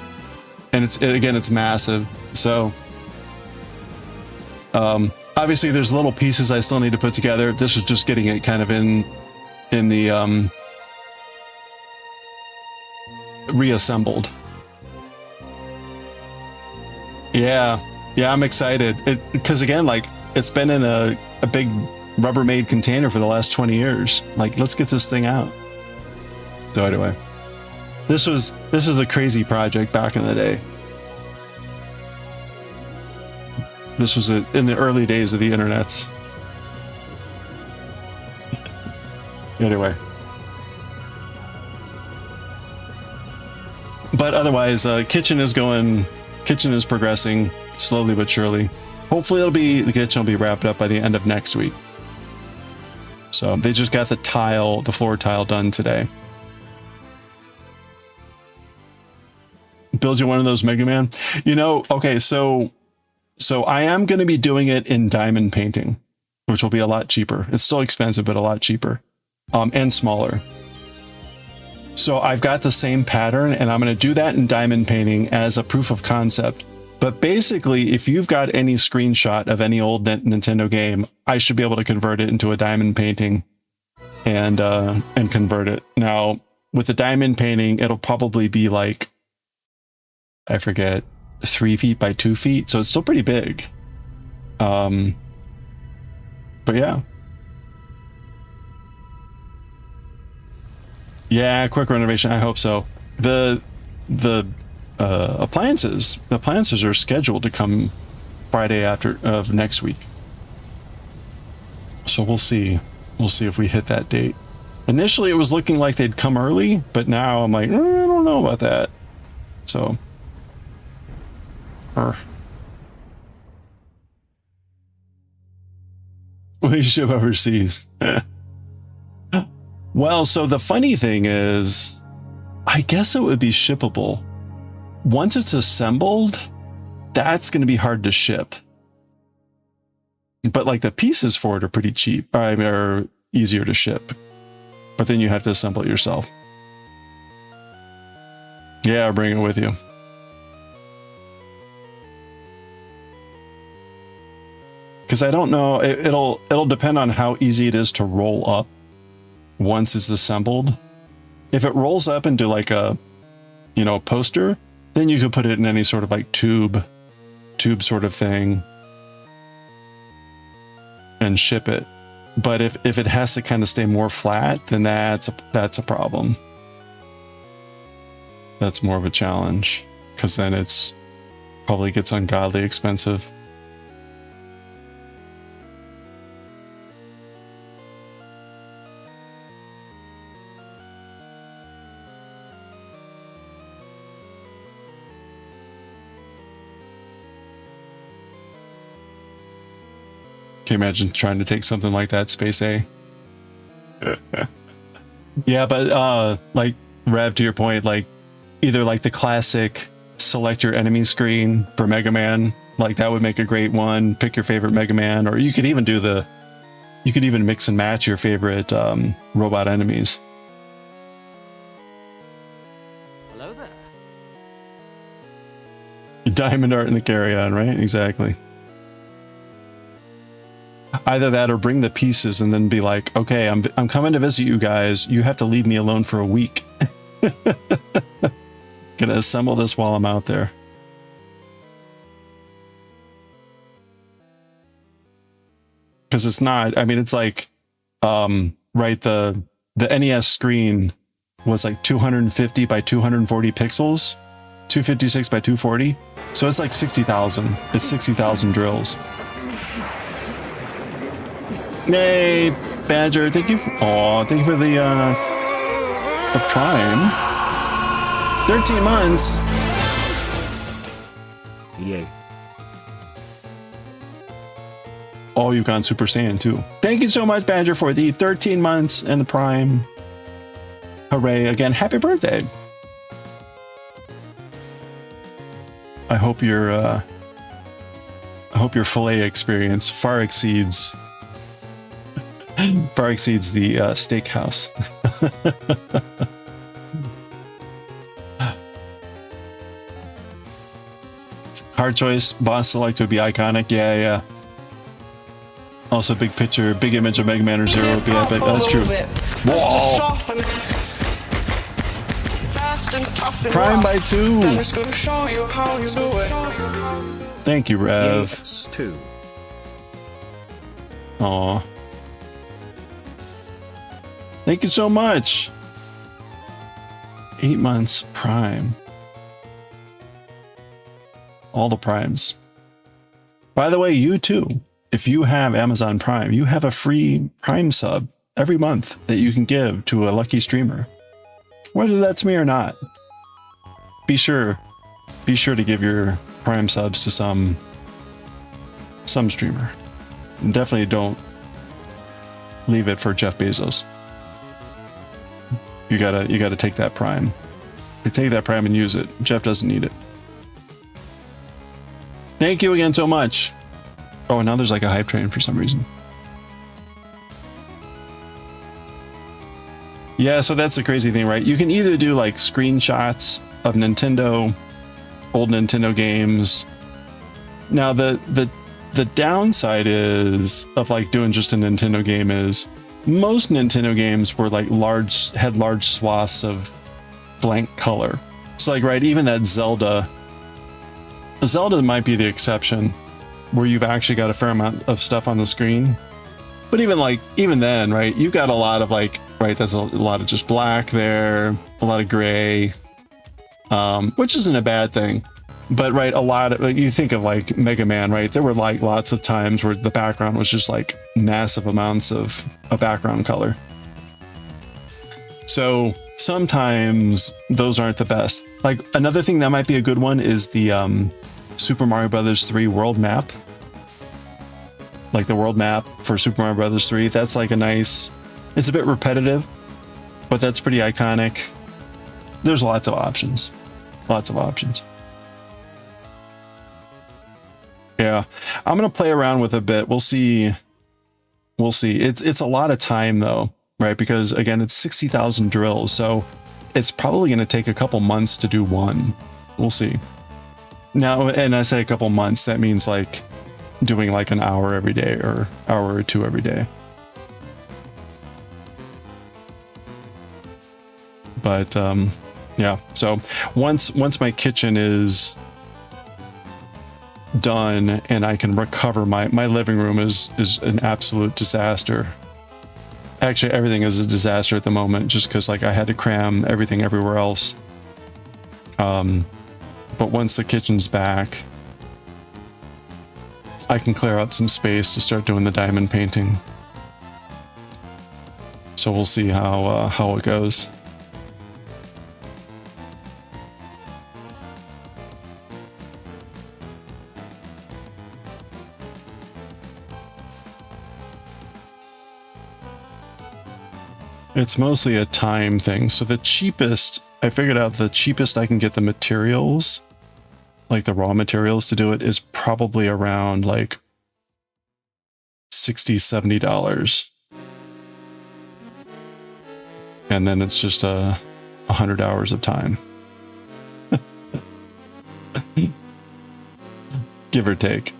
And it's massive. So obviously there's little pieces I still need to put together. This was just getting it kind of in the reassembled. Yeah, I'm excited. Because again, like, it's been in a big Rubbermaid container for the last 20 years. Like, let's get this thing out. So anyway, this was a crazy project back in the day. This was in the early days of the internets. Anyway. But otherwise, kitchen is progressing slowly but surely. Hopefully the kitchen will be wrapped up by the end of next week. So they just got the floor tile done today. Build you one of those Mega Man. Okay, so I am going to be doing it in diamond painting, which will be a lot cheaper. It's still expensive, but a lot cheaper, and smaller. So I've got the same pattern, and I'm going to do that in diamond painting as a proof of concept. But basically, if you've got any screenshot of any old Nintendo game, I should be able to convert it into a diamond painting and convert it. Now, with the diamond painting, it'll probably be like, I forget, 3 feet by 2 feet. So it's still pretty big. But yeah. Yeah, quick renovation. I hope so. The appliances are scheduled to come Friday after of next week. So we'll see. We'll see if we hit that date. Initially, it was looking like they'd come early, but now I'm like, I don't know about that. So, we ship overseas. Well, so the funny thing is, I guess it would be shippable. Once it's assembled, that's going to be hard to ship. But like the pieces for it are pretty cheap, are easier to ship. But then you have to assemble it yourself. Yeah, I'll bring it with you. Because I don't know, it'll depend on how easy it is to roll up once it's assembled. If it rolls up into like a, poster, then you could put it in any sort of like tube sort of thing and ship it. But if it has to kind of stay more flat, then that's a problem. That's more of a challenge, because then it's probably gets ungodly expensive. Can you imagine trying to take something like that, Space A? Yeah, but like Rev, to your point, like either like the classic select your enemy screen for Mega Man, like that would make a great one. Pick your favorite Mega Man, or you could even mix and match your favorite robot enemies.
Hello there.
Diamond art in the carry-on, right? Exactly. Either that or bring the pieces and then be like, okay, I'm coming to visit you guys. You have to leave me alone for a week. Gonna assemble this while I'm out there. Because it's not, I mean, it's like, right, the NES screen was like 250 by 240 pixels, 256 by 240. So it's like 60,000. It's 60,000 drills. Hey, Badger, thank you for the Prime. 13 months.
Yay.
Oh, you've gone Super Saiyan too. Thank you so much, Badger, for the 13 months and the Prime. Hooray. Again, happy birthday. I hope your fillet experience far exceeds the steakhouse. Hard choice. Boss select would be iconic. Yeah. Also, big picture, big image of Mega Man or Zero would be epic. That's true. Whoa! Prime by 2. Thank you, Rev.
Yes, 2.
Aw. Thank you so much. 8 months Prime. All the Primes. By the way, you too. If you have Amazon Prime, you have a free Prime sub every month that you can give to a lucky streamer. Whether that's me or not. Be sure to give your Prime subs to some streamer. And definitely don't leave it for Jeff Bezos. You gotta take that Prime. You take that Prime and use it. Jeff doesn't need it. Thank you again so much. Oh, and now there's like a hype train for some reason. Yeah, so that's the crazy thing, right? You can either do like screenshots of old Nintendo games. Now the downside is of like doing just a Nintendo game is most Nintendo games were like had large swaths of blank color. So like, right, even that Zelda might be the exception where you've actually got a fair amount of stuff on the screen. But even then, right, you got a lot of like right? That's a lot of just black there, a lot of gray, which isn't a bad thing. But right, a lot of, like, you think of like Mega Man, right? There were like lots of times where the background was just like massive amounts of a background color. So sometimes those aren't the best. Like another thing that might be a good one is the Super Mario Brothers 3 world map. Like the world map for Super Mario Brothers 3. That's like a nice, it's a bit repetitive, but that's pretty iconic. There's lots of options. Lots of options. Yeah, I'm gonna play around with a bit. We'll see. We'll see. It's a lot of time though, right? Because again, it's 60,000 drills, so it's probably gonna take a couple months to do one. We'll see. Now, and I say a couple months, that means like doing like an hour every day or hour or two every day. But yeah. So once my kitchen is done and I can recover, my living room is an absolute disaster. Actually, everything is a disaster at the moment, just because like I had to cram everything everywhere else. But once the kitchen's back, I can clear out some space to start doing the diamond painting. So we'll see how it goes. It's mostly a time thing. So the cheapest, I figured out the cheapest I can get the materials, like the raw materials to do it, is probably around like $60–70. And then it's just 100 hours of time. Give or take.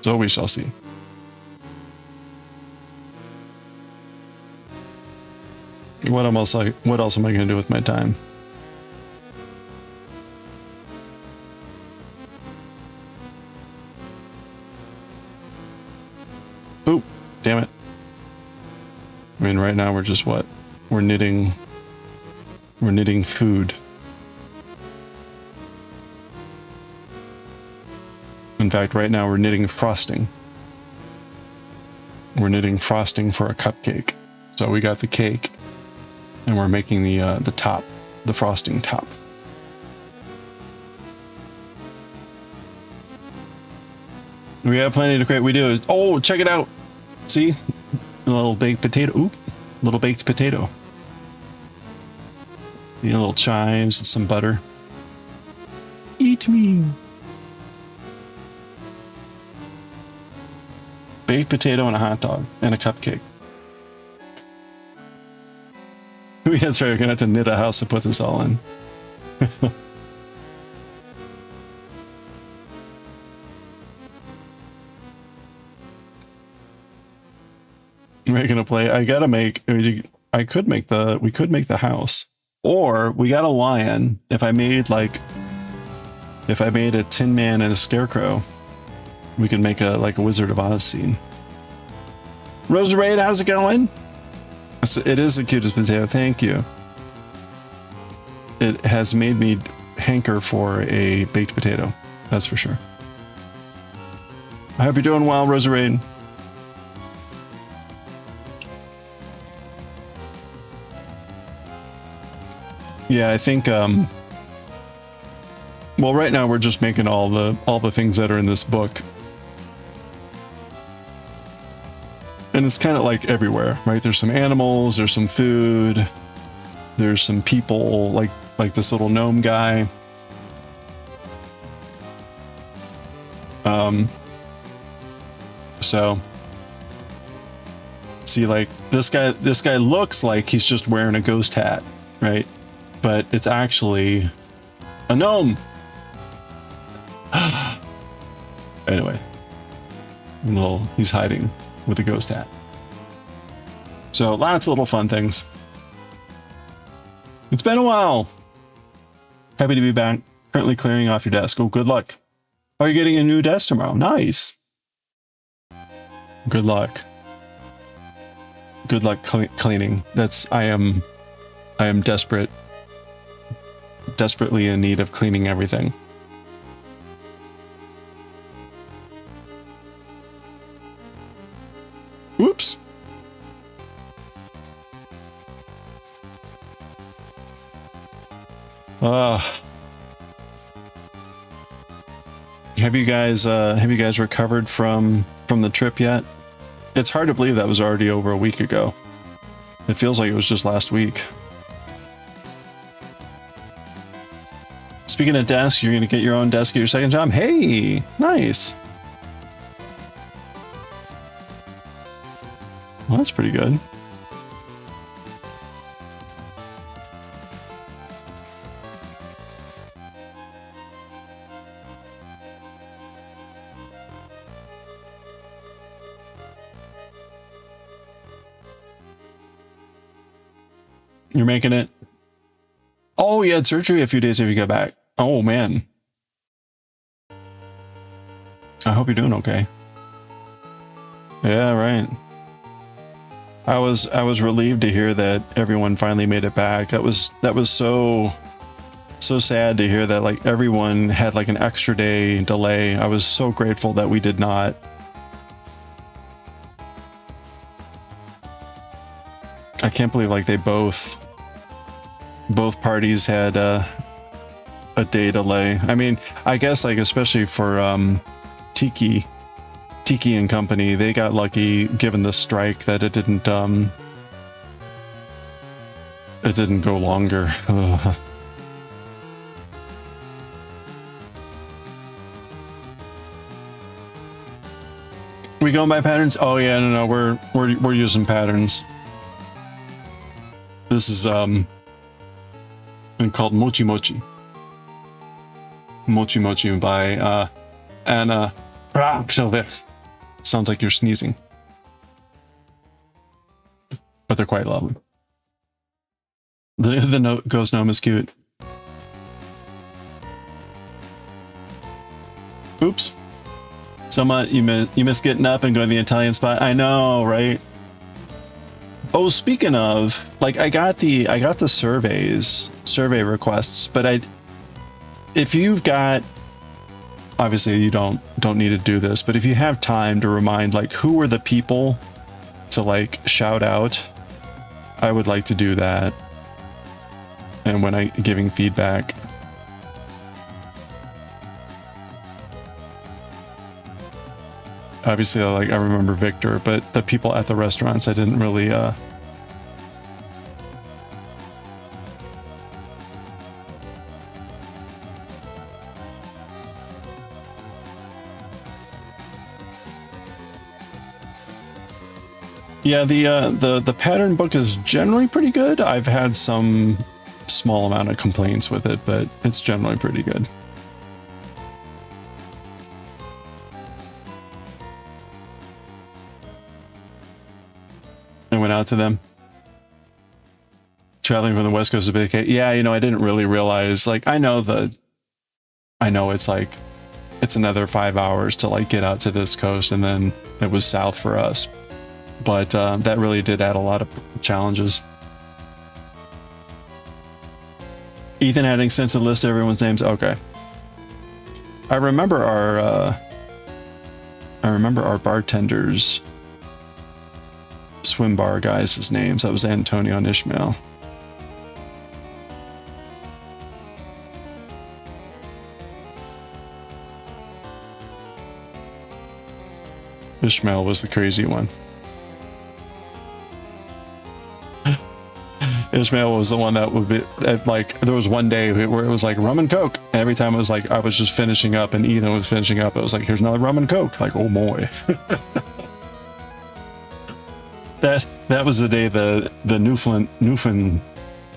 So we shall see. What else am I going to do with my time? Oop, damn it. I mean, right now we're just what? We're knitting food. In fact, right now we're knitting frosting. We're knitting frosting for a cupcake. So we got the cake, and we're making the top, the frosting top. We have plenty to create. We do. Oh, check it out. See? A little baked potato. Oop. Little baked potato. The little chives and some butter. Eat me. Baked potato and a hot dog and a cupcake. That's right, we're gonna have to knit a house to put this all in. We're gonna play. We could make the house, or we got a lion. If I made a Tin Man and a Scarecrow, we could make a Wizard of Oz scene. Rosa Raid, how's it going? It is the cutest potato, thank you. It has made me hanker for a baked potato, that's for sure. I hope you're doing well, Rosa Raid. Yeah, I think well, right now we're just making all the things that are in this book. And it's kind of like everywhere, right? There's some animals, there's some food, there's some people, like this little gnome guy. So see, like this guy looks like he's just wearing a ghost hat, right? But it's actually a gnome. Anyway, he's hiding with a ghost hat. So lots of little fun things. It's been a while. Happy to be back. Currently clearing off your desk. Oh, good luck. Oh, you're getting a new desk tomorrow. Nice. Good luck. Good luck cleaning. I am desperately in need of cleaning everything. Oops. Have you guys recovered from the trip yet? It's hard to believe that was already over a week ago. It feels like it was just last week. Speaking of desks, you're gonna get your own desk at your second job? Hey, nice. Well, that's pretty good. You're making it. Oh, you had surgery a few days after you got back. Oh man. I hope you're doing okay. Yeah, right. I was relieved to hear that everyone finally made it back. That was so sad to hear that like everyone had like an extra day delay. I was so grateful that we did not. I can't believe like they both parties had a day delay. I mean, I guess like especially for Tiki and company, they got lucky given the strike that it didn't go longer. Ugh. We going by patterns? Oh yeah, no, we're using patterns. This is been called Mochi Mochi. Mochi Mochi by Anna. Sounds like you're sneezing, but they're quite lovely. The ghost gnome is cute. Oops. Someone you miss getting up and going to the Italian spot. I know, right? Oh, speaking of, like I got the survey requests, but if you've got, obviously you don't need to do this, but if you have time to remind like who were the people to like shout out, I would like to do that. And when I giving feedback. Obviously like I remember Victor, but the people at the restaurants I didn't really Yeah, the pattern book is generally pretty good. I've had some small amount of complaints with it, but it's generally pretty good. I went out to them. Traveling from the West Coast is a bit, yeah, you know, I didn't really realize, like, I know it's like, it's another 5 hours to like get out to this coast, and then it was south for us. But that really did add a lot of challenges. Ethan had an extensive list of everyone's names. Okay. I remember our bartenders, swim bar guys' names. That was Antonio and Ishmael. Ishmael was the crazy one. Ishmael was the one that would be like, there was one day where it was like rum and coke. And every time it was like, I was just finishing up and Ethan was finishing up. It was like, here's another rum and coke. Like, oh boy. That was the day the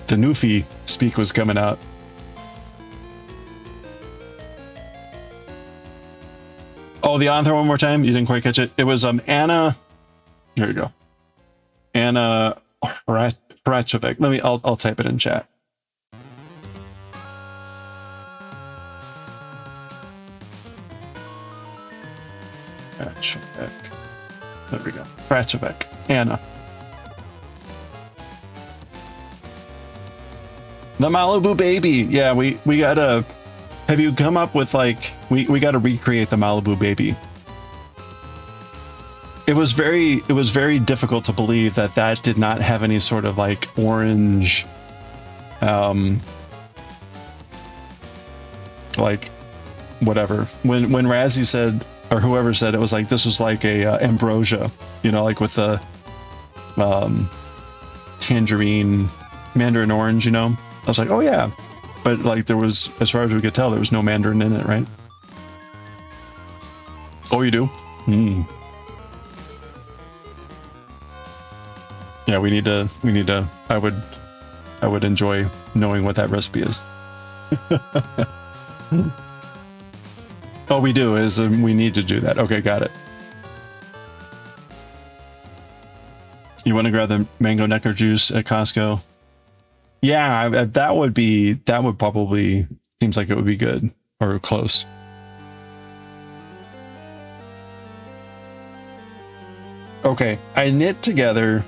Newfie speak was coming out. Oh, the author one more time. You didn't quite catch it. It was Anna. Here you go. Anna Ratchavek. I'll type it in chat. Kratchevek. There we go. Kratchevek. Anna. The Malibu baby. Yeah, we gotta. Have you come up with like we gotta recreate the Malibu baby? It was very difficult to believe that that did not have any sort of like orange, like whatever. When Razzie said, or whoever said, it was like this was like a ambrosia, you know, like with the tangerine, mandarin orange, you know. I was like, oh yeah, but like there was, as far as we could tell, there was no mandarin in it, right? Oh, you do? Hmm. Yeah, we need to, I would enjoy knowing what that recipe is. Oh, we do, is we need to do that. Okay, got it. You want to grab the mango necker juice at Costco? Yeah, that would probably, seems like it would be good, or close. Okay, I knitted together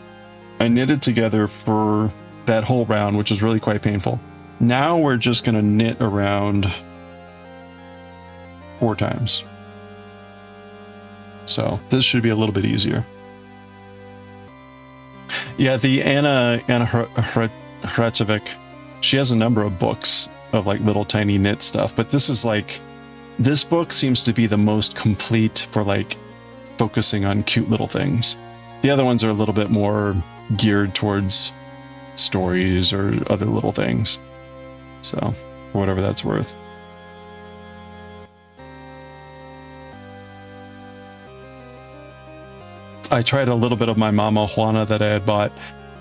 for that whole round, which is really quite painful. Now we're just gonna knit around 4 times. So this should be a little bit easier. Yeah, the Anna Hrachevik, she has a number of books of like little tiny knit stuff, but this is like, this book seems to be the most complete for like focusing on cute little things. The other ones are a little bit more geared towards stories or other little things. So, for whatever that's worth. I tried a little bit of my Mama Juana that I had bought,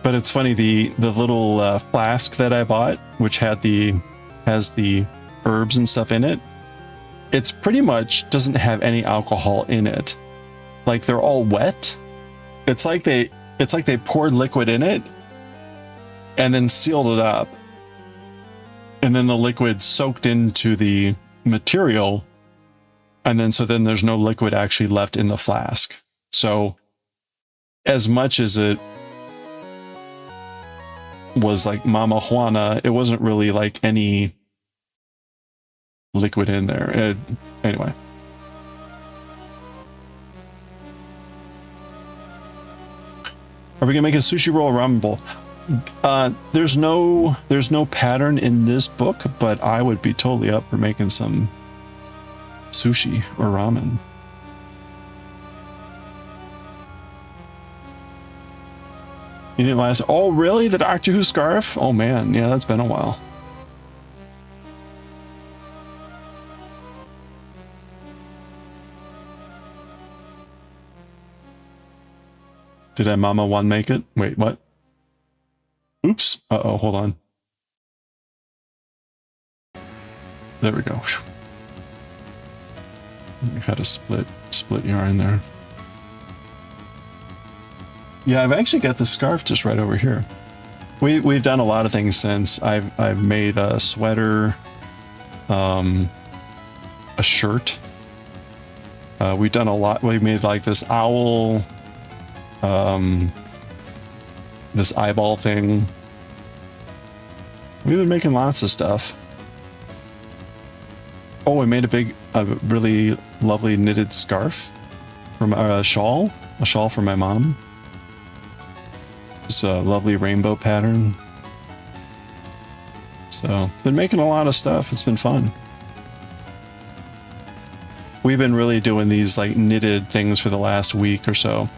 but it's funny, the little flask that I bought, which has the herbs and stuff in it, it's pretty much doesn't have any alcohol in it. Like they're all wet. It's like they poured liquid in it and then sealed it up. And then the liquid soaked into the material. And then, so then there's no liquid actually left in the flask. So as much as it was like Mama Juana, it wasn't really like any liquid in there. Anyway. Are we gonna make a sushi roll or ramen bowl? There's no pattern in this book, but I would be totally up for making some sushi or ramen. You didn't last. Oh, really? The Doctor Who scarf? Oh man, yeah, that's been a while. Did I Mama One make it? Wait, what? Oops. Uh-oh, hold on. There we go. We had a split yarn there. Yeah, I've actually got the scarf just right over here. We've done a lot of things since. I've made a sweater, a shirt. We've done a lot. We made like this owl, this eyeball thing. We've been making lots of stuff. Oh, we made a really lovely knitted scarf from a shawl for my mom. It's a lovely rainbow pattern. So, been making a lot of stuff. It's been fun. We've been really doing these like knitted things for the last week or so.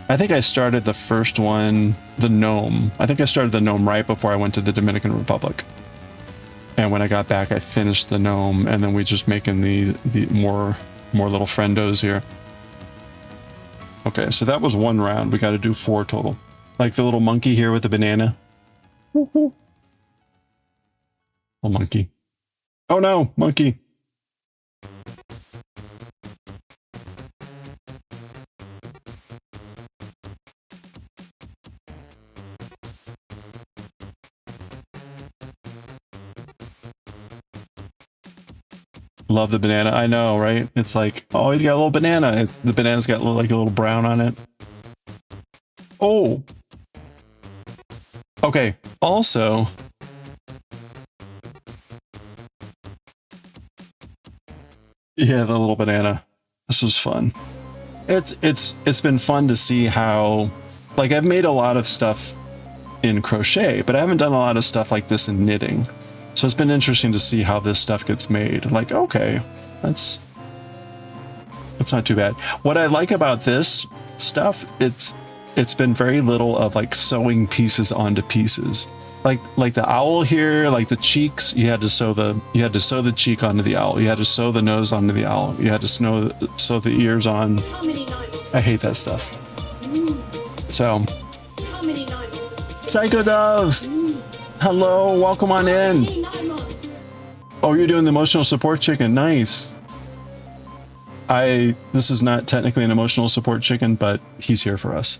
I think I started the first one, the gnome. I think I started the gnome right before I went to the Dominican Republic. And when I got back, I finished the gnome, and then we just making the more little friendos here. Okay, so that was one round. We got to do 4 total. Like the little monkey here with the banana. Woohoo! Oh, monkey. Oh no, monkey. Love the banana. I know, right? It's like, oh, he's got a little banana. The banana's got like a little brown on it. Oh. Okay. Also, yeah, the little banana. This was fun. It's been fun to see how, like, I've made a lot of stuff in crochet, but I haven't done a lot of stuff like this in knitting. So it's been interesting to see how this stuff gets made. Like, okay, that's not too bad. What I like about this stuff, it's been very little of like sewing pieces onto pieces. Like the owl here, like the cheeks, you had to sew the cheek onto the owl. You had to sew the nose onto the owl. You had to sew the ears on. I hate that stuff. So, Psycho Dove, hello, welcome on in. Oh, you're doing the emotional support chicken. Nice. This is not technically an emotional support chicken, but he's here for us.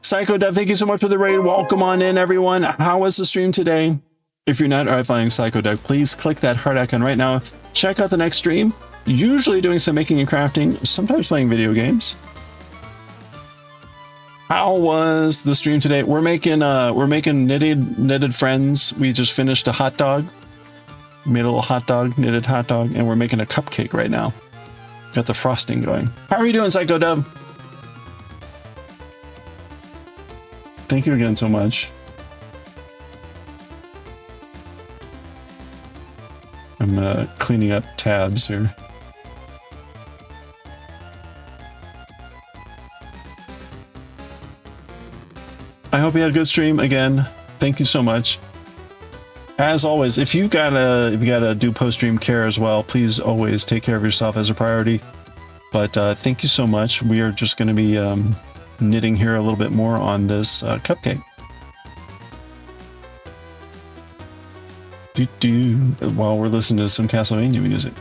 Psycho Dev, thank you so much for the raid. Welcome on in, everyone. How was the stream today? If you're not already following Psycho Dev, please click that heart icon right now. Check out the next stream. Usually doing some making and crafting, sometimes playing video games. How was the stream today? We're making knitted friends. We just finished a hot dog. Made a little hot dog, knitted hot dog, and we're making a cupcake right now. Got the frosting going. How are you doing, Psycho Dub? Thank you again so much. I'm cleaning up tabs here. I hope you had a good stream again. Thank you so much. As always, if you gotta do post-stream care as well, please always take care of yourself as a priority. But thank you so much. We are just going to be knitting here a little bit more on this cupcake. While we're listening to some Castlevania music.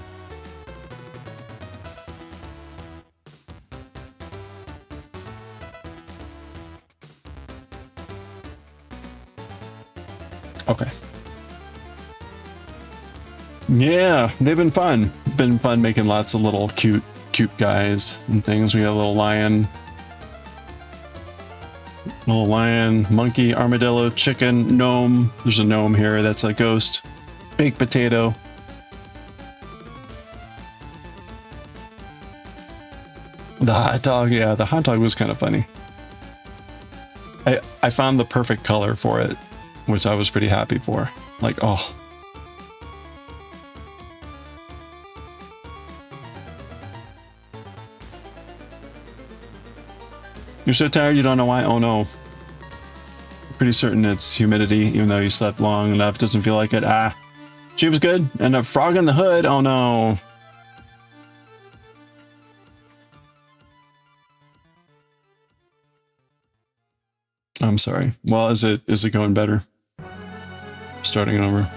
Okay. Yeah, they've been fun. Been fun making lots of little cute guys and things. We got a little lion, monkey, armadillo, chicken, gnome. There's a gnome here. That's a ghost. Baked potato. The hot dog. Yeah, the hot dog was kind of funny. I found the perfect color for it, which I was pretty happy for. Like, oh. You're so tired you don't know why? Oh no. Pretty certain it's humidity, even though you slept long enough. Doesn't feel like it. Ah. She was good. And a frog in the hood. Oh no. I'm sorry. Well, is it going better? Starting over.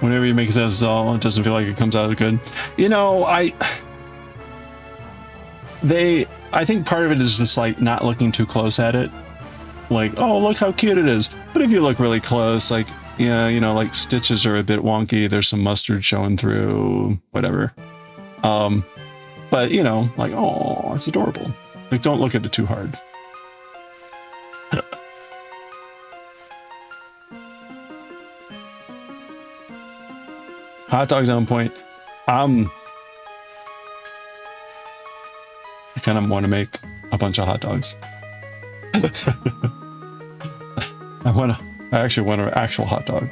Whenever you make a sense all, it doesn't feel like it comes out good. You know, I think part of it is just like not looking too close at it. Like, oh, look how cute it is. But if you look really close, like, yeah, you know, like stitches are a bit wonky. There's some mustard showing through, whatever. But you know, like, oh, it's adorable. Like, don't look at it too hard. Hot dogs on point. I kind of want to make a bunch of hot dogs. I actually want an actual hot dog.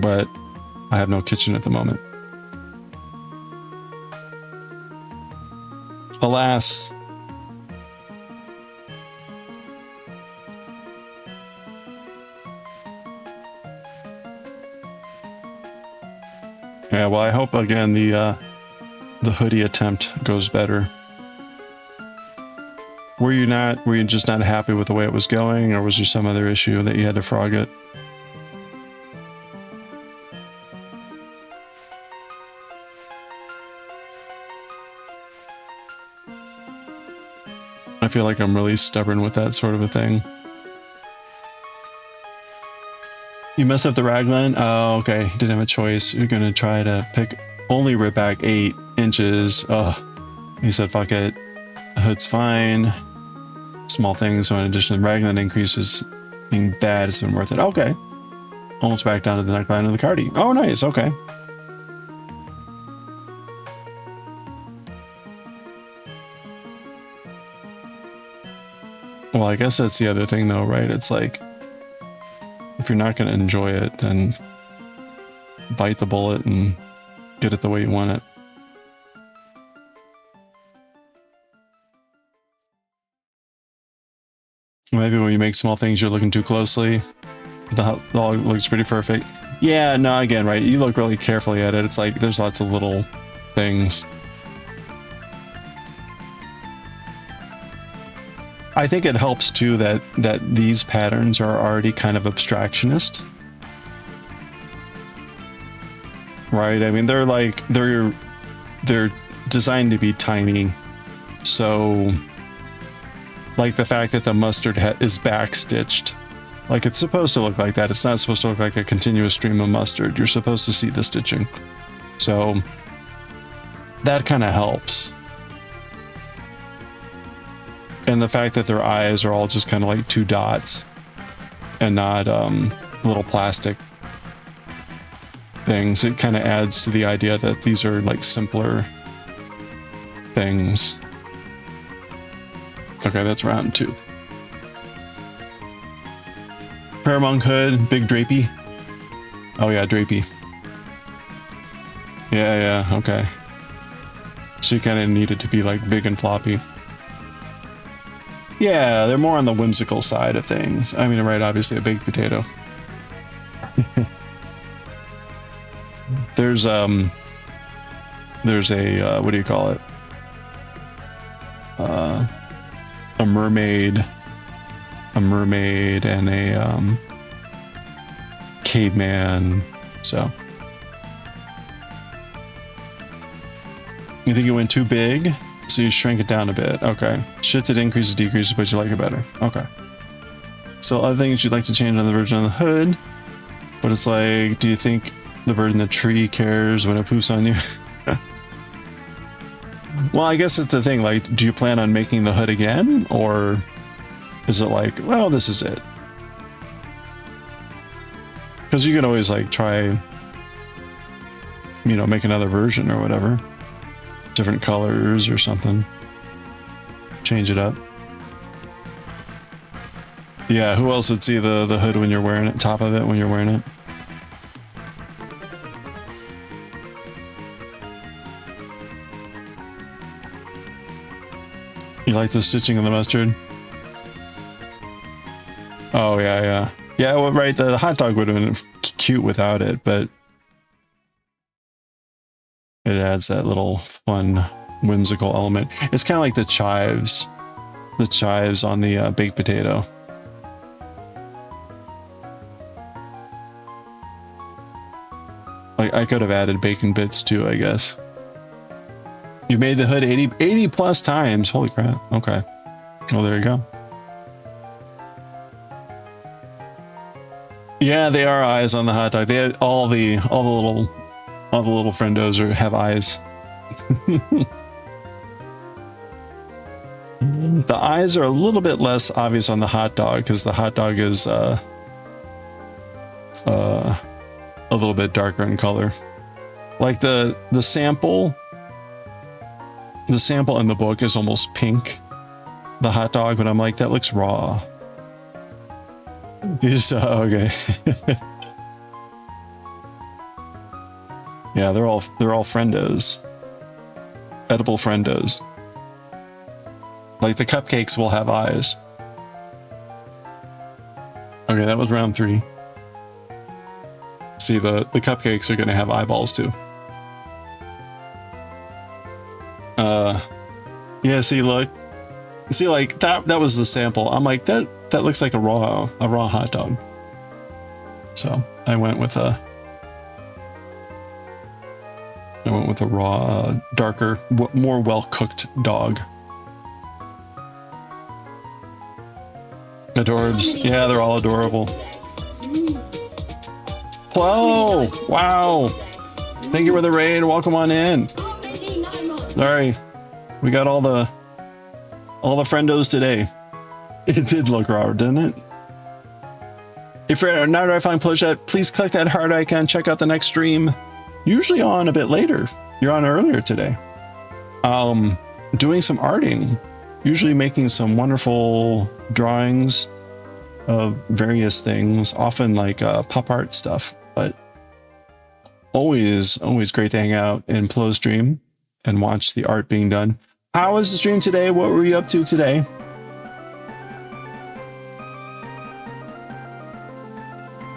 But I have no kitchen at the moment. Alas. Yeah, well, I hope again the hoodie attempt goes better. Were you just not happy with the way it was going, or was there some other issue that you had to frog it? feel like I'm really stubborn with that sort of a thing. You messed up the raglan? Oh, okay. Didn't have a choice. You're gonna try to pick only rip back 8 inches. Oh, he said, fuck it. Hood's fine. Small things, so in addition to raglan increases being bad, it's been worth it. Okay. Almost back down to the neckline of the cardi. Oh, nice. Okay. Well, I guess that's the other thing though, right? It's like, if you're not going to enjoy it, then bite the bullet and get it the way you want it. Maybe when you make small things, you're looking too closely. The dog looks pretty perfect. Yeah, no, again, right? You look really carefully at it. It's like there's lots of little things. I think it helps too that these patterns are already kind of abstractionist. Right? I mean, they're like they're designed to be tiny. So like the fact that the mustard is backstitched, like it's supposed to look like that. It's not supposed to look like a continuous stream of mustard. You're supposed to see the stitching. So that kind of helps. And the fact that their eyes are all just kind of like 2 dots and not little plastic things, it kind of adds to the idea that these are like simpler things. Okay, that's round 2. Paramount hood, big drapey. Oh yeah, drapey. Yeah, okay. So you kind of need it to be like big and floppy. Yeah, they're more on the whimsical side of things. I mean, right, obviously a baked potato. There's a what do you call it? A mermaid and a caveman. So you think it went too big? So you shrink it down a bit. Okay. Shifted, increases, decreases, but you like it better. Okay. So other things you'd like to change on the version of the hood. But it's like, do you think the bird in the tree cares when it poofs on you? Well, I guess it's the thing. Like, do you plan on making the hood again? Or is it like, well, this is it? Because you can always like try, you know, make another version or whatever. Different colors or something. Change it up. Yeah, who else would see the hood when you're wearing it, top of it when you're wearing it? You like the stitching of the mustard? Oh, yeah. Yeah, well, right, the hot dog would have been cute without it, but it adds that little fun, whimsical element. It's kind of like the chives on the baked potato. Like, I could have added bacon bits too, I guess. You made the hood 80 plus times. Holy crap. Okay. Well, there you go. Yeah, they are eyes on the hot dog. They had all the little friendos have eyes. The eyes are a little bit less obvious on the hot dog because the hot dog is a little bit darker in color. Like the sample in the book is almost pink, the hot dog, but I'm like, that looks raw. You just okay. Yeah, they're all friendos. Edible friendos. Like the cupcakes will have eyes. Okay, that was round 3. See, the cupcakes are gonna have eyeballs too. Yeah, see, look. See, like that was the sample. I'm like, that looks like a raw hot dog. So I went with a raw, darker, more well-cooked dog. Adorbs. Yeah, they're all adorable. Hello! Wow! Thank you for the raid. Welcome on in. Sorry, we got all the friendos today. It did look raw, didn't it? If you're not already following Plushette, please click that heart icon. Check out the next stream. Usually on a bit later. You're on earlier today. Doing some arting. Usually making some wonderful drawings of various things. Often like pop art stuff. But always great to hang out in Plo's stream and watch the art being done. How was the stream today? What were you up to today?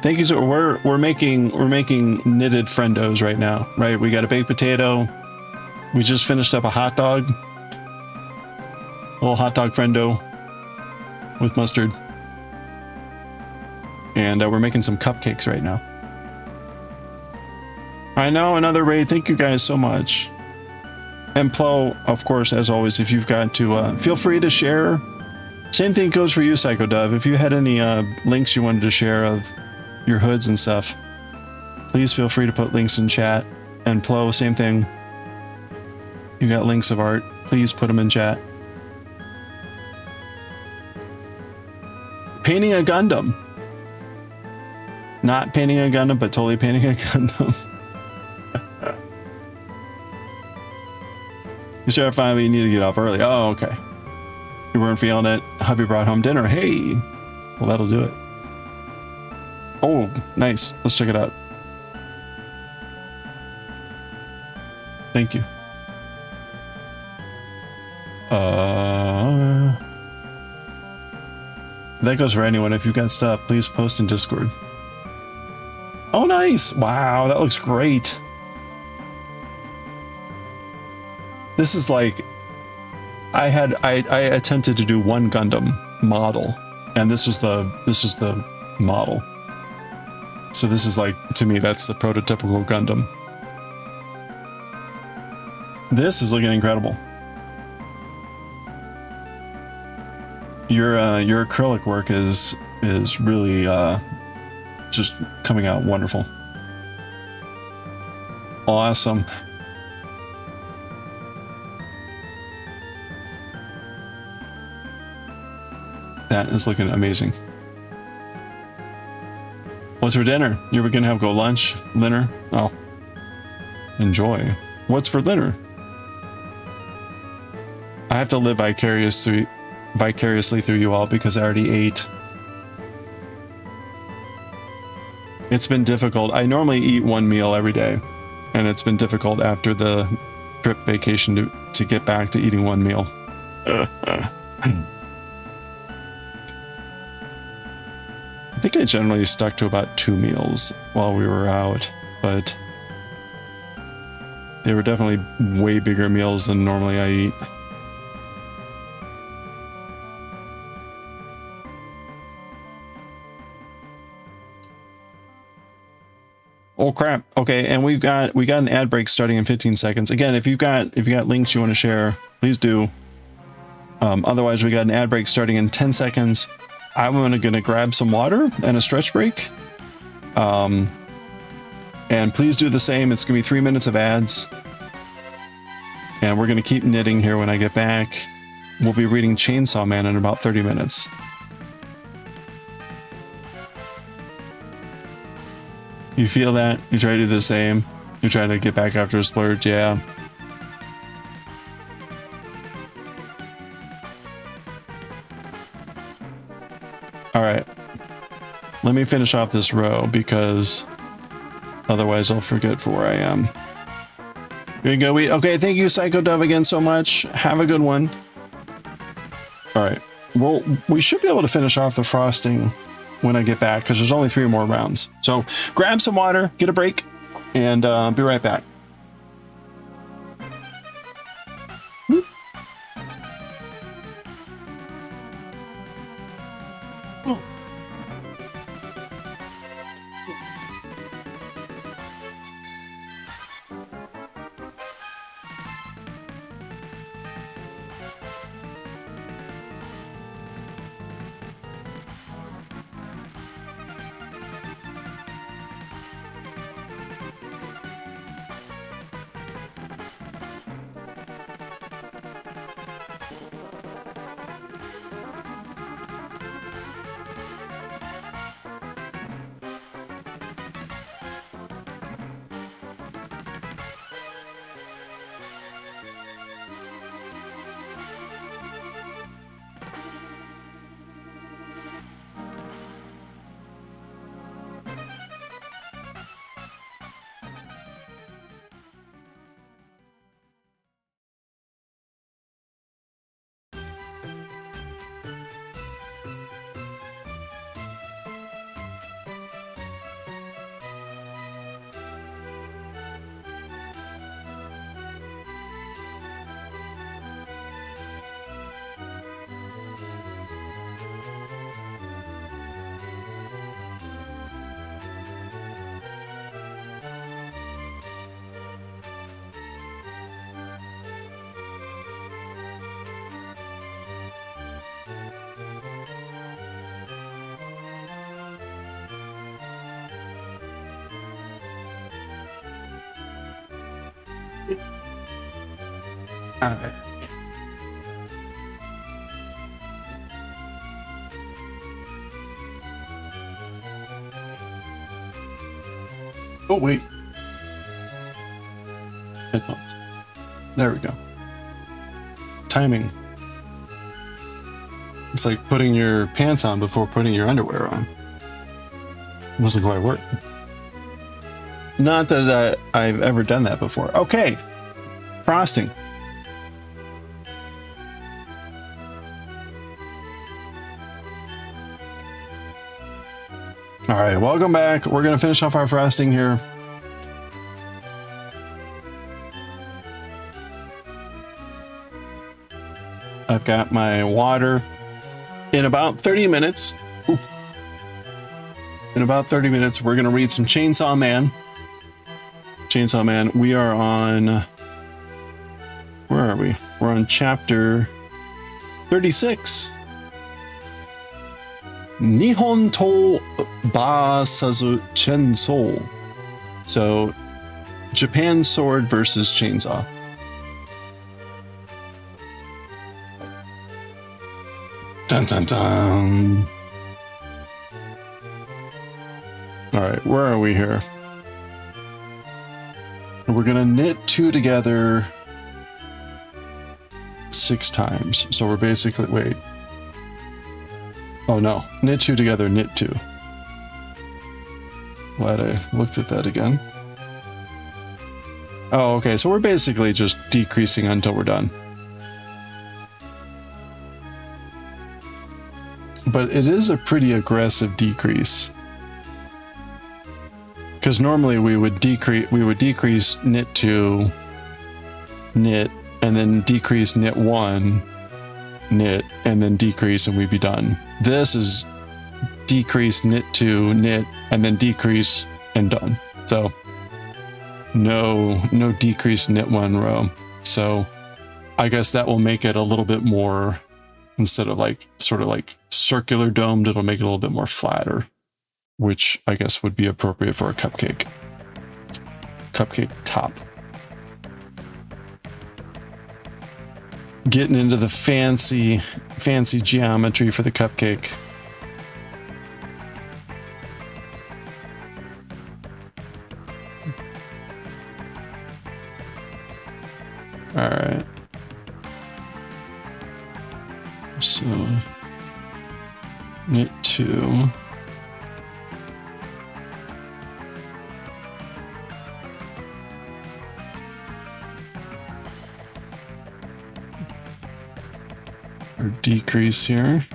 Thank you. So we're making knitted friendos right now, right? We got a baked potato. We just finished up a hot dog, a little hot dog friendo with mustard, and we're making some cupcakes right now. I know, another raid. Thank you guys so much. And Plo, of course, as always, if you've got to feel free to share. Same thing goes for you, Psycho Dove. If you had any links you wanted to share of your hoods and stuff, please feel free to put links in chat. And Plo, same thing. You got links of art, please put them in chat. Painting a Gundam. Not painting a Gundam, but totally painting a Gundam. You sure finally you need to get off early. Oh, okay. You weren't feeling it. Hubby brought home dinner. Hey, well, that'll do it. Oh, nice. Let's check it out. Thank you. That goes for anyone. If you've got stuff, please post in Discord. Oh, nice. Wow, that looks great. This is like, I attempted to do one Gundam model, and this was the model. So this is like, to me, that's the prototypical Gundam. This is looking incredible. Your acrylic work is really just coming out wonderful. Awesome. That is looking amazing. What's for dinner? You were gonna have go lunch, dinner? Oh, enjoy. What's for dinner? I have to live vicariously through you all because I already ate. It's been difficult. I normally eat one meal every day, and it's been difficult after the trip vacation to get back to eating one meal. I think I generally stuck to about 2 meals while we were out, but they were definitely way bigger meals than normally I eat. Oh crap. Okay, and we got an ad break starting in 15 seconds. Again, if you've got links you want to share, please do. Otherwise, we got an ad break starting in 10 seconds. I'm gonna grab some water and a stretch break. And please do the same. It's gonna be 3 minutes of ads. And we're gonna keep knitting here when I get back. We'll be reading Chainsaw Man in about 30 minutes. You feel that? You try to do the same? You're trying to get back after a splurge? Yeah. Alright. Let me finish off this row because otherwise I'll forget for where I am. Here you go. Okay, thank you, Psycho Dove, again so much. Have a good one. Alright. Well, we should be able to finish off the frosting when I get back, because there's only 3 more rounds. So grab some water, get a break, and be right back. Alright. Oh, wait. Headphones. There we go. Timing. It's like putting your pants on before putting your underwear on. Wasn't quite work. Not that I've ever done that before. Okay. Frosting. All right, welcome back. We're going to finish off our frosting here. I've got my water. In about 30 minutes, we're going to read some Chainsaw Man. Chainsaw Man, we are on, where are we? We're on chapter 36. Nihon to Basazu Chainsaw. So, Japan's sword versus chainsaw. Dun dun dun. All right, where are we here? We're gonna knit 2 together 6 times. So we're basically, wait. Oh no, knit 2 together, knit 2. Glad I looked at that again. Oh, okay, so we're basically just decreasing until we're done. But it is a pretty aggressive decrease. Because normally we would decrease knit 2, knit, and then decrease knit 1, knit, and then decrease, and we'd be done. This is decrease knit 2, knit, and then decrease and done. So no decrease knit 1 row. So I guess that will make it a little bit more, instead of like sort of like circular domed, it'll make it a little bit more flatter, which I guess would be appropriate for a cupcake top. Getting into the fancy geometry for the cupcake. All right. So knit 2. Or decrease here.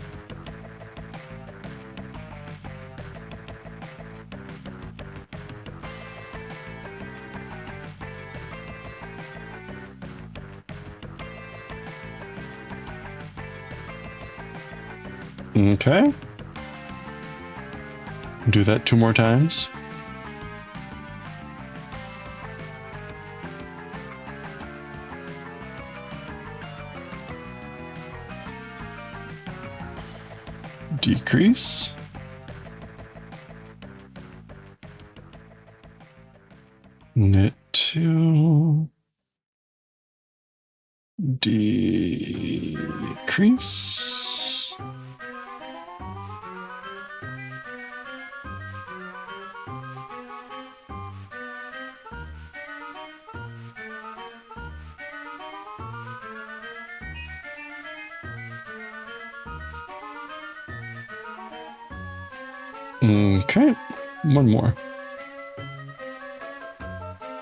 Okay. Do that 2 more times. Decrease. Knit 2. Decrease. Okay, 1 more.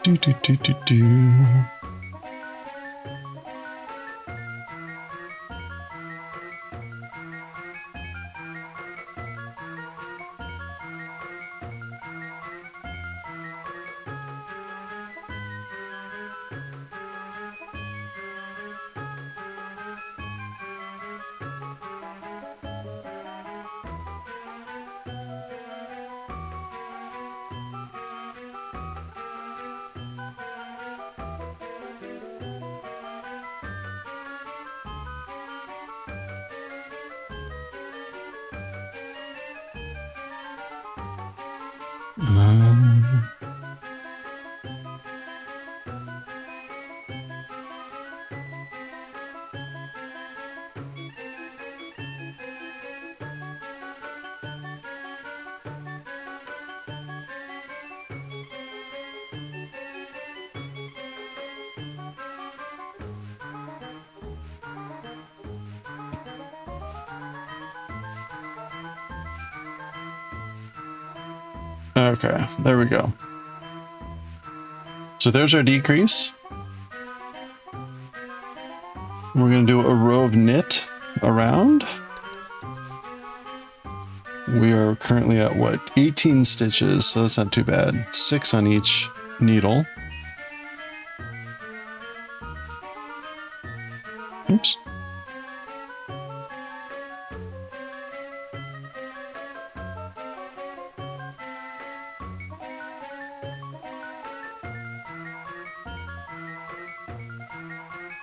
Do. Okay, there we go. So there's our decrease. We're going to do a row of knit around. We are currently at what, 18 stitches, so that's not too bad. 6 on each needle. Oops.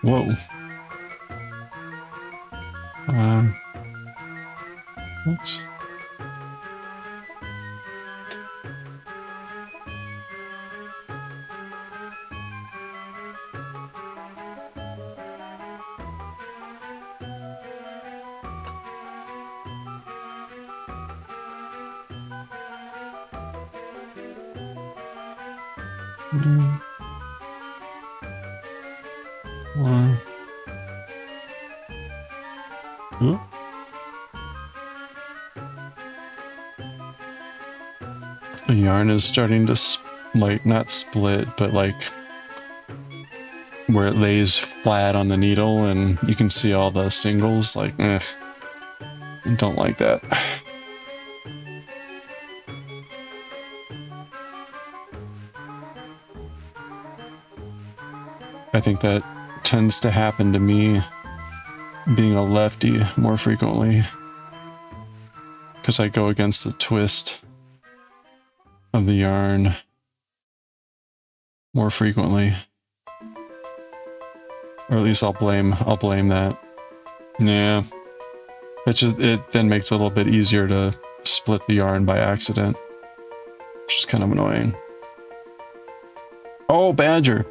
Whoa. Oops. One. Ooh. The yarn is starting to like not split, but like where it lays flat on the needle and you can see all the singles. Like, don't like that. I think that tends to happen to me being a lefty more frequently because I go against the twist of the yarn more frequently, or at least I'll blame that. Yeah, it then makes it a little bit easier to split the yarn by accident, which is kind of annoying. Oh, Badger.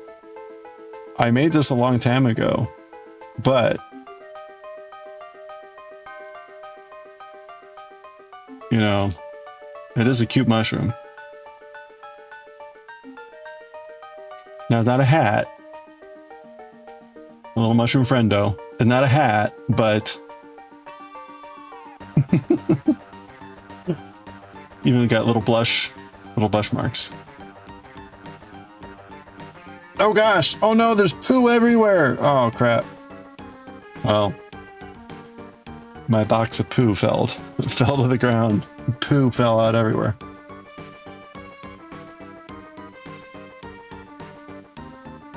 I made this a long time ago, but you know, it is a cute mushroom. Now, it's not a hat. A little mushroom friendo. It's not a hat, but even got little blush marks. Oh gosh! Oh no, there's poo everywhere! Oh crap. Well, my box of poo fell to the ground. Poo fell out everywhere.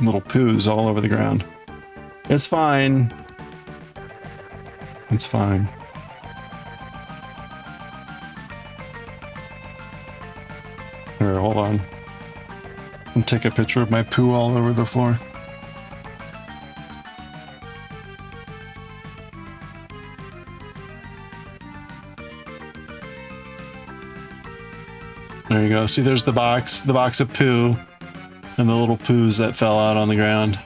Little poos all over the ground. It's fine. It's fine. Here, hold on. I'll take a picture of my poo all over the floor. There you go. See, there's the box of poo, and the little poos that fell out on the ground.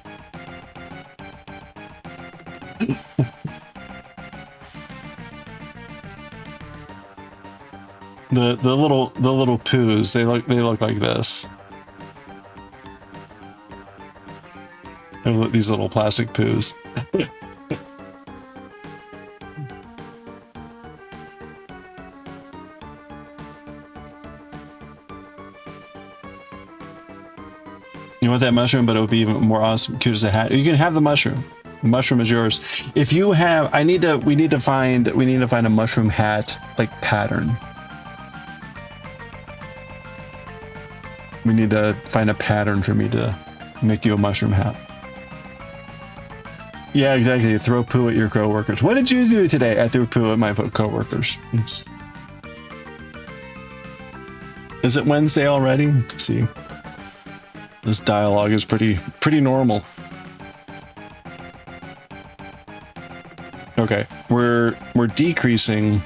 the little poos, they look like this. These little plastic poos. You want that mushroom, but it would be even more awesome, cute as a hat. You can have the mushroom. The mushroom is yours. If you have, we need to find a mushroom hat like pattern. We need to find a pattern for me to make you a mushroom hat. Yeah, exactly. Throw poo at your coworkers. What did you do today? I threw poo at my coworkers. Is it Wednesday already? Let's see. This dialogue is pretty normal. Okay, we're decreasing.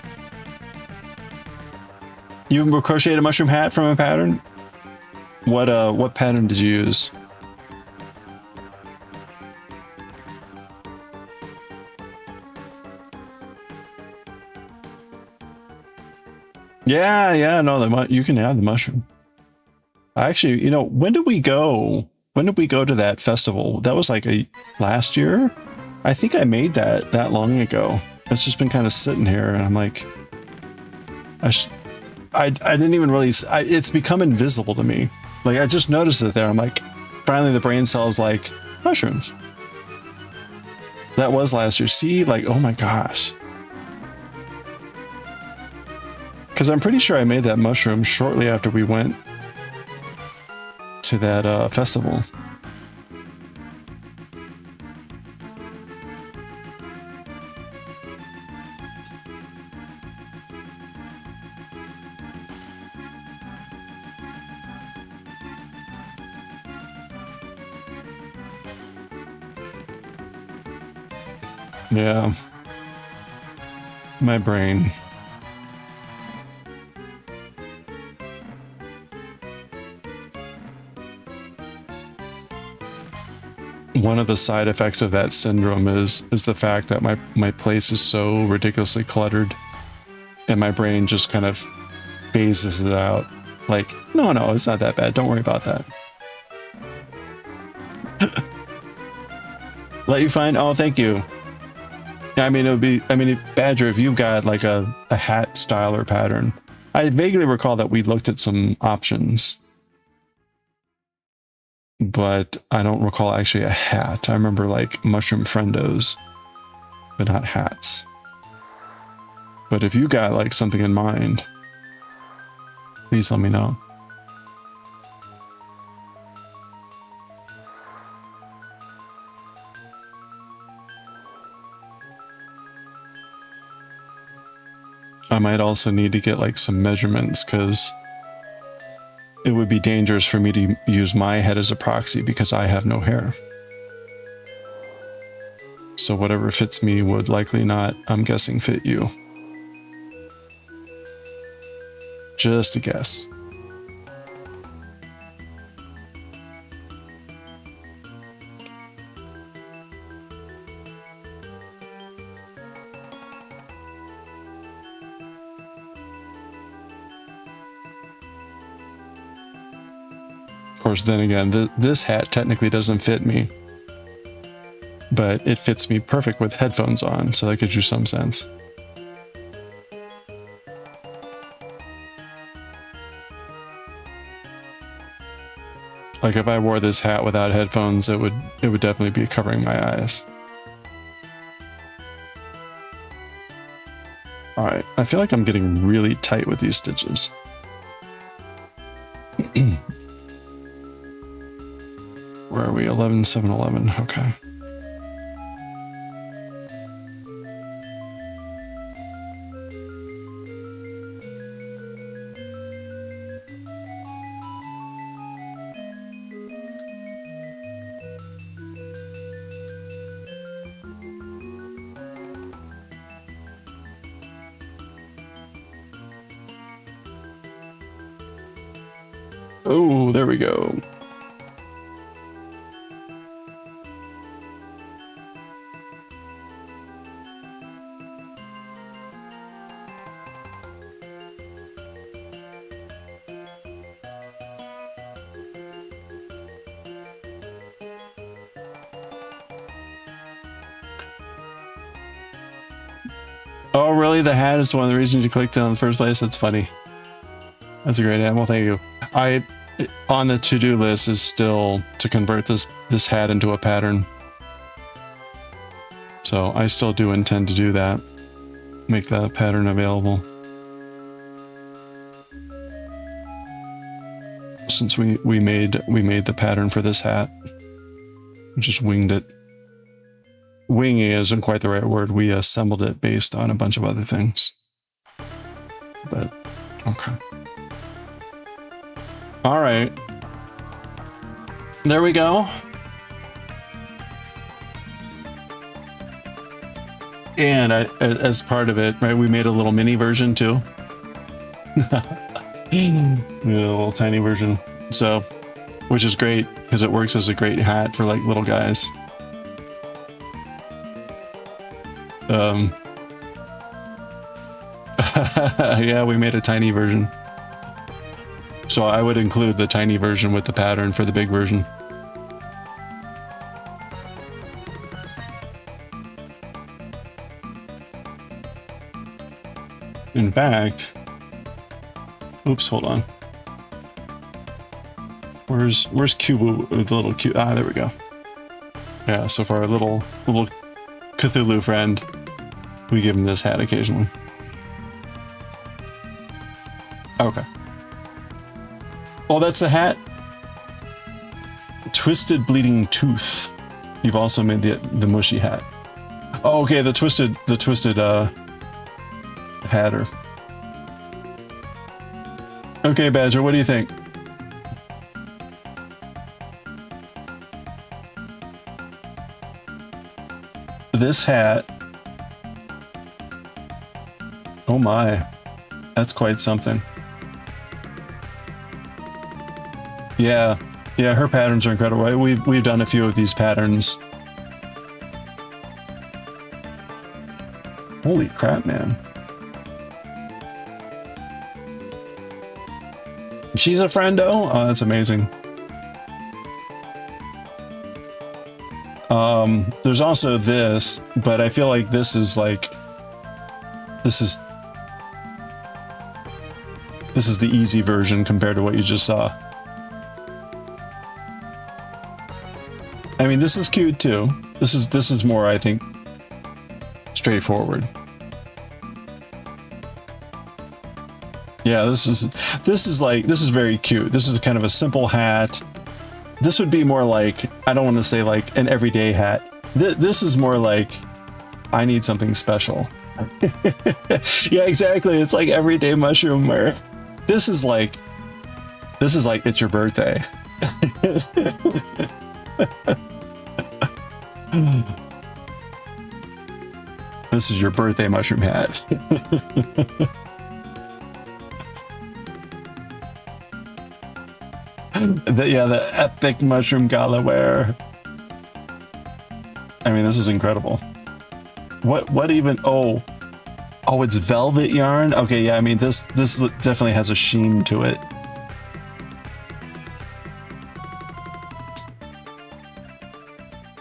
You crocheted a mushroom hat from a pattern? What pattern did you use? Yeah, no, you can have the mushroom. Actually, you know, when did we go to that festival? That was like last year? I think I made that long ago. It's just been kind of sitting here, and I'm like, I didn't even really, it's become invisible to me. Like I just noticed it there. I'm like, finally the brain cells like mushrooms. That was last year. See, like, oh my gosh. Because I'm pretty sure I made that mushroom shortly after we went to that festival. Yeah. My brain. One of the side effects of that syndrome is the fact that my place is so ridiculously cluttered and my brain just kind of phases it out. Like, no, it's not that bad. Don't worry about that. Let you find, oh, thank you. I mean, it would be, Badger, if you've got like a hat style or pattern, I vaguely recall that we looked at some options, but I don't recall actually a hat. I remember like mushroom friendos, but not hats. But if you got like something in mind, please let me know. I might also need to get like some measurements because it would be dangerous for me to use my head as a proxy because I have no hair. So whatever fits me would likely not, I'm guessing, fit you. Just a guess. Of course, then again, this hat technically doesn't fit me, but it fits me perfect with headphones on, so that gives you some sense. Like if I wore this hat without headphones, it would definitely be covering my eyes. All right, I feel like I'm getting really tight with these stitches. Where are we? 11, 7, 11. Okay. Oh, there we go. Oh, really? The hat is one of the reasons you clicked on in the first place? That's funny. That's a great ad. Well, thank you. On the to-do list is still to convert this hat into a pattern. So I still do intend to do that. Make that pattern available. Since we made the pattern for this hat. We just winged it. Winging isn't quite the right word. We assembled it based on a bunch of other things. But, okay. All right. There we go. And as part of it, right, we made a little mini version too. A little tiny version. So, which is great because it works as a great hat for like little guys. Yeah, we made a tiny version. So I would include the tiny version with the pattern for the big version. In fact, Oops, hold on. Where's Cubo, the little Q? Ah, there we go. Yeah, so for our little Cthulhu friend, we give him this hat occasionally. Okay. Oh, that's the hat. Twisted Bleeding Tooth. You've also made the mushy hat. Oh, okay, the twisted hatter. Okay, Badger, what do you think? This hat. Oh my, that's quite something. Yeah, her patterns are incredible. Right? We've done a few of these patterns. Holy crap, man. She's a friendo? Oh, that's amazing. There's also this, but I feel like this is the easy version compared to what you just saw. I mean, this is cute too. This is more, I think, straightforward. Yeah, this is very cute. This is kind of a simple hat. This would be more like, I don't want to say like an everyday hat. This is more like, I need something special. Yeah, exactly. It's like everyday mushroom wear. This is like it's your birthday. This is your birthday mushroom hat. The epic mushroom gala wear. I mean, this is incredible. What even? Oh, it's velvet yarn. Okay, yeah. I mean, this definitely has a sheen to it.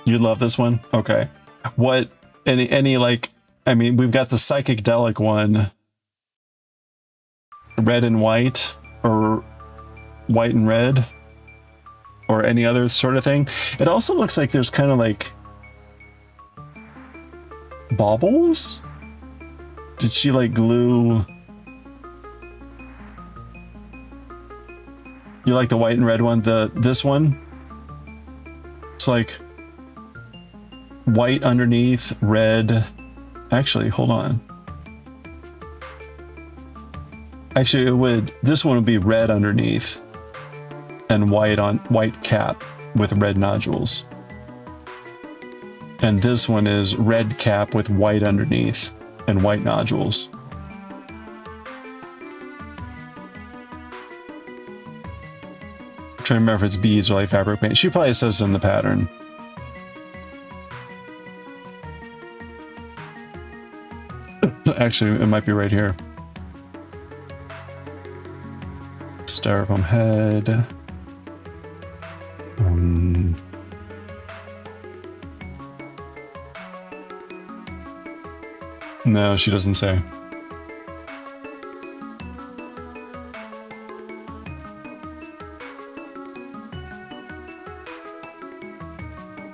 You love this one? Okay. What? Any like? I mean, we've got the psychedelic one, red and white, or white and red, or any other sort of thing. It also looks like there's kind of like baubles. Did she like glue? You like the white and red one? This one? It's like white underneath, red. Actually, hold on. Actually, this one would be red underneath and white cap with red nodules. And this one is red cap with white underneath and white nodules. I'm trying to remember if it's beads or like fabric paint. She probably says in the pattern. Actually, it might be right here. Styrofoam head. No, she doesn't say.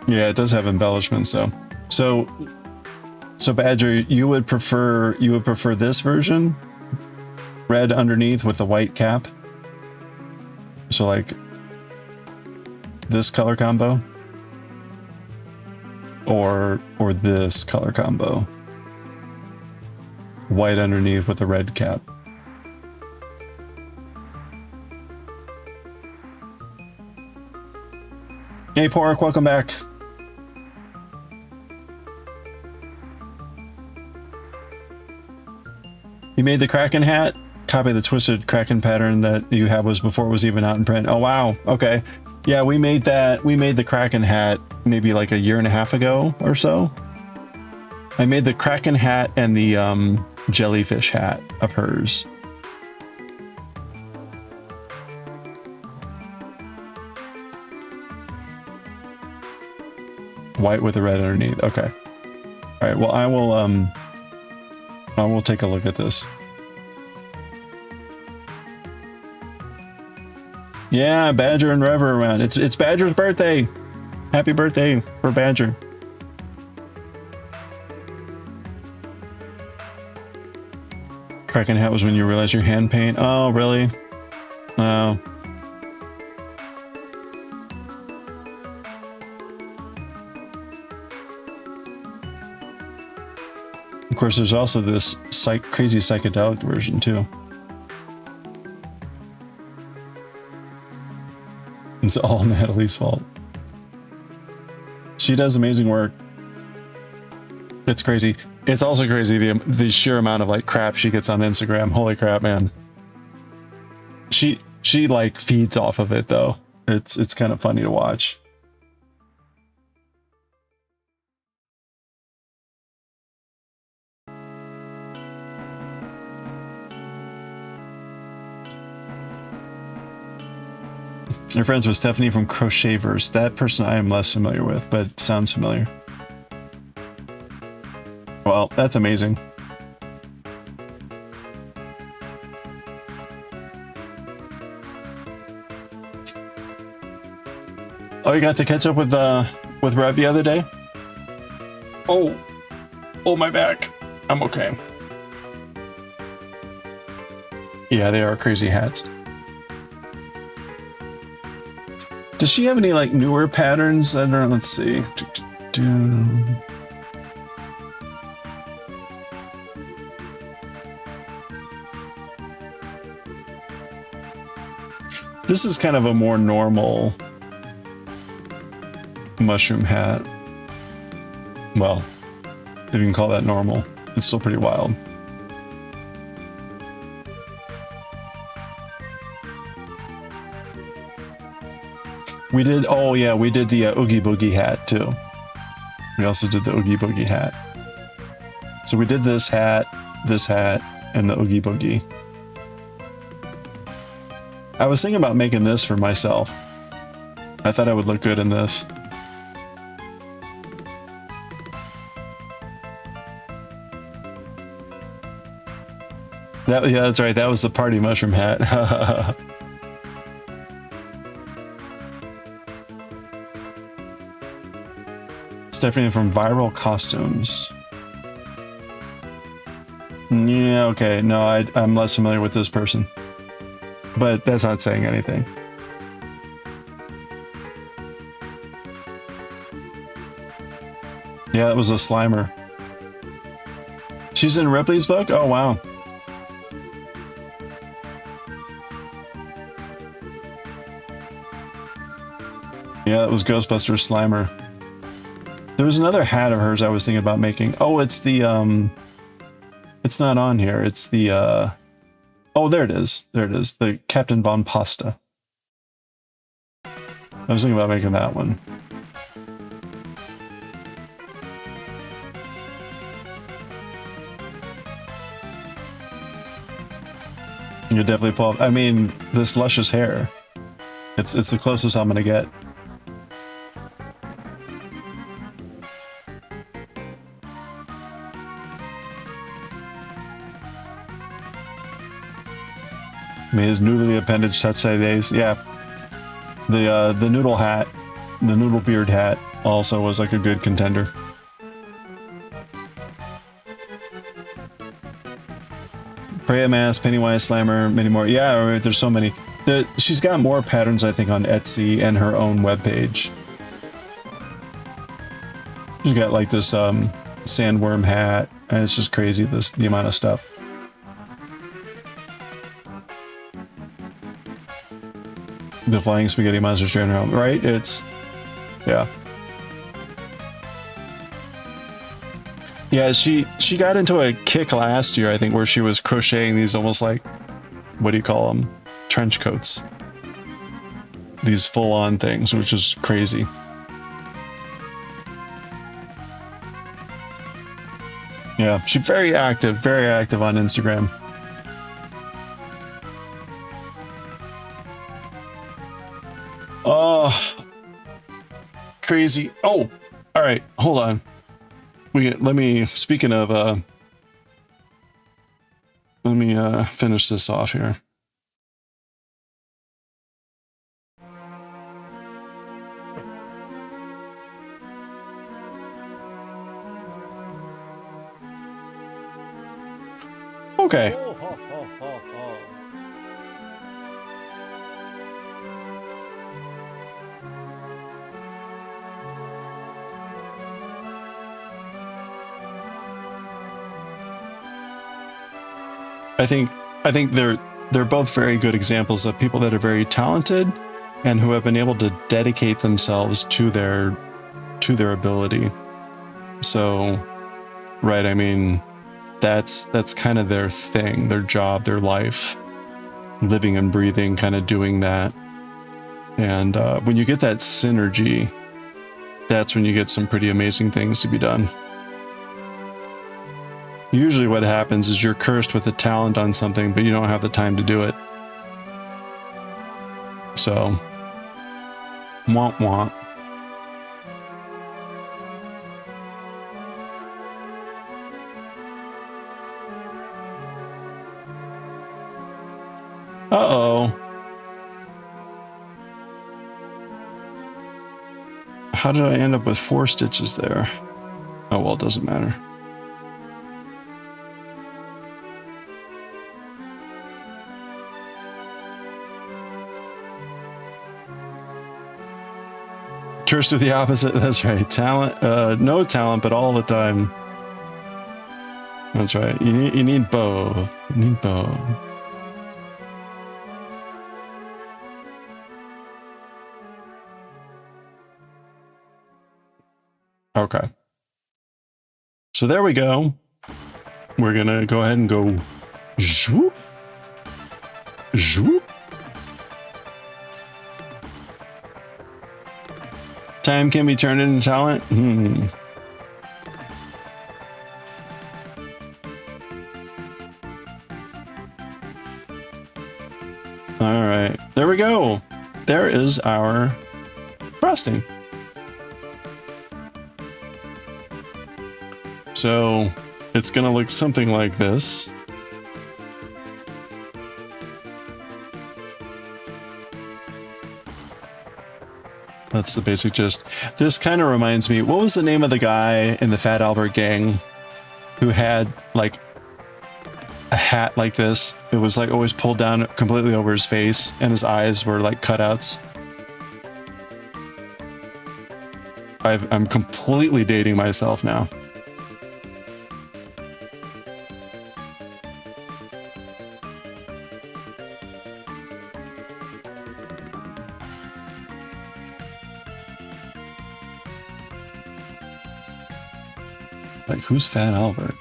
Yeah, it does have embellishments though. So Badger, you would prefer this version? Red underneath with the white cap? So like this color combo? Or this color combo? White underneath with the red cap. Hey Pork, welcome back. You made the Kraken hat? Copy the twisted Kraken pattern that you had was before it was even out in print. Oh wow, okay. Yeah, we made the Kraken hat maybe like a year and a half ago or so. I made the Kraken hat and the jellyfish hat of hers. White with the red underneath. Okay. All right. Well, I will take a look at this. Yeah, Badger and Rever around. It's Badger's birthday. Happy birthday for Badger. Cracking hat was when you realized your hand paint. Oh, really? Oh. Of course, there's also this crazy psychedelic version too. It's all Natalie's fault. She does amazing work. It's crazy. It's also crazy the sheer amount of like crap she gets on Instagram. Holy crap, man. She like feeds off of it though. It's kind of funny to watch. You're friends with Stephanie from Crochetverse. That person I am less familiar with, but it sounds familiar. Well, that's amazing. Oh, you got to catch up with Rev the other day? Oh, my back. I'm okay. Yeah, they are crazy hats. Does she have any like newer patterns? I don't know. Let's see. This is kind of a more normal mushroom hat. Well, if you can call that normal, it's still pretty wild. We did, oh yeah, we did the Oogie Boogie hat too. We also did the Oogie Boogie hat. So we did this hat, and the Oogie Boogie. I was thinking about making this for myself. I thought I would look good in this. Yeah, that's right. That was the party mushroom hat. Stephanie from Viral Costumes. Yeah, okay. No, I'm less familiar with this person. But that's not saying anything. Yeah, that was a Slimer. She's in Ripley's book? Oh, wow. Yeah, that was Ghostbusters Slimer. There was another hat of hers I was thinking about making. Oh, it's the, it's not on here. It's the, oh, there it is. There it is. The Captain Von Pasta. I was thinking about making that one. You definitely pull up. I mean, this luscious hair. It's the closest I'm gonna get. May his noodly appendage touch thy days. Yeah. The noodle hat, the noodle beard hat also was like a good contender. Freya Mask, Pennywise Slammer, many more. Yeah, right, there's so many. She's got more patterns, I think, on Etsy and her own webpage. She's got like this sandworm hat, and it's just crazy the amount of stuff. The flying spaghetti monster straight home, right? It's, yeah. Yeah, she got into a kick last year, I think, where she was crocheting these almost like, what do you call them? Trench coats. These full-on things, which is crazy. Yeah, she's very active on Instagram. Oh, crazy. Oh, all right, hold on. Let me, speaking of, let me finish this off here. Okay. I think they're both very good examples of people that are very talented and who have been able to dedicate themselves to their ability. So, right, I mean, that's kind of their thing, their job, their life, living and breathing, kind of doing that. And when you get that synergy, that's when you get some pretty amazing things to be done. Usually what happens is you're cursed with a talent on something, but you don't have the time to do it. So, womp womp. Uh-oh. How did I end up with 4 stitches there? Oh, well, it doesn't matter. Cursed with the opposite. That's right. Talent, no talent, but all the time. That's right. You need both. You need both. Okay. So there we go. We're gonna go ahead and go zoop. Zoop. Time can be turned into talent. All right, there we go. There is our frosting. So it's gonna look something like this. That's the basic gist. This kind of reminds me, what was the name of the guy in the Fat Albert gang who had like a hat like this? It was like always pulled down completely over his face and his eyes were like cutouts. I'm completely dating myself now. Like, who's Fat Albert?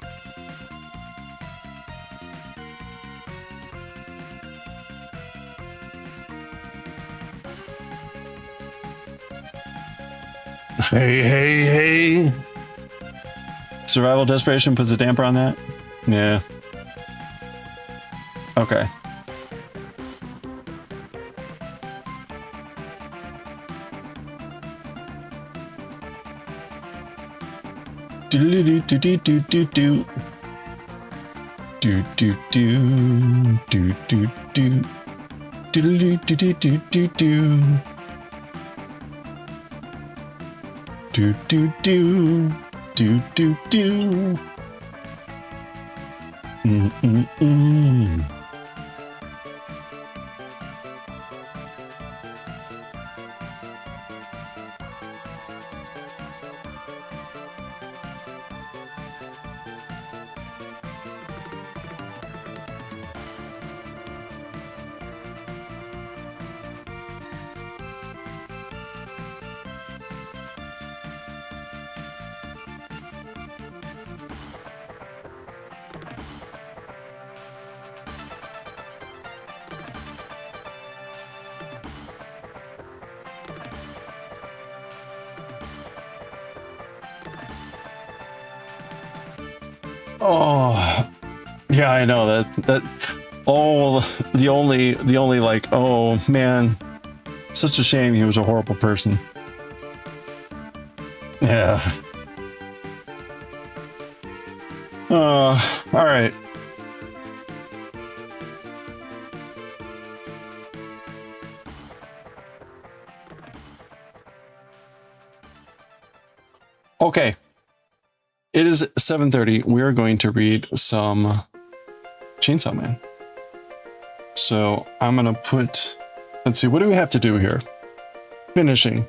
Hey, hey, hey. Survival desperation puts a damper on that? Yeah. Okay. Do do do do do do do do do do do do do do do do do do do. Do do do do do do. Oh, yeah, I know that. Oh, the only like, oh man, such a shame he was a horrible person. Yeah. All right. Okay. It is 7:30. We are going to read some Chainsaw Man. So I'm gonna put, let's see, what do we have to do here? Finishing.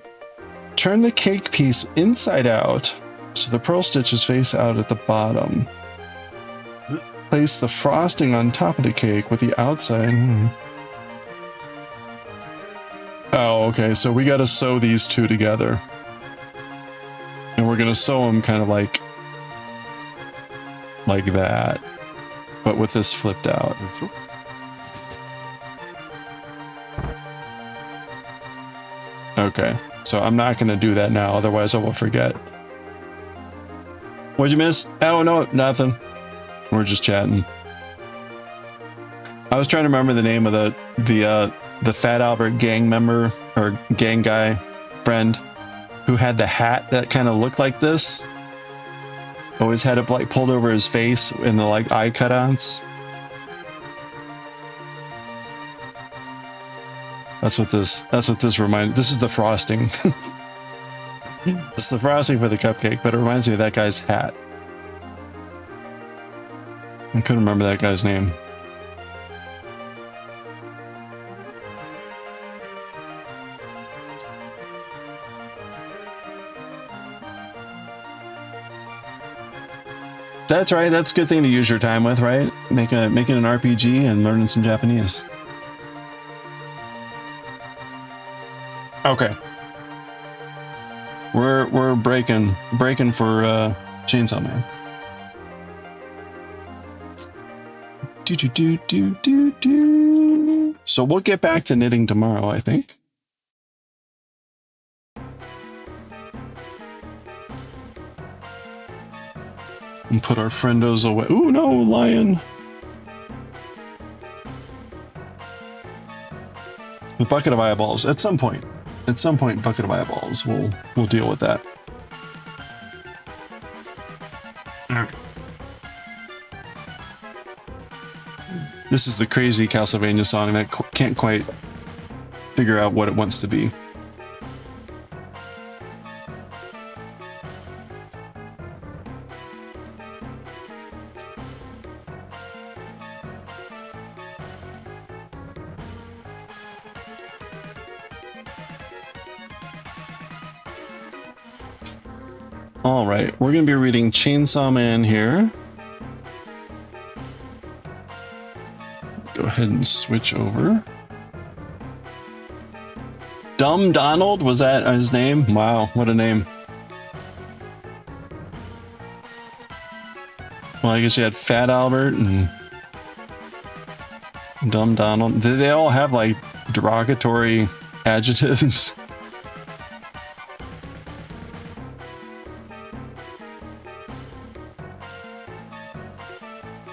Turn the cake piece inside out so the pearl stitches face out at the bottom. Place the frosting on top of the cake with the outside. Oh, okay, so we gotta sew these two together. And we're gonna sew them kind of like that, but with this flipped out. Okay, so I'm not gonna do that now, otherwise I will forget. What'd you miss? Oh, no, nothing. We're just chatting. I was trying to remember the name of the Fat Albert gang member or gang guy friend who had the hat that kind of looked like this. Always had it like pulled over his face in the like eye cutouts. That's what this reminds. This is the frosting. It's the frosting for the cupcake, but it reminds me of that guy's hat. I couldn't remember that guy's name. That's right. That's a good thing to use your time with, right? Making an RPG and learning some Japanese. Okay. We're breaking for Chainsaw Man. So we'll get back to knitting tomorrow, I think. And put our friendos away. Ooh, no, lion. The bucket of eyeballs. At some point, bucket of eyeballs. We'll deal with that. Okay. This is the crazy Castlevania song that can't quite figure out what it wants to be. All right, we're going to be reading Chainsaw Man here. Go ahead and switch over. Dumb Donald, was that his name? Wow, what a name. Well, I guess you had Fat Albert and Dumb Donald. Did they all have like derogatory adjectives?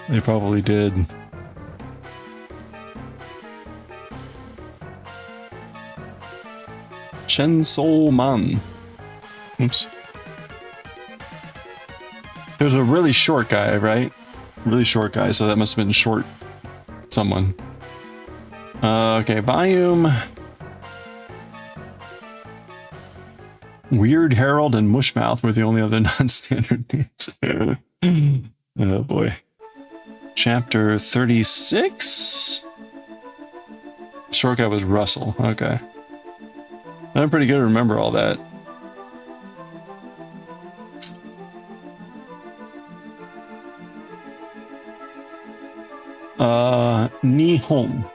They probably did. Chainsaw Man. Oops. It was a really short guy, right? Really short guy, so that must have been short someone. Okay, volume. Weird Harold and Mushmouth were the only other non-standard names. Oh boy. Chapter 36? Short guy was Russell. Okay. I'm pretty good to remember all that. Nihon.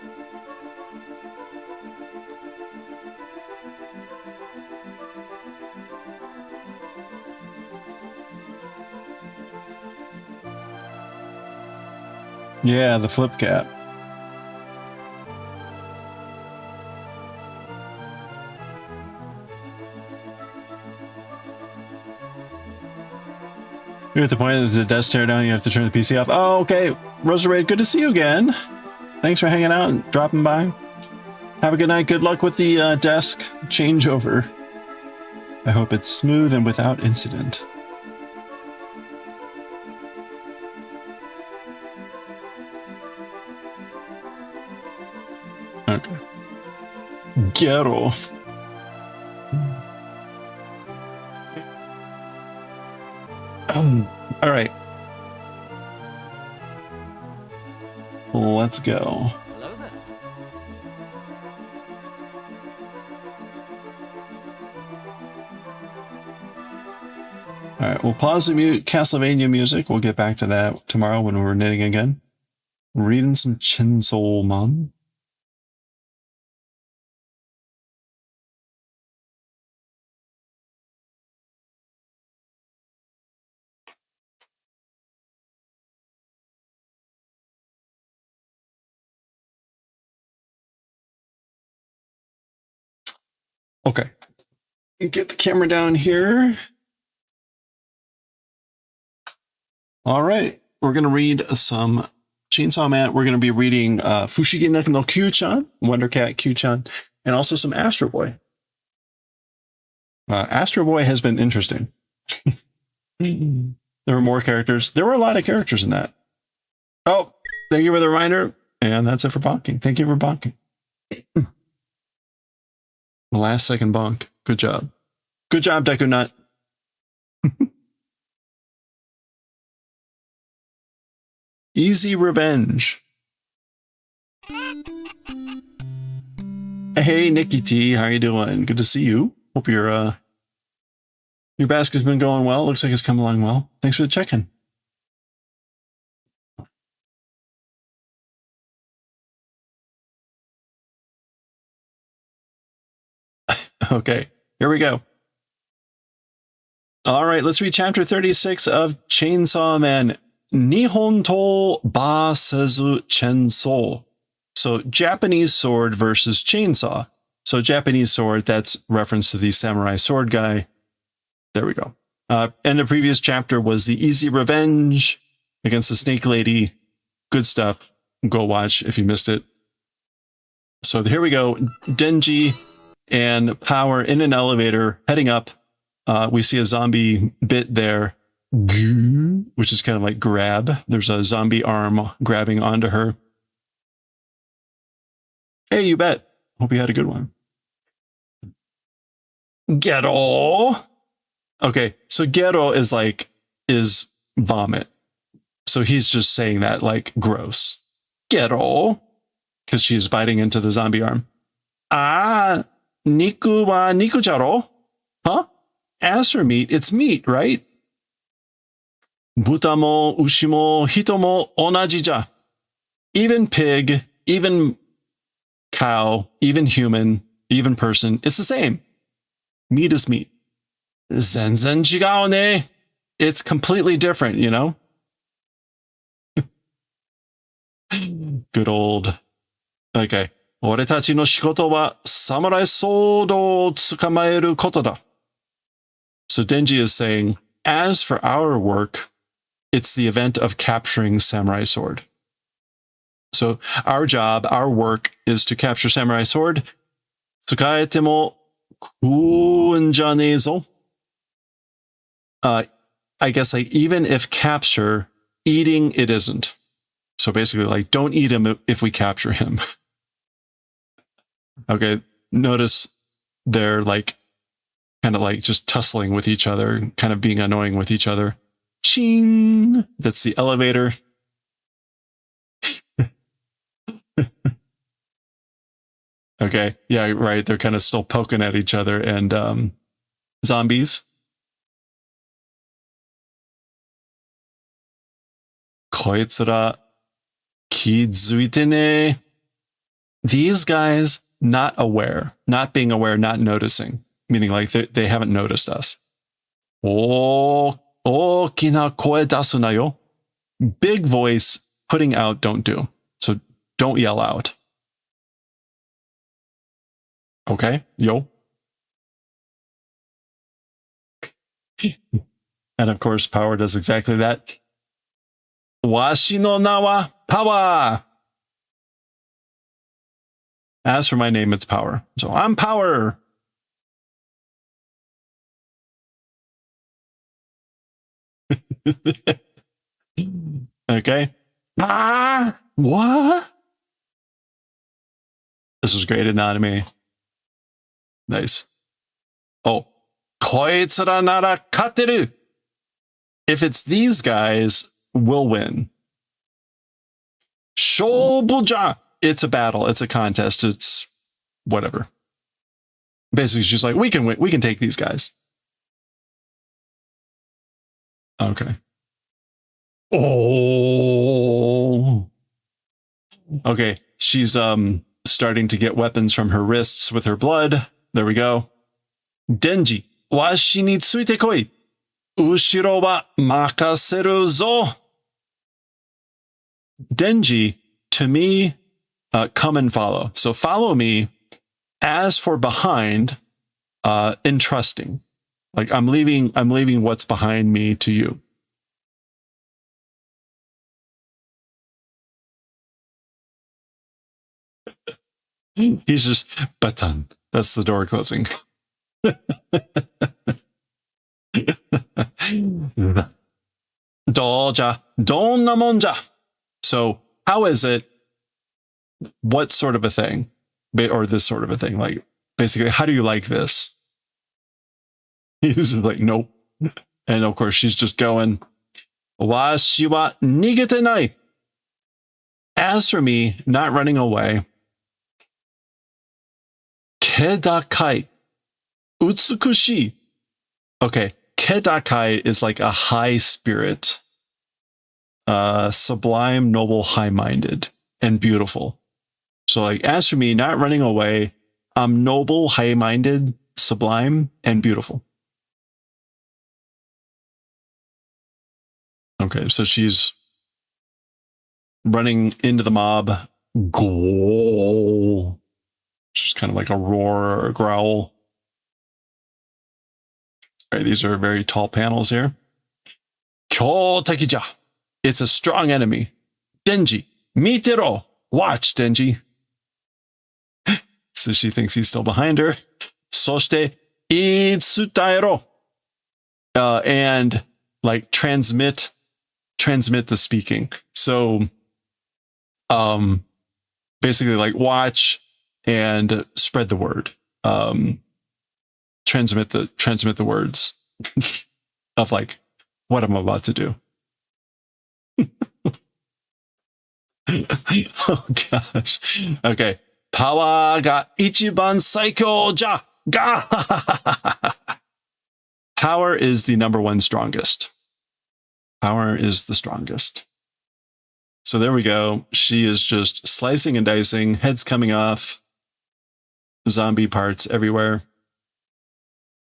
Yeah, the flip cap. You're at the point of the desk tear down, you have to turn the PC off. Oh, okay. Roserade, good to see you again. Thanks for hanging out and dropping by. Have a good night. Good luck with the desk changeover. I hope it's smooth and without incident. Okay. Ghetto. All right. Let's go.
Hello there.
All right, we'll pause the Castlevania music. We'll get back to that tomorrow when we're knitting again. Reading some Chainsaw Man. Okay. Get the camera down here. All right. We're going to read some Chainsaw Man. We're going to be reading Fushigi no Kyuu-chan, Wonder Cat Kyuu-chan, and also some Astro Boy. Astro Boy has been interesting. There were more characters. There were a lot of characters in that. Oh, thank you for the reminder. And that's it for bonking. Thank you for bonking. The last second bonk. Good job. Good job, Deku Nut. Easy revenge. Hey, Nikki T, how you doing? Good to see you. Hope your basket's been going well. Looks like it's coming along well. Thanks for the check-in. Okay, here we go. All right, let's read chapter 36 of Chainsaw Man. Nihon to ba sezu chainsaw. So Japanese sword versus chainsaw. So Japanese sword, that's reference to the samurai sword guy. There we go. And the previous chapter was the easy revenge against the snake lady. Good stuff. Go watch if you missed it. So here we go. Denji and Power in an elevator heading up. We see a zombie bit there, which is kind of like grab. There's a zombie arm grabbing onto her. Hey, you bet. Hope you had a good one. Ghetto. Okay, so ghetto is vomit. So he's just saying that like gross. Ghetto. Because she's biting into the zombie arm. Ah, niku wa niku jaro? Huh? As for meat, it's meat, right? Buta mo, ushi mo, hito mo onaji ja. Even pig, even cow, even human, even person, it's the same. Meat is meat. Zenzen jigao ne. It's completely different, you know? Good old. Okay. 俺たちの仕事はサムライソードを捕まえることだ. So Denji is saying, as for our work, it's the event of capturing samurai sword. So our job, our work is to capture samurai sword. Tsukaete mo kuun ja ne zo. I guess like even if capture, eating it isn't. So basically like don't eat him if we capture him. Okay, notice they're like kind of like just tussling with each other, kind of being annoying with each other. Ching! That's the elevator. Okay, yeah, right. They're kind of still poking at each other and zombies. Koitsura kizuite ne. These guys not aware, not being aware, not noticing, meaning like they haven't noticed us. Okina koe dasu na yo. Big voice, putting out, don't do. So don't yell out. Okay, yo. And of course, Power does exactly that. Washi no na wa Power. As for my name, it's Power. So I'm Power. Okay. Ah, what? This was great anatomy. Nice. Oh, koitsura nara kateru. If it's these guys, we'll win. Shobuja. It's a battle. It's a contest. It's whatever. Basically, she's like, we can win. We can take these guys. Okay. Oh. Okay. She's starting to get weapons from her wrists with her blood. There we go. Denji, washi ni tsuite koi. Ushiro wa makaseru zo. Denji, to me, come and follow. So follow me. As for behind, entrusting. Like I'm leaving what's behind me to you. He's just button. That's the door closing. Doja, donna monja. So how is it? What sort of a thing? Or this sort of a thing? Like basically, how do you like this? He's just like, nope. And of course, she's just going, washi wa nigete nai. As for me, not running away. Kedakai. Utsukushi. Okay, kedakai is like a high spirit. Sublime, noble, high-minded, and beautiful. So like, as for me, not running away, I'm noble, high-minded, sublime, and beautiful. Okay, so she's running into the mob. Goal. Just kind of like a roar or a growl. All right, these are very tall panels here. Kyotekija. It's a strong enemy. Denji. Mitero. Watch, Denji. So she thinks he's still behind her. Soshite itsutaero. And like transmit the speaking. So basically like watch and spread the word. Transmit the words of like what I'm about to do. Oh gosh. Okay. Power ga ichiban saikyo ja. Ga. Power is the number one strongest. Power is the strongest. So there we go. She is just slicing and dicing, heads coming off, zombie parts everywhere.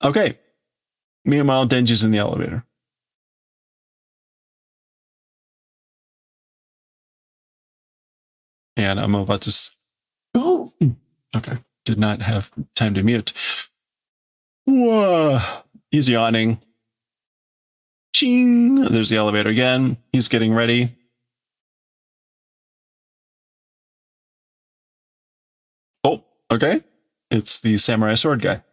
Okay. Meanwhile, Denji's in the elevator. And I'm about to... Oh, okay. Did not have time to mute. Whoa. He's yawning. Ching. There's the elevator again. He's getting ready. Oh, okay. It's the samurai sword guy.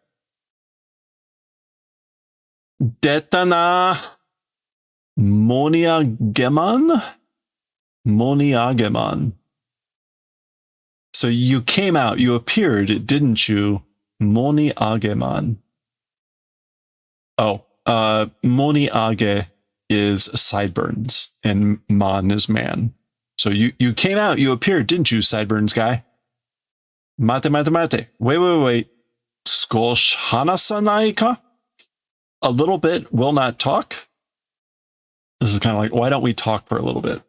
Detana Moniagemon? Moniagemon. So you came out, you appeared, didn't you? Moniagemon. Oh, Moniage is sideburns and man is man. So you came out, you appeared, didn't you, sideburns guy? Mate. Wait. Skosh hanasanai ka? A little bit will not talk. This is kind of like, why don't we talk for a little bit?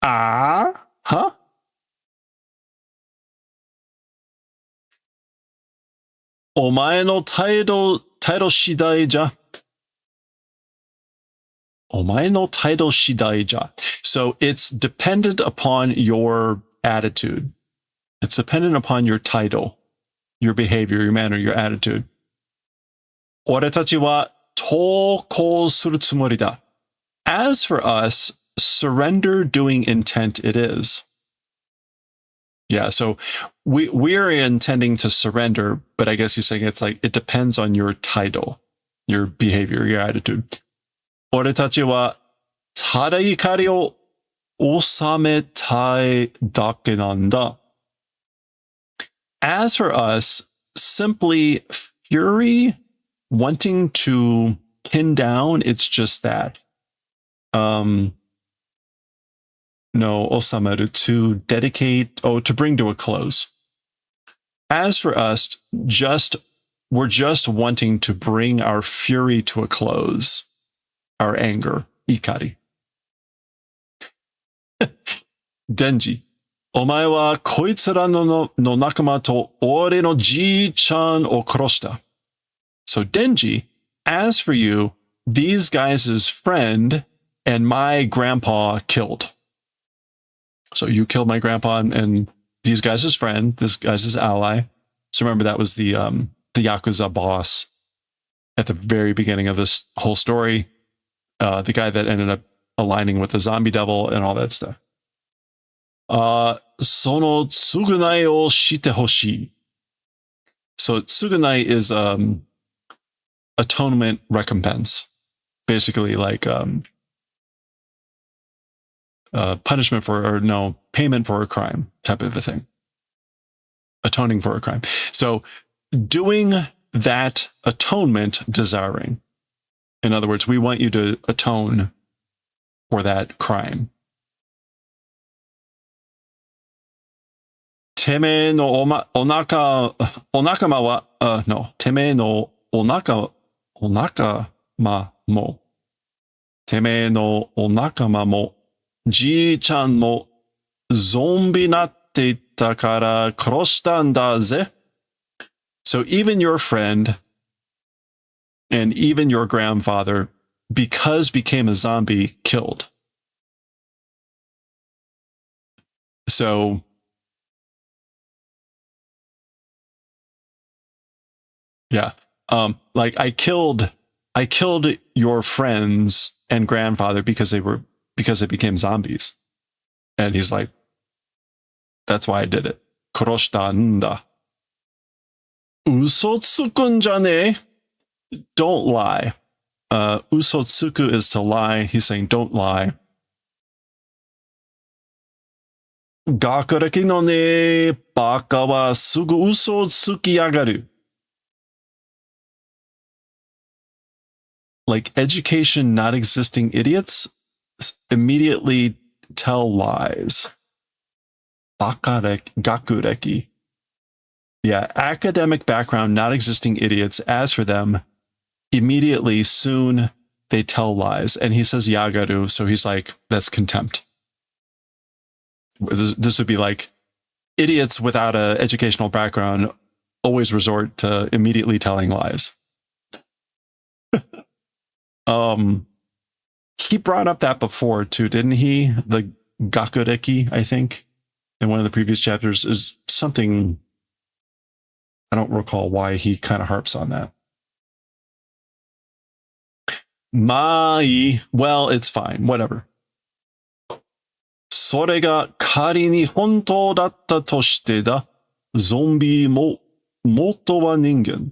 Ah? Huh? Omae no title shidai ja. Omae no title shidai ja. So it's dependent upon your attitude. It's dependent upon your title, your behavior, your manner, your attitude. Oretachi wa toukou suru tsumori da. As for us, surrender doing intent it is. Yeah, so we're intending to surrender, but I guess he's saying it's like, it depends on your title, your behavior, your attitude. Oretachi wa tada ikari o osametai dake nanda. As for us, simply fury, wanting to pin down, it's just that. no osamaru, to dedicate, to bring to a close. As for us, we're just wanting to bring our fury to a close, our anger, ikari. Denji, お前はこいつらの仲間と俺のじいちゃんを殺した。So Denji, as for you, these guys' friend and my grandpa killed. So you killed my grandpa and these guys' friend, this guy's ally. So remember that was the Yakuza boss at the very beginning of this whole story. The guy that ended up aligning with the zombie devil and all that stuff. その償いをしてほしい. So tsugunai is atonement recompense. Basically like punishment payment for a crime type of a thing. Atoning for a crime. So doing that atonement desiring. In other words, we want you to atone for that crime. てめえのお仲間は、てめえのお仲間も、てめえのお仲間も、じいちゃんもゾンビなっていったから殺したんだぜ。So even your friend and even your grandfather, because became a zombie, killed. So yeah. Like I killed your friends and grandfather because they became zombies. And he's like, that's why I did it. 殺したんだ. 嘘つくんじゃねえ. Don't lie. 嘘つく is to lie. He's saying don't lie. 学歴のねえバカはすぐ嘘をつきやがる. Like education not existing idiots immediately tell lies. Gakureki. Yeah, academic background not existing idiots. As for them, immediately soon they tell lies. And he says yagaru, so he's like, that's contempt. This would be like idiots without an educational background always resort to immediately telling lies. He brought up that before too, didn't he? The gakureki, I think, in one of the previous chapters is something. I don't recall why he kind of harps on that. Mai, well, it's fine, whatever. それが仮に本当だったとしてだ。ゾンビも元は人間.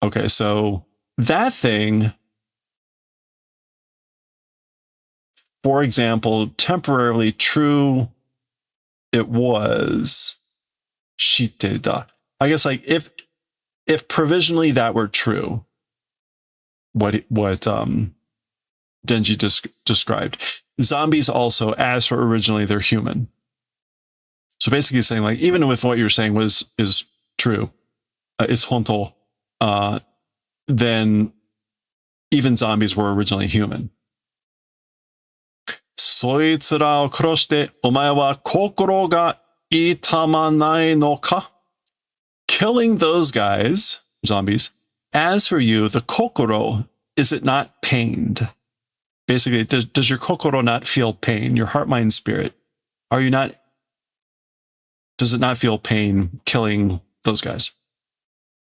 Okay, so that thing, for example, temporarily true, it was shiteda. I guess like if provisionally that were true, what Denji described. Zombies also, as for originally, they're human. So basically saying like, even if what you're saying is true, it's honto, then even zombies were originally human. そいつらを殺してお前は心が痛まないのか? Killing those guys, zombies, as for you, the kokoro, is it not pained? Basically, does your kokoro not feel pain? Your heart, mind, spirit, does it not feel pain killing those guys?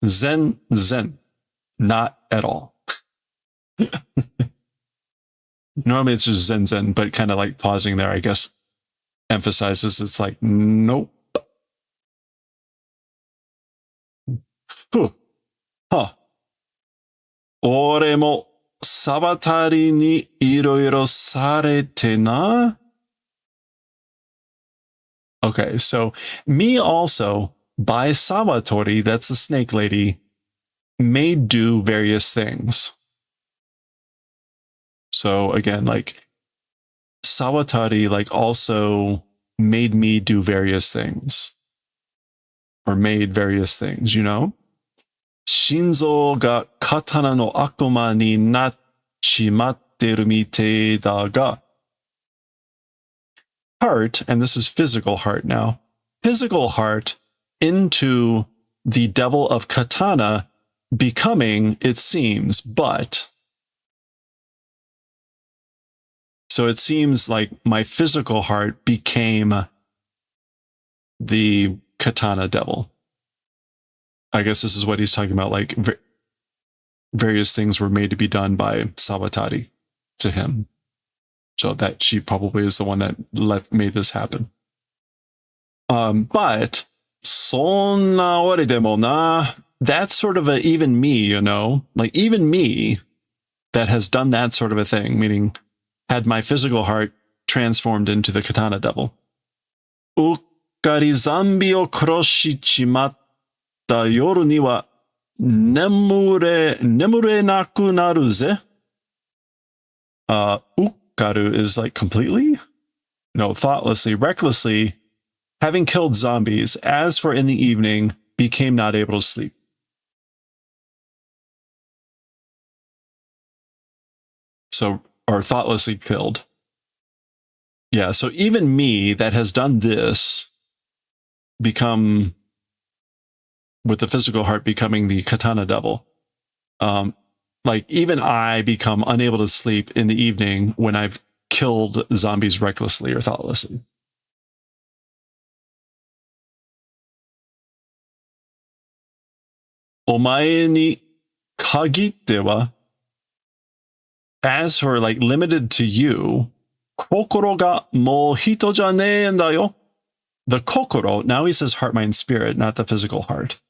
Zen, not at all. Normally it's just zen, but kind of like pausing there, I guess, emphasizes it's like, nope. Huh. 俺もサバタリにいろいろされてな. Okay, so me also, by Sabatori, that's the snake lady, may do various things. So again, like Sawatari like also made me do various things. Or made various things, you know? Shinzo ga katana no akuma ni nachimatteru mite da ga. Heart, and this is physical heart now, physical heart into the devil of katana becoming, it seems, but. So it seems like my physical heart became the katana devil. I guess this is what he's talking about, like various things were made to be done by Sawatari to him. So that she probably is the one that made this happen. But sonna ore demo na, that's sort of even me, you know, like even me that has done that sort of a thing, meaning had my physical heart transformed into the katana devil. Ukkari zambi o kuroshichimatta yoru ni wa nemure naku naru ze. Ukkaru is like completely? No, thoughtlessly, recklessly, having killed zombies, as for in the evening, became not able to sleep. So, or thoughtlessly killed. Yeah, so even me that has done this, become, with the physical heart becoming the katana devil, like even I become unable to sleep in the evening when I've killed zombies recklessly or thoughtlessly. Omae ni kagitte wa, as for like limited to you, kokoro ga mo hito ja ne en da yo. The kokoro, now he says heart, mind, spirit, not the physical heart,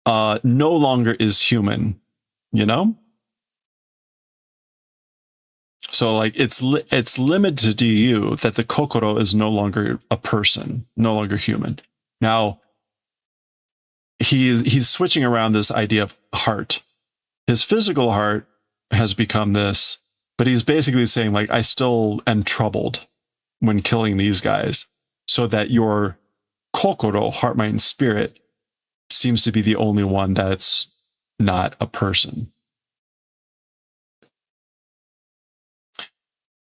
no longer is human, you know? So like it's limited to you that the kokoro is no longer a person, no longer human. Now he's switching around this idea of heart. His physical heart has become this, but he's basically saying like, I still am troubled when killing these guys, so that your kokoro, heart, mind, spirit, seems to be the only one that's not a person.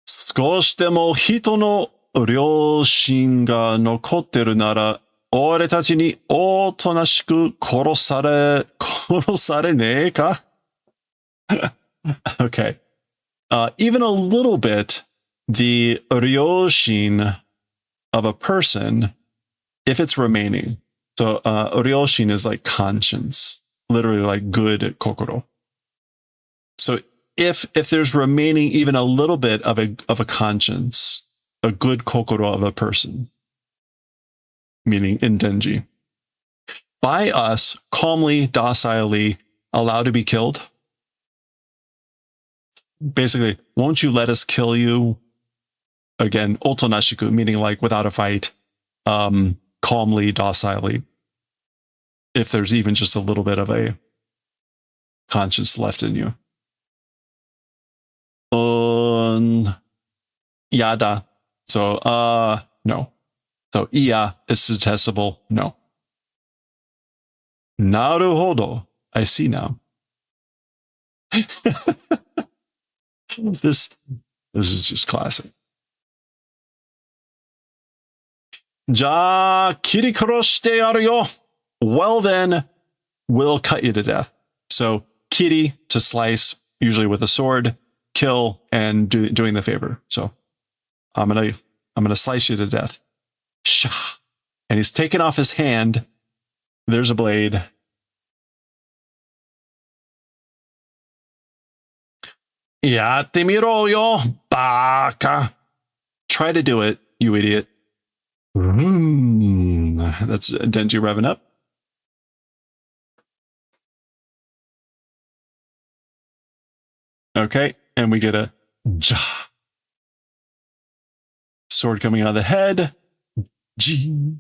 少しでも人の良心が残ってるなら、俺たちにおとなしく殺されねえか? Okay. Even a little bit, the ryoshin of a person, if it's remaining. So ryoshin is like conscience, literally like good kokoro. So if there's remaining even a little bit of a conscience, a good kokoro of a person, meaning in Denji, by us calmly, docilely allowed to be killed. Basically, won't you let us kill you? Again, otonashiku, meaning like without a fight, calmly, docilely. If there's even just a little bit of a conscience left in you. Yada. So, no. So, iya is detestable. No. Naruhodo. I see now. This is just classic. Ja kiri kuroshite yaru yo. Well then, we'll cut you to death. So, kiri, to slice, usually with a sword, kill, and doing the favor. So, I'm gonna slice you to death. Shah. And he's taken off his hand. There's a blade. Yatte miro yo, baka. Try to do it, you idiot. That's Denji revving up. Okay, and we get a ja. Sword coming out of the head. G.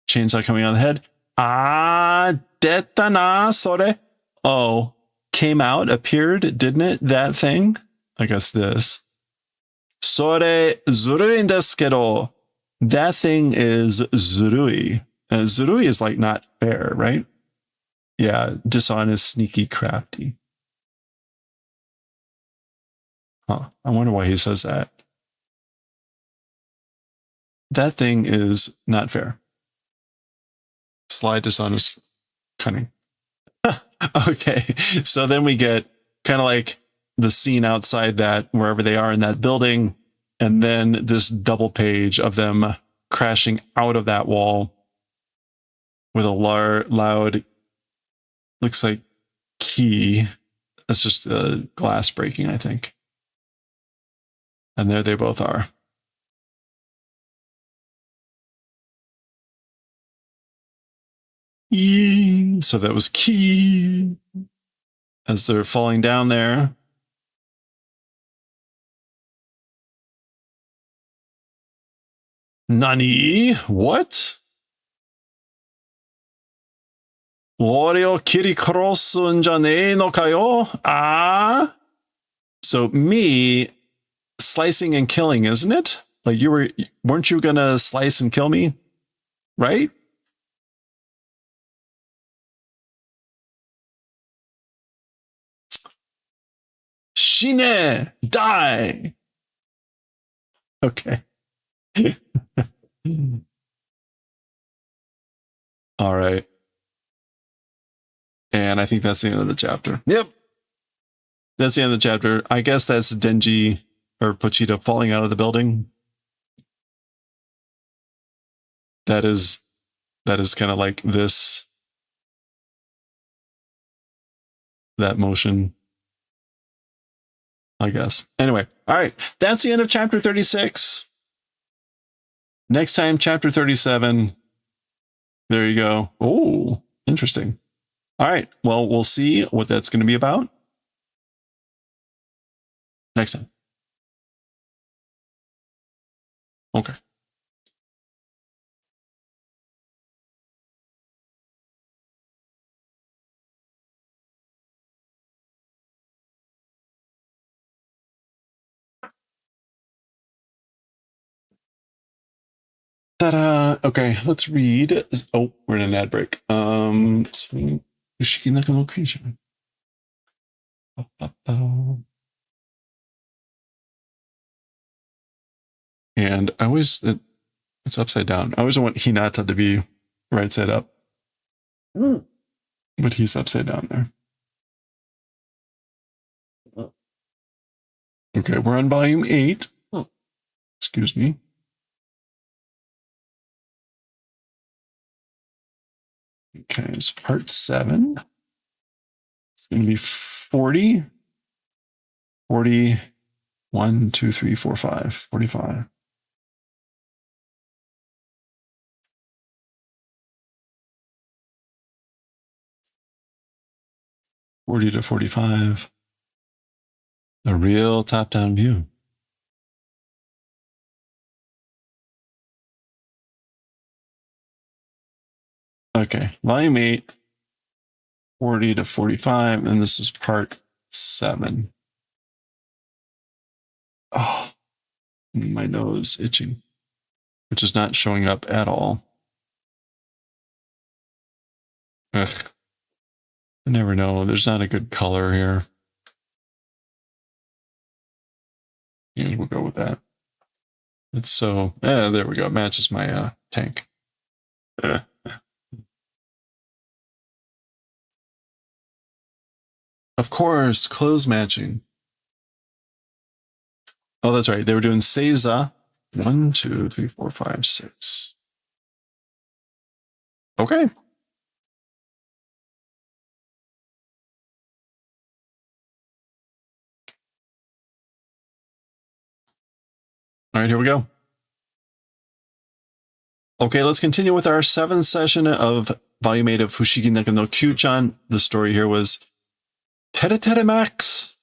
Chainsaw coming out of the head. Ah, detta na sore. Oh, came out, appeared, didn't it? That thing? I guess this. Sore zurui desu kedo. That thing is zurui. Zurui is like not fair, right? Yeah, dishonest, sneaky, crafty. Huh. I wonder why he says that. That thing is not fair. Sly, dishonest, cunning. Okay, so then we get kind of like the scene outside that, wherever they are in that building, and then this double page of them crashing out of that wall with a loud, looks like key. That's just the glass breaking, I think. And there they both are. So that was key as they're falling down there. Nani? What? 俺を切り殺すんじゃねえのかよ? Ah? So me slicing and killing, isn't it? Like weren't you gonna slice and kill me? Right? Shine! Die! Okay. All right. And I think that's the end of the chapter. Yep. That's the end of the chapter. I guess that's Denji or Pochita falling out of the building. That is kind of like this. That motion. I guess. Anyway. All right. That's the end of chapter 36. Next time, chapter 37. There you go. Oh, interesting. All right. Well, we'll see what that's going to be about next time. Okay. Ta-da! Okay, let's read. Oh, we're in an ad break. Location. And I always, it's upside down. I always want Hinata to be right side up. But he's upside down there. Okay, we're on volume 8. Excuse me. Okay, it's part 7. It's going to be 40. 40. 1, 2, 3, 4, 5. 45. to 45. A real top-down view. Okay, volume 8, 40 to 45, and this is part 7. Oh, my nose itching, which is not showing up at all. Ugh. I never know. There's not a good color here. Yeah, we'll go with that. It's so, there we go. It matches my tank. Of course, clothes matching. Oh, that's right. They were doing Seiza. 1, 2, 3, 4, 5, 6. Okay. All right, here we go. Okay, let's continue with our 7th session of Volume 8 of Fushigi no Kyuu-chan. The story here was Tere Max.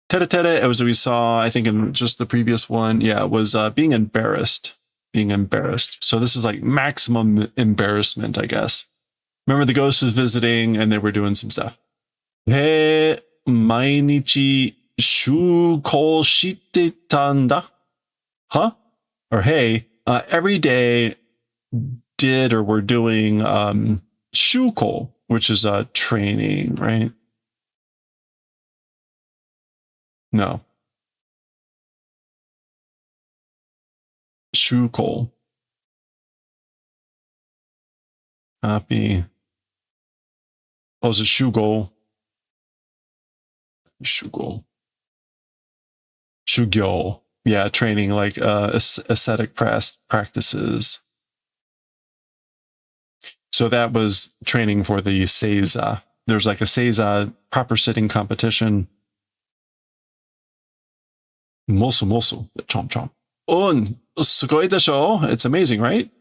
Tere, as we saw, I think in just the previous one, yeah, it was being embarrassed. Being embarrassed. So this is like maximum embarrassment, I guess. Remember the ghost was visiting and they were doing some stuff. He mainichi shukou shite tanda. huh? Or hey, every day did or we're doing shuko, which is training, right? No. Shuko. Copy. Oh, is it shugo? Shugo. Shugyo. Yeah, training like ascetic practices. So that was training for the seiza. There's like a seiza proper sitting competition. Mosu mosu. Chomp chomp. Sugoi desho. It's amazing, right?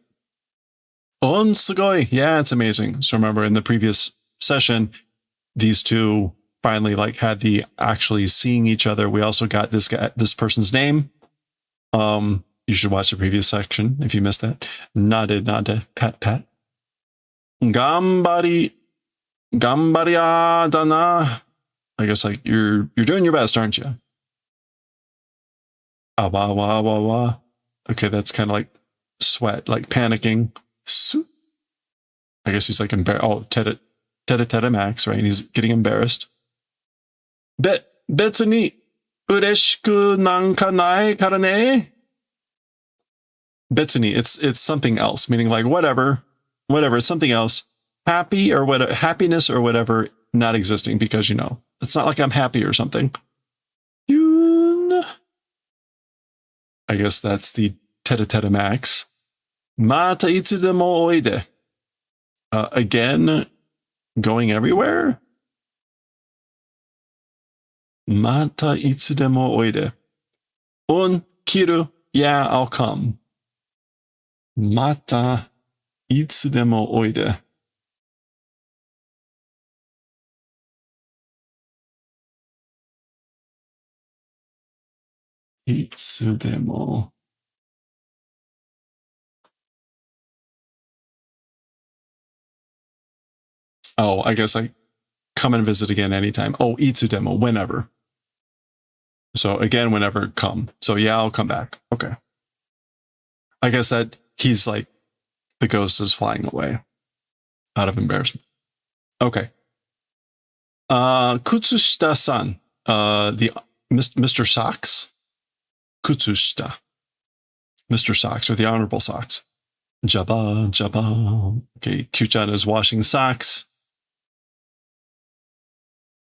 Sugoi. Yeah, it's amazing. So remember in the previous session, these two finally like had the actually seeing each other. We also got this person's name. You should watch the previous section if you missed that. Nade, pat, pat. Gambari dana. I guess like you're doing your best, aren't you? Awa wa wa wa. Okay, that's kind of like sweat, like panicking. I guess he's like embarrassed. Oh, tete max, right? He's getting embarrassed. Betsu ni ureshiku nanka nai kara ne. Betsu ni, it's something else, meaning like whatever, it's something else. Happy or what, happiness or whatever, not existing because, you know, it's not like I'm happy or something. Yun. I guess that's the tete max. Mata itsu demo oide. Again, going everywhere. Mata itsu demo oide. Kiru, yeah, I'll come. Mata itsu demo oide. Itsu demo. Oh, I guess I come and visit again anytime. Oh, itsu demo, whenever. So again, whenever, come. So yeah, I'll come back. Okay. I guess that he's like, the ghost is flying away out of embarrassment. Okay. Kutsushita-san, the Mr. Socks. Kutsushita. Mr. Socks, or the Honorable Socks. Jaba. Okay, Kyuu-chan is washing socks.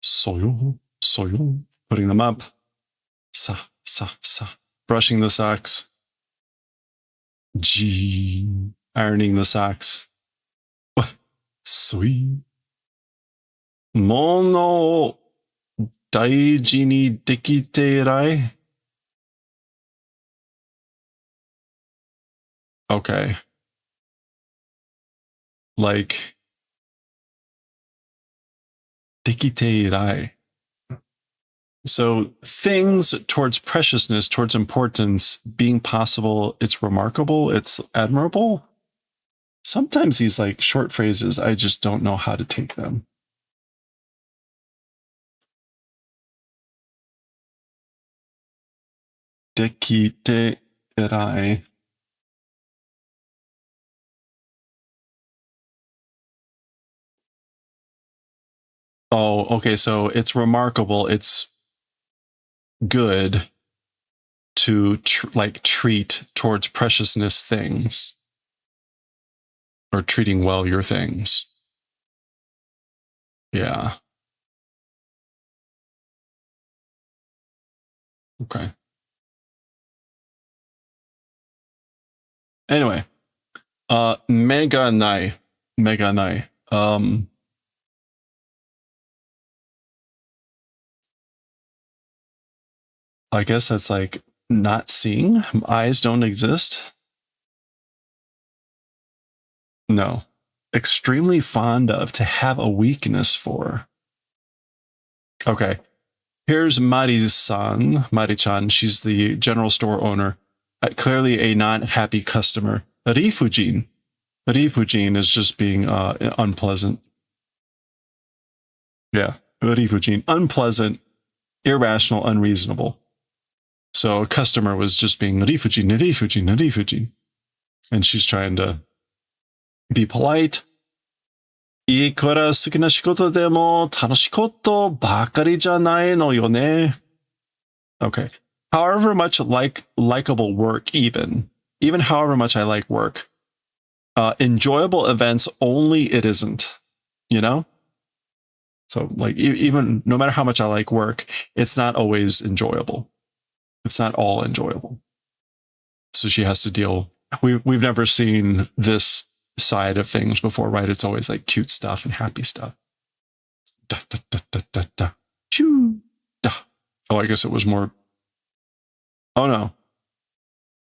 Soyo. Putting them up. Sa. Brushing the socks. G. Ironing the socks. Sui. Mono daiji ni dekite rai. Okay. Like dekite rai. So things towards preciousness, towards importance, being possible, it's remarkable, it's admirable. Sometimes these like short phrases, I just don't know how to take them. Dekite rai. Oh, okay. So it's remarkable. It's good to treat towards preciousness things, or treating well your things. Yeah. Okay. Anyway, mega nai. I guess that's like not seeing. Eyes don't exist. No. Extremely fond of, to have a weakness for. Okay. Here's Mari-chan. She's the general store owner. Clearly a not happy customer. Rifujin is just being unpleasant. Yeah. Rifujin. Unpleasant, irrational, unreasonable. So a customer was just being rifuji, narifuji, narifuji. And she's trying to be polite. いくら好きな仕事でも楽しいことばかりじゃないのよね. Okay. However much likable work, even however much I like work, enjoyable events only it isn't, you know? So like even no matter how much I like work, it's not always enjoyable. It's not all enjoyable. So she has to deal. We've never seen this side of things before, right? It's always like cute stuff and happy stuff. Da, da, da, da, da, da. Pew, da. Oh, I guess it was more. Oh no.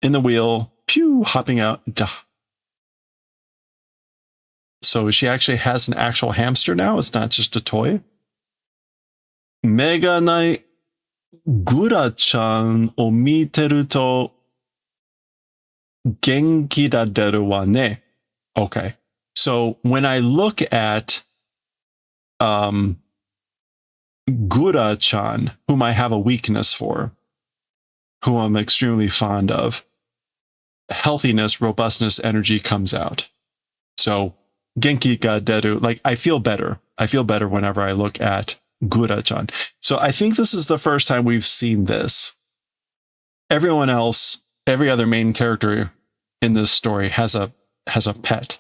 In the wheel, pew, hopping out, da. So she actually has an actual hamster now. It's not just a toy. Meganai Gura-chan o miteru to genki daderu wa ne. Okay. So when I look at Gura-chan, whom I have a weakness for, who I'm extremely fond of, healthiness, robustness, energy comes out. So genki ga deru, like I feel better. I feel better whenever I look at Gura-chan. So I think this is the first time we've seen this. Everyone else, every other main character in this story has a pet.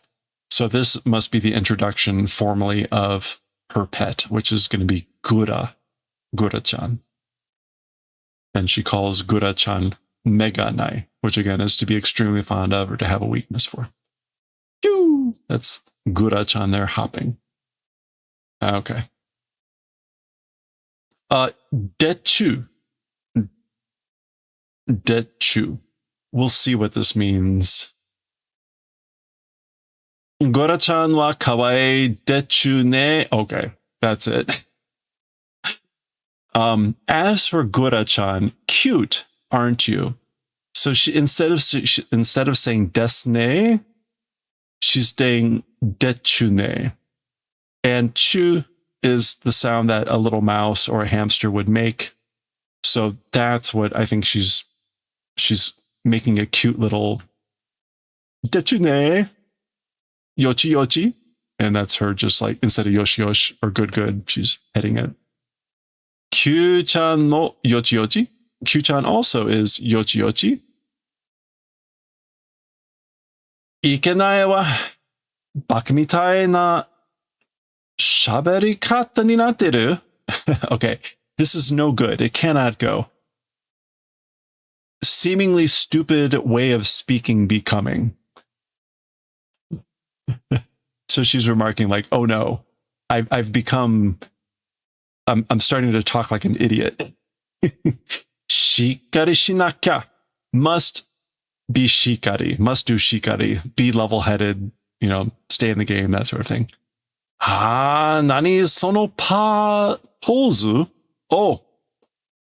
So this must be the introduction formally of her pet, which is going to be Gura-chan. And she calls Gura-chan Meganai, which again is to be extremely fond of or to have a weakness for. Phew! That's Gura-chan there hopping. Okay. Dechu. Dechu. We'll see what this means. Gura-chan wa kawaii dechu ne. Okay, that's it. As for Gura-chan, cute, aren't you? So she instead of saying desne, she's saying dechune. And chu is the sound that a little mouse or a hamster would make. So that's what I think she's making a cute little dechune, yochi yochi. And that's her just like, instead of yoshi yosh or good, she's petting it. Kyuu-chan no yochi yochi. Kyuu-chan also is yochi yochi. Ikenai wa baka mitai na shaberi kata ni natteru. Okay, this is no good. It cannot go. Seemingly stupid way of speaking becoming. So she's remarking like, oh no, I've become, I'm starting to talk like an idiot. Shikari shinakya. Must be shikari. Must do shikari. Be level-headed, you know, stay in the game, that sort of thing. Ah, nani sono pose? Oh,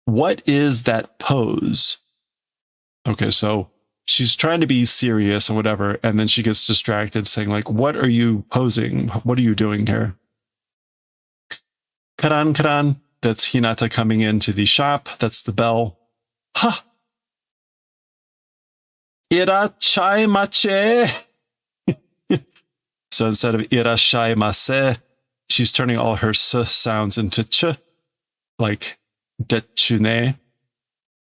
what is that pose? Okay, so she's trying to be serious and whatever, and then she gets distracted saying like, what are you posing? What are you doing here? Karan, that's Hinata coming into the shop. That's the bell. Ha! Irachai mache. So instead of irashai mase, she's turning all her s sounds into ch, like dechune.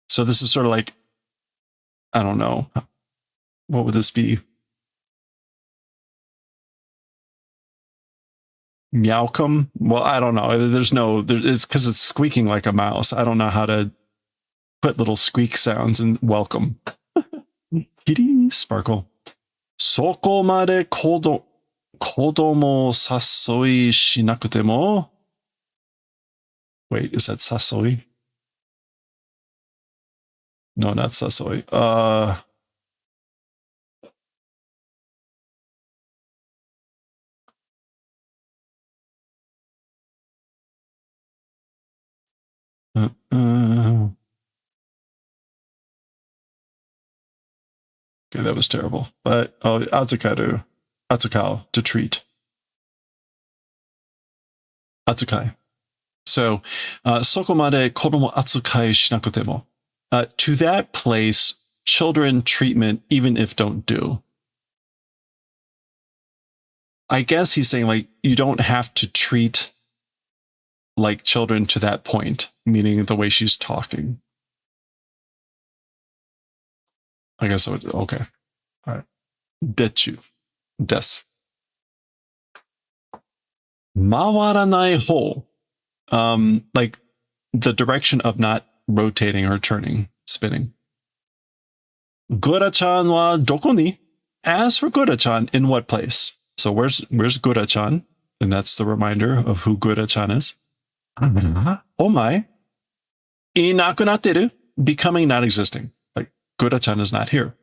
So this is sort of like, I don't know. What would this be? Meowcom? Well, I don't know. It's because it's squeaking like a mouse. I don't know how to put little squeak sounds in welcome. Kitty sparkle. Soko made kodomo sasoi shinakute mo? Wait, is that sasoi? No, not sasoi. Okay, that was terrible. But Atsukao, to treat. Atsukai. So, そこまで子供扱いしなくても. To that place, children treatment, even if don't do. I guess he's saying like, you don't have to treat like children to that point, meaning the way she's talking. I guess I would, okay. All right. Dechu. Des. Mawaranai ho. Like the direction of not rotating or turning, spinning. Gura-chan wa doko ni? As for Gura-chan, in what place? So where's Gura-chan? And that's the reminder of who Gura-chan is. Oh my. Inakunateru, becoming not existing. Like Gura-chan is not here.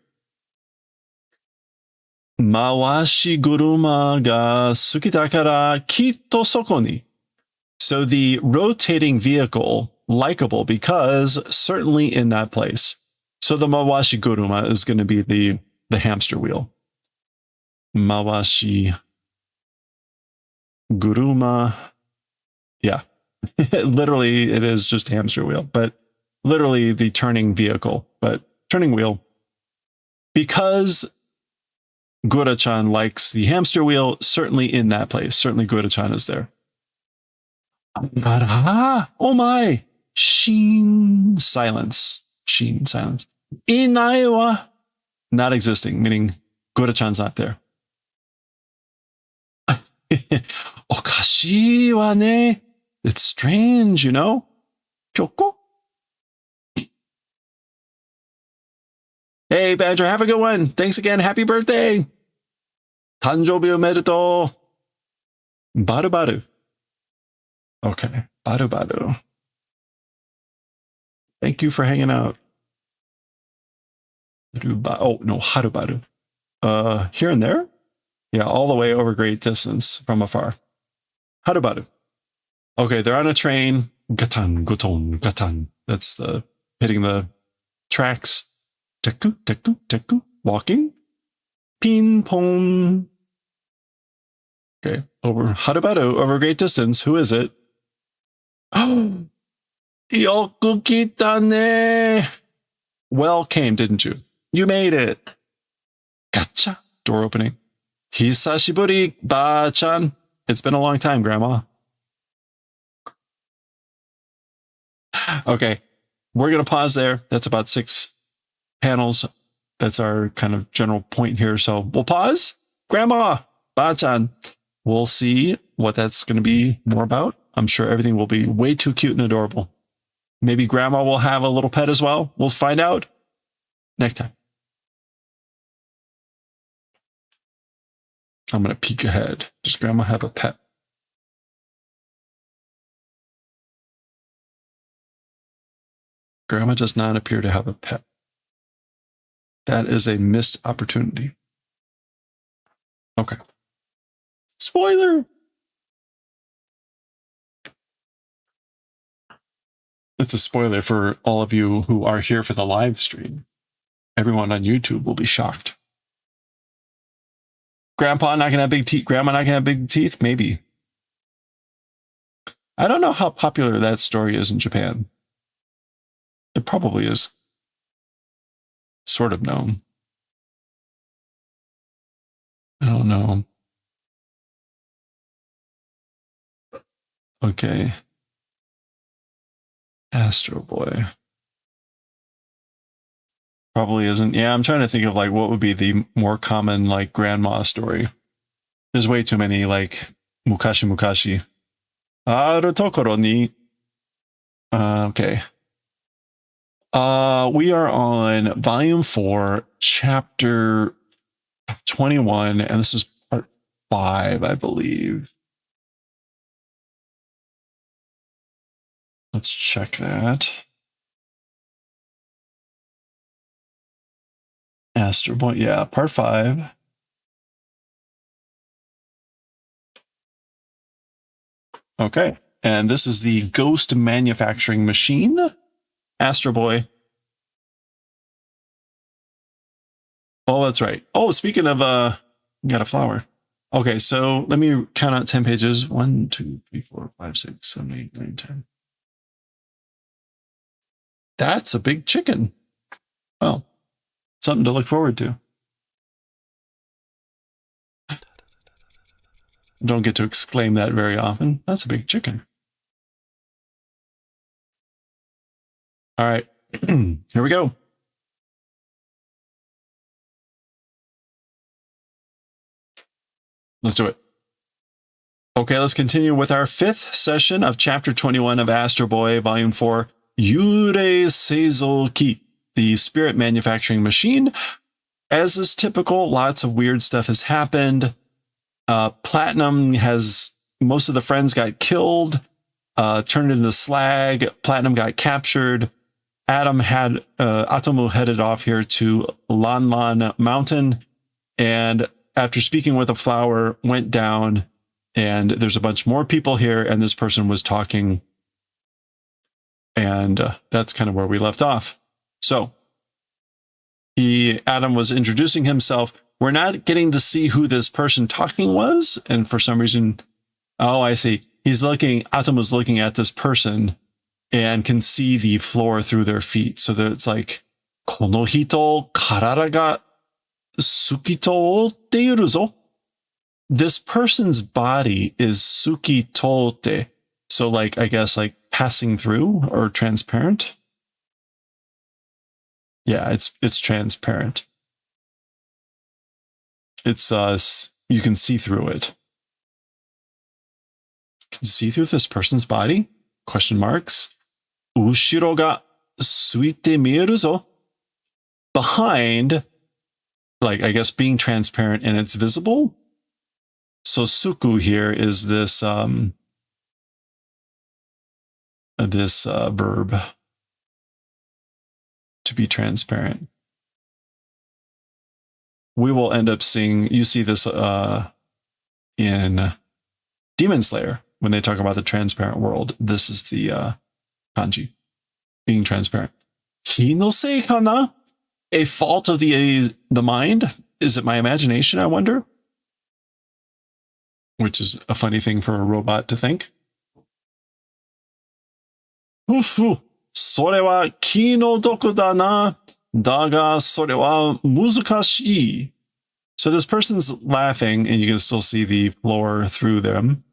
Mawashi guruma ga suki dakara kitto soko ni. So the rotating vehicle, likable because certainly in that place. So the mawashi guruma is going to be the hamster wheel. Mawashi guruma. Yeah. Literally, it is just hamster wheel, but literally the turning vehicle, but turning wheel. Because Gura-chan likes the hamster wheel, certainly in that place. Certainly Gura-chan is there. Oh my! Sheen silence. Sheen silence. Inai wa not existing, meaning Gura-chan's not there. Okashi wa ne. It's strange, you know? Kyoko? Hey, Badger, have a good one. Thanks again. Happy birthday. Tanjoubi omedetou. Baru baru. Okay. Baru baru. Thank you for hanging out. Oh, no. Harubaru. Here and there? Yeah, all the way over great distance from afar. Harubaru. Okay, they're on a train. Gatan, goton, gatan. That's the hitting the tracks. Teku, teku, teku. Walking. Ping pong. Okay, over Harubaru, over great distance. Who is it? Oh, yoku kitane. Well came, didn't you? You made it. Gotcha. Door opening. Hisashiburi, ba-chan. It's been a long time, Grandma. Okay, we're going to pause there. That's about 6 panels. That's our kind of general point here. So we'll pause. Grandma, ba-chan. We'll see what that's going to be more about. I'm sure everything will be way too cute and adorable. Maybe Grandma will have a little pet as well. We'll find out next time. I'm going to peek ahead. Does Grandma have a pet? Grandma does not appear to have a pet. That is a missed opportunity. Okay. Spoiler! It's a spoiler for all of you who are here for the live stream. Everyone on YouTube will be shocked. Grandpa not gonna have big teeth. Grandma not gonna have big teeth? Maybe. I don't know how popular that story is in Japan. It probably is sort of known. I don't know. Okay. Astro Boy. Probably isn't. Yeah, I'm trying to think of like what would be the more common like grandma story. There's way too many like mukashi mukashi. Aru tokoro ni. Okay. We are on volume 4, chapter 21, and this is part 5, I believe. Let's check that. Astro Boy, yeah, part 5. Okay, and this is the Ghost Manufacturing Machine, Astro Boy. Oh, that's right. Oh, speaking of, got a flower. Okay, so let me count out 10 pages. 1, 2, 3, 4, 5, 6, 7, 8, 9, 10. That's a big chicken. Well, something to look forward to. Don't get to exclaim that very often. That's a big chicken. All right, here we go. Let's do it. Okay, let's continue with our 5th session of Chapter 21 of Astro Boy, Volume 4, Yurei Seizo Ki, the spirit manufacturing machine. As is typical, lots of weird stuff has happened. Platinum has, most of the friends got killed, turned into slag. Platinum got captured. Atomu headed off here to Lanlan Mountain, and after speaking with a flower, went down, and there's a bunch more people here, and this person was talking, and that's kind of where we left off. So Adam was introducing himself. We're not getting to see who this person talking was, and for some reason, oh, I see. Atom was looking at this person and can see the floor through their feet. So that it's like, kono hito karara ga sukitote iru zo. This person's body is sukitote. So like, I guess like passing through or transparent. Yeah, it's transparent. It's you can see through it. You can see through this person's body? Question marks. Ushiro ga suite mieru zo. Behind, like I guess being transparent and it's visible. So suku here is this verb to be transparent. We will end up seeing, you see this in Demon Slayer when they talk about the transparent world. This is the kanji, being transparent. Hinosei kana? A fault of the mind? Is it my imagination, I wonder? Which is a funny thing for a robot to think. Ufu, それは気の毒だな。だがそれは難しい. So this person's laughing, and you can still see the floor through them.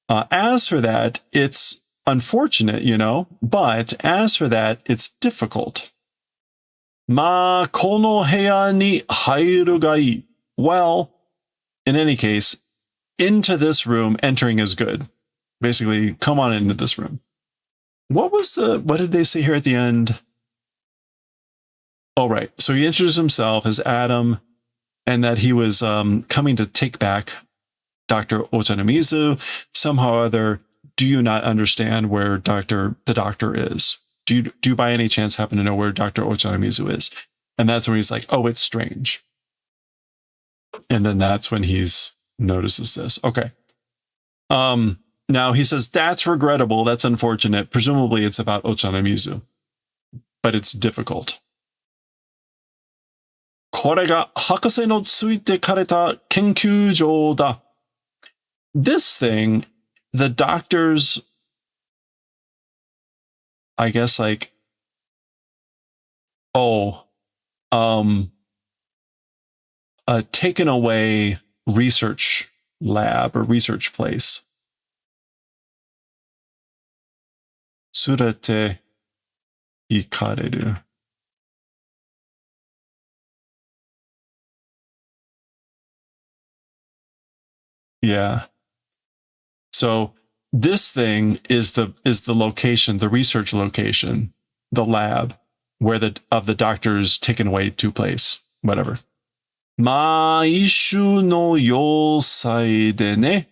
As for that, it's unfortunate, you know, but as for that, it's difficult. Ma kono heya ni hairu ga ii. Well, in any case, into this room, entering is good. Basically, come on into this room. What did they say here at the end? Oh, right. So he introduced himself as Adam, and that he was coming to take back Dr. Ochanomizu. Somehow or other, do you not understand where the doctor is? Do you by any chance happen to know where Dr. Ochanomizu is? And that's when he's like, oh, it's strange. And then that's when he's notices this. Okay. Now he says, that's regrettable. That's unfortunate. Presumably it's about Ochanomizu, but it's difficult. これが博士のついてかれた研究所だ. This thing, the doctor's, I guess like, taken away research lab or research place. 連れて行かれる. Yeah. So this thing is the location, the research location, the lab where the doctor's taken away to place, whatever. まあ、一種の要塞でね.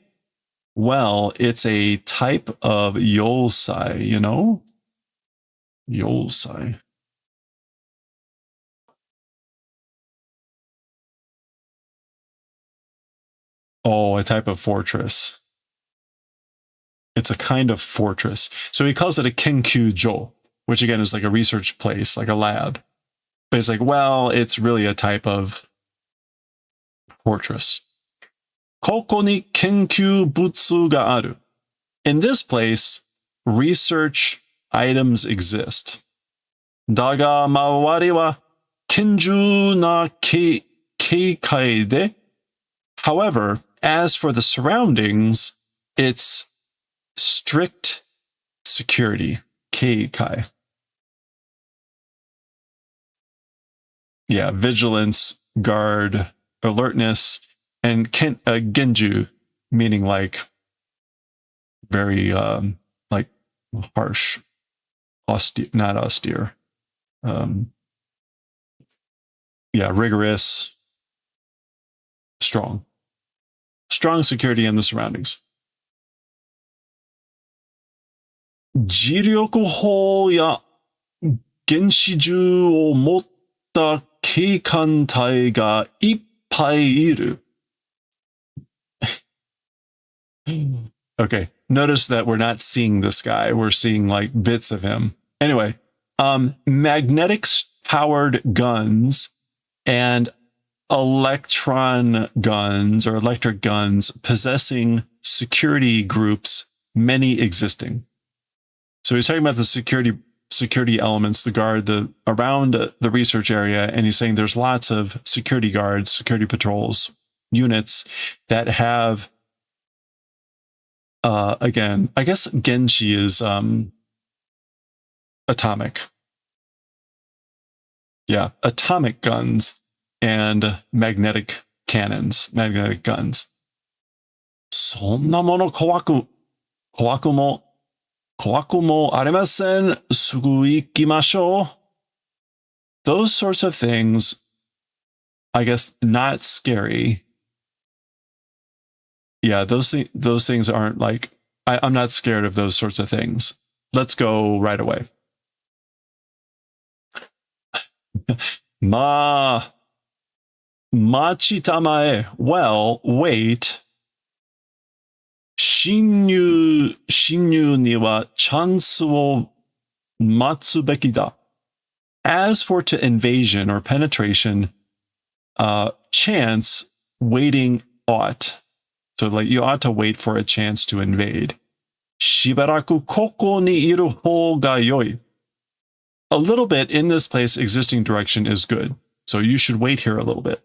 Well, it's a type of yosai, you know? Yosai. Oh, a type of fortress. It's a kind of fortress. So he calls it a kenkyujo, which again is like a research place, like a lab. But it's like, well, it's really a type of fortress. ここに研究物がある. In this place, research items exist. だが周りは厳重な警戒で However, as for the surroundings, it's strict security. Keikai. Yeah, vigilance, guard, alertness, and genju, meaning like very like harsh, austere, not austere. Yeah, rigorous, strong. Strong security in the surroundings. 磁力砲や原子銃を持った警官隊がいっぱいいる. Okay, notice that we're not seeing this guy. We're seeing like bits of him. Anyway, magnetic powered guns and electron guns or electric guns possessing security groups, many existing. So he's talking about the security elements, the guard, around the research area, and he's saying there's lots of security guards, security patrols, units that have again, I guess Genshi is atomic. Yeah, atomic guns and magnetic cannons, magnetic guns. そんなもの怖くもありません。すぐ行きましょう. Those sorts of things, I guess, not scary. Yeah, those things aren't like, I'm not scared of those sorts of things. Let's go right away. 待ちたまえ. Well, wait. 侵入にはチャンスを待つべきだ. As for to invasion or penetration, chance waiting ought. So like you ought to wait for a chance to invade. しばらくここにいる方が良い. A little bit in this place existing direction is good. So you should wait here a little bit.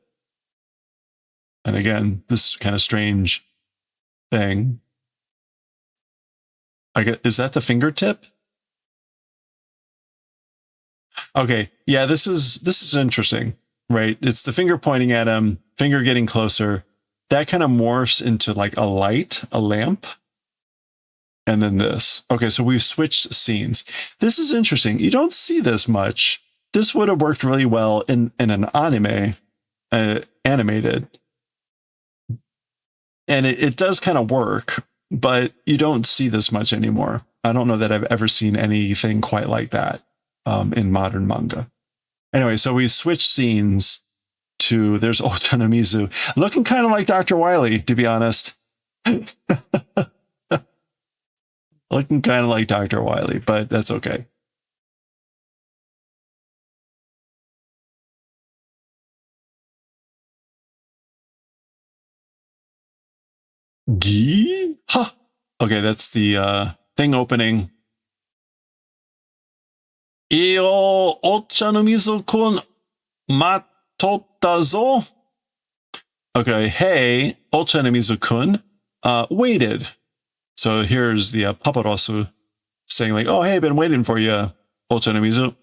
And again, this kind of strange thing. I guess, is that the fingertip? Okay, yeah, this is interesting, right? It's the finger pointing at him, finger getting closer. That kind of morphs into like a light, a lamp. And then this. Okay, so we've switched scenes. This is interesting. You don't see this much. This would have worked really well in an anime, animated. And it does kind of work, but you don't see this much anymore. I don't know that I've ever seen anything quite like that in modern manga. Anyway, so we switched scenes to, there's Ochanomizu, looking kind of like Dr. Wily, to be honest. Looking kind of like Dr. Wily, but that's okay. Gee? Huh. Okay, that's the thing opening. Iyo Ochanomizu-kun matotta zo. Okay, hey, Ochanomizu-kun waited. So here's the Paparosu saying like, oh, hey, I've been waiting for you, Ochanomizu.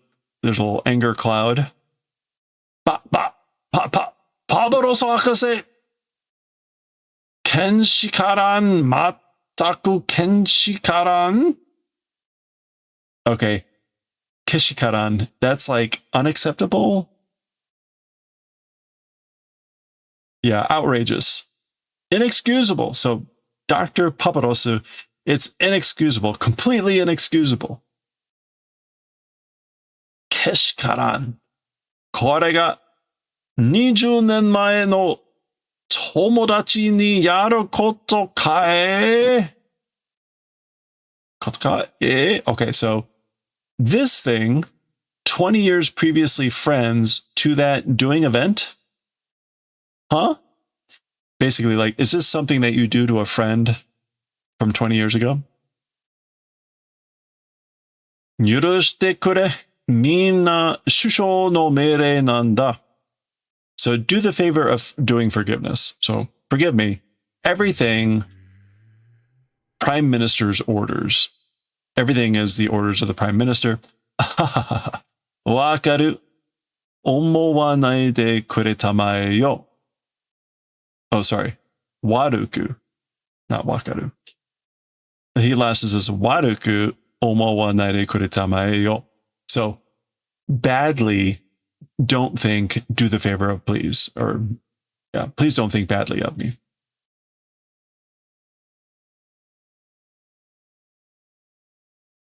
There's a little anger cloud. Paparosu akase. Kenshikaran mataku kenshikaran. Okay. Kishikaran. That's like unacceptable. Yeah, outrageous. Inexcusable. So Dr. Paparosu, it's inexcusable, completely inexcusable. Keshikaran. これが20年前の友達にやることかえ? Okay, so this thing, 20 years previously friends to that doing event? Huh? Basically, like, is this something that you do to a friend from 20 years ago? 許してくれ. minna shusho no meirei nanda. So do the favor of doing forgiveness. So forgive me. Everything Prime Minister's orders. Everything is the orders of the Prime Minister. Wakaru. Omowanai de kuretamae yo. Oh, sorry. Waruku. Not wakaru. He last is waruku omowanai de kuretamae yo. So badly, don't think, do the favor of please. Or, yeah, please don't think badly of me.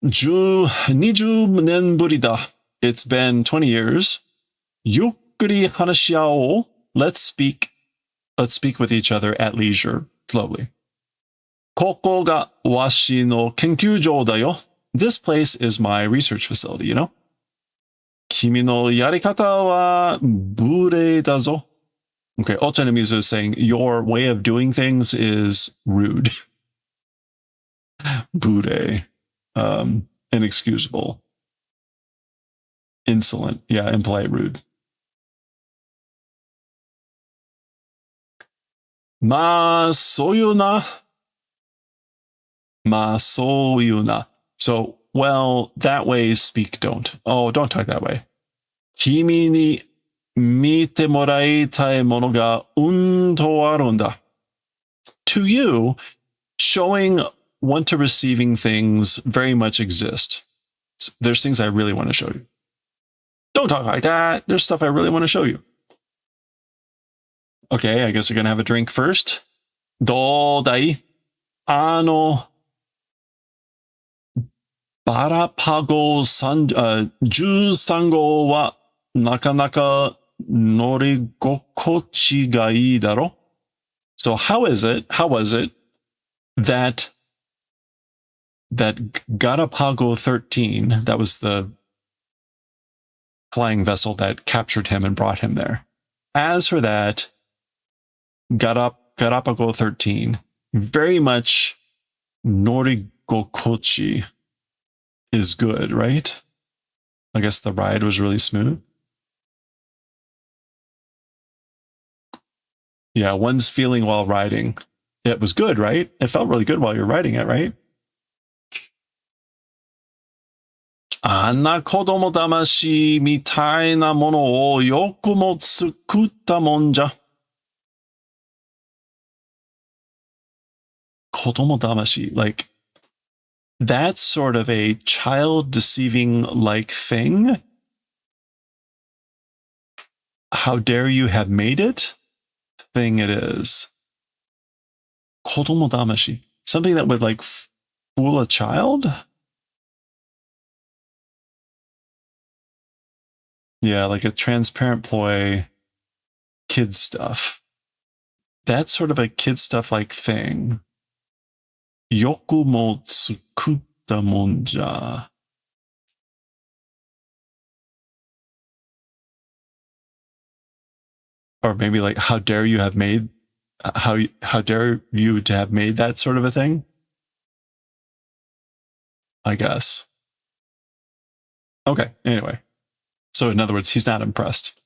Ju 20年ぶりだ. It's been 20 years. Yukkuri hanashiao. Let's speak with each other at leisure, slowly. Koko ga washi no kenkyūjō da yo. This place is my research facility, you know? Kimi no yarikata wa burei da zo. Okay, Ochanamizu is saying, your way of doing things is rude. Burei. Inexcusable. Insolent. Yeah, impolite, rude. Ma soyu na. Ma soyu na. So, well, that way speak don't. Oh, don't talk that way. Kimi ni mite moraitai mono ga to aru nda. To you, showing want to receiving things very much exist. There's things I really want to show you. Don't talk like that. There's stuff I really want to show you. Okay, I guess we're going to have a drink first. Dodai. Barapago 13号はなかなか乗り心地がいいだろ? So how was it that Garapago 13, that was the flying vessel that captured him and brought him there. As for that, Garapago 13, very much Norigokochi is good, right? I guess the ride was really smooth. Yeah, one's feeling while riding. It was good, right? It felt really good while you're riding it, right? Anna kodomo damashi mitai na mono o yoku mo tsukutta mon ja. Kodomo damashi, like, that's sort of a child deceiving like thing. How dare you have made it? Thing it is. Kodomo damashi. Something that would like fool a child? Yeah, like a transparent ploy, kid stuff. That's sort of a kid stuff like thing. Yoku mo tsukutta mon ja. Or maybe like, how dare you have made, how dare you to have made that sort of a thing? I guess. Okay, anyway. So in other words, he's not impressed.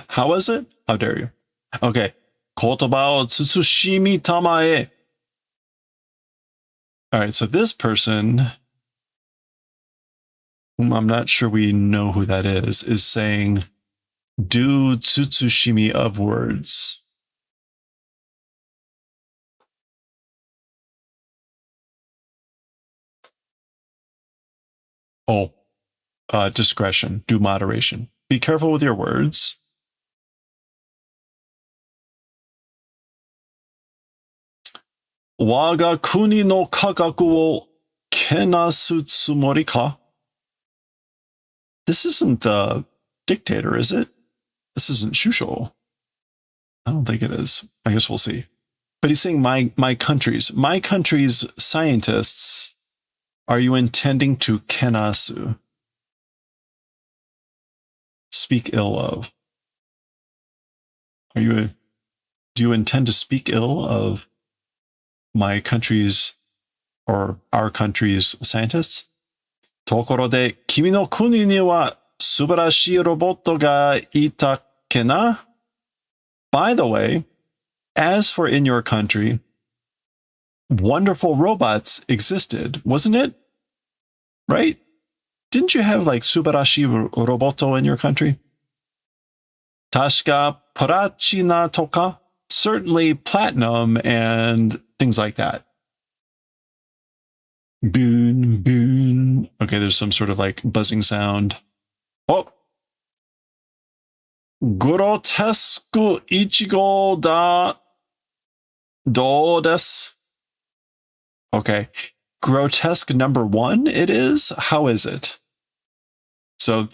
How was it? How dare you? Okay. Kotoba o tsutsushimi tamae. All right, so this person, whom I'm not sure we know who that is saying, do tsutsushimi of words. Oh, discretion, do moderation. Be careful with your words. Waga kuni no kagaku wo kenasu tsumori ka? This isn't the dictator, is it? This isn't Shusho. I don't think it is. I guess we'll see. But he's saying my country's scientists, are you intending to kenasu? Speak ill of. Do you intend to speak ill of my country's or our country's scientists? ところで、君の国には素晴らしいロボットがいたっけな? By the way, as for in your country, wonderful robots existed, wasn't it? Right? Didn't you have like subarashi roboto in your country? Tashka platina toka? Certainly platinum and things like that. Boon, boon. Okay, there's some sort of like buzzing sound. Oh! Grotesque ichigo da do desu. Okay. Grotesque number 1 it is? How is it? So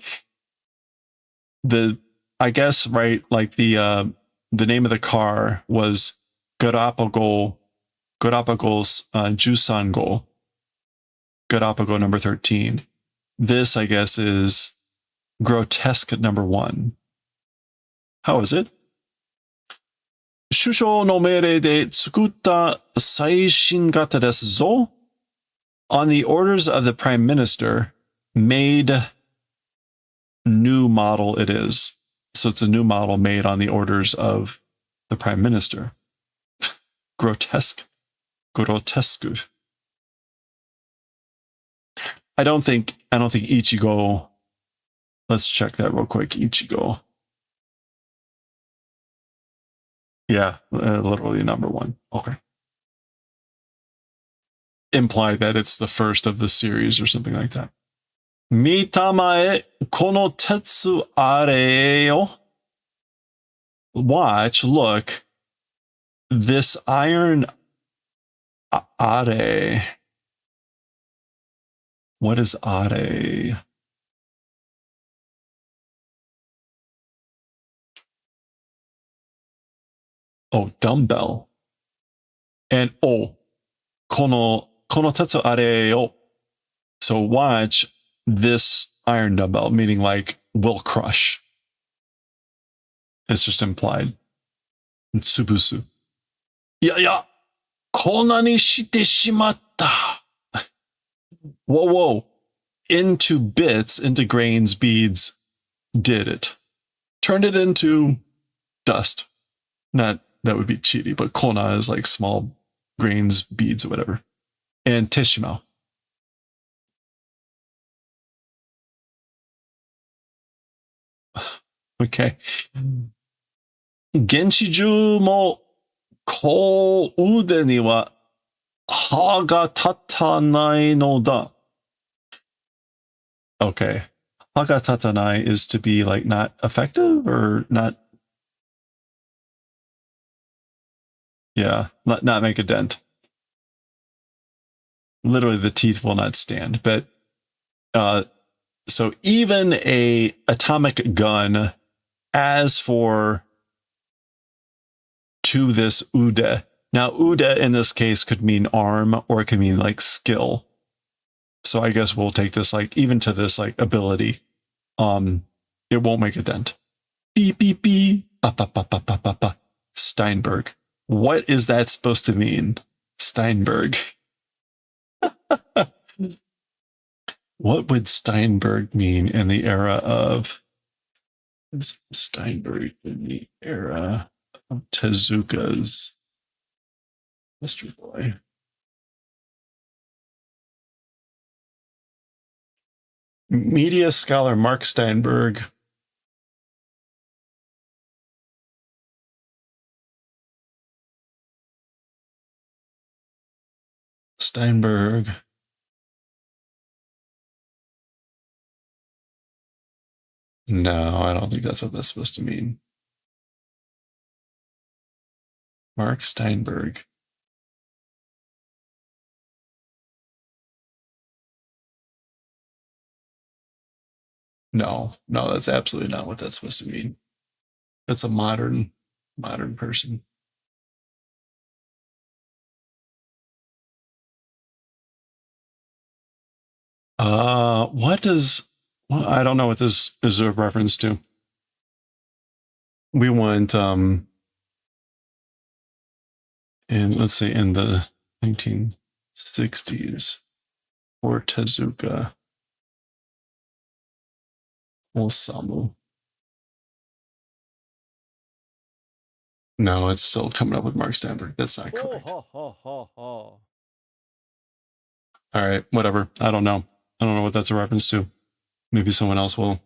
I guess, right, like the name of the car was Galapagos Jusango. Galapagos number 13. This, I guess, is grotesque number 1. How is it? 首相の命令で作った最新型ですぞ. On the orders of the Prime Minister, made new model it is. So it's a new model made on the orders of the Prime Minister. Grotesque. Grotesque. I don't think Ichigo. Let's check that real quick. Ichigo. Yeah, literally number 1. Okay. Imply that it's the first of the series or something like that. Mitamae kono tetsu are yo. Watch, look. This iron are. What is are? Oh, dumbbell. And kono tetsu are yo. So watch this iron dumbbell, meaning like will crush. It's just implied. Tsubusu. Ya, kona ni shite shimatta. Whoa. Into bits, into grains, beads, did it. Turned it into dust. Not, that would be cheaty, but kona is like small grains, beads, or whatever. And teshimao. Okay. Genshiju mo ko ude ni wa ha ga tatanai no da. Okay. Ha ga tatanai is to be like not effective or not. Yeah, not make a dent. Literally the teeth will not stand. But so even a atomic gun, as for to this ude. Now, ude in this case could mean arm or it could mean like skill. So I guess we'll take this like even to this like ability. It won't make a dent. Beep beep beep. Ba, ba, ba, ba, ba, ba, ba. Steinberg. What is that supposed to mean? Steinberg. What would Steinberg mean in the era of Steinberg in the era of Tezuka's Astro Boy? Media scholar Mark Steinberg. Steinberg. No, I don't think that's what that's supposed to mean. Mark Steinberg. No, that's absolutely not what that's supposed to mean. That's a modern person. I don't know what this is a reference to. We went in, let's say in the 1960s for Tezuka. Osamu. No, it's still coming up with Mark Stanberg. That's not correct. All right, whatever. I don't know. I don't know what that's a reference to. Maybe someone else will.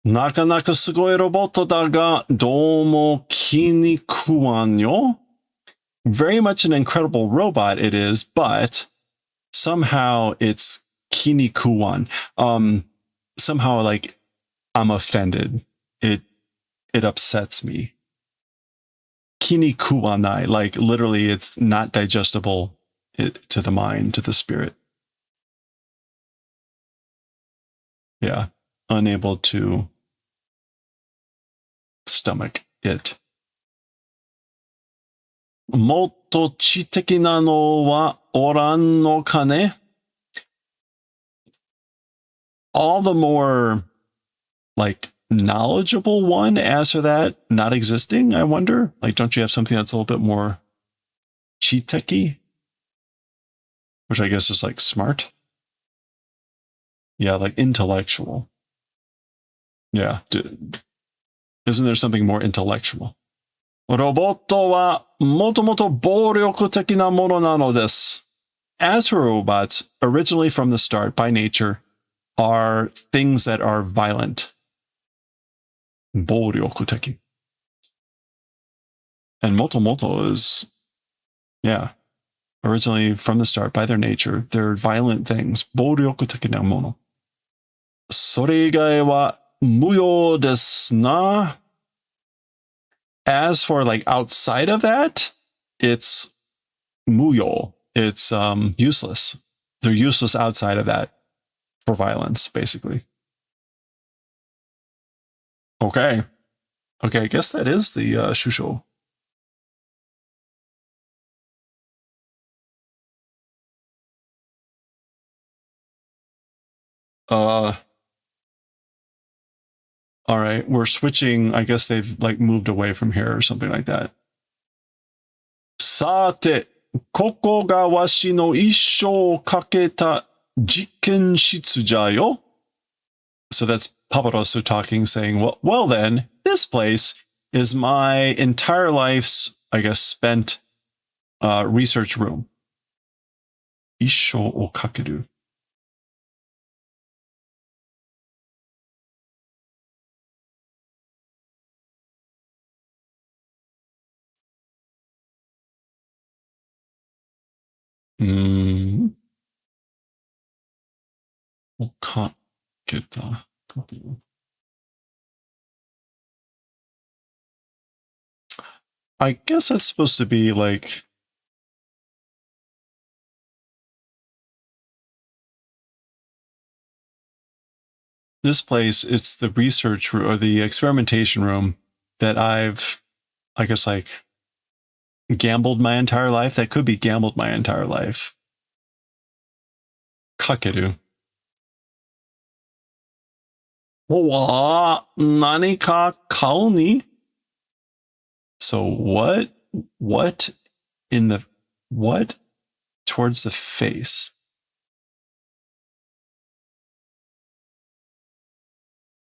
Nakanaka sugoi roboto da ga domo kinikuwan yo. Very much an incredible robot it is, but somehow it's kinikuwan. Somehow like I'm offended. It upsets me. Kinikuwanai, like literally it's not digestible to the mind, to the spirit. Yeah, unable to stomach it. Motto chiteki na no wa oran no kane? All the more like knowledgeable one as for that not existing, I wonder? Like, don't you have something that's a little bit more chiteki? Which I guess is like smart. Yeah, like intellectual. Yeah. Isn't there something more intellectual? Roboto wa motomoto bouryoku teki na mono nano desu. As for robots, originally from the start, by nature, are things that are violent. Bouryoku teki. And motomoto is, yeah, originally from the start, by their nature, they're violent things. Bouryoku teki na mono. Sore igai wa muyo desu na. As for like outside of that, it's muyo. It's useless. They're useless outside of that for violence, basically. Okay. Okay, I guess that is the shusho. All right, we're switching. I guess they've like moved away from here or something like that. Sate, koko ga washi no issho kaketa jikken shitsuja yo. So that's Paparoso talking, saying, well then, this place is my entire life's, I guess, spent research room. Issho o kakeru. Kaketa. I guess that's supposed to be like this place. It's the research room or the experimentation room that I've, I guess, like gambled my entire life. That could be gambled my entire life. Kakeru. Wa nani ka kao ni? So what in the, what towards the face?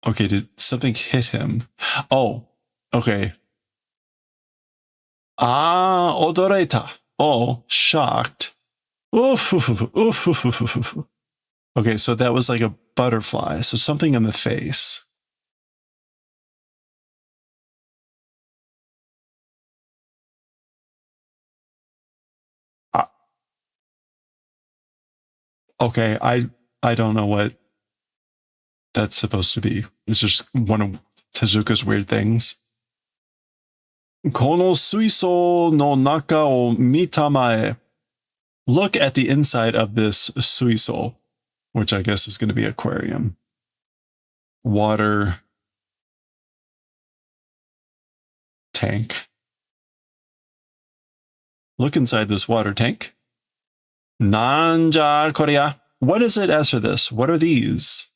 Okay, did something hit him? Oh, okay. Ah, odoreita. Oh, shocked. Oof, oof, oof. Okay, so that was like a butterfly. So something in the face. Okay, I don't know what that's supposed to be. It's just one of Tezuka's weird things. Kono suiso no naka o mitamae. Look at the inside of this suiso, which I guess is going to be aquarium. Water tank. Look inside this water tank. Nanja korea. What is it as for this? What are these?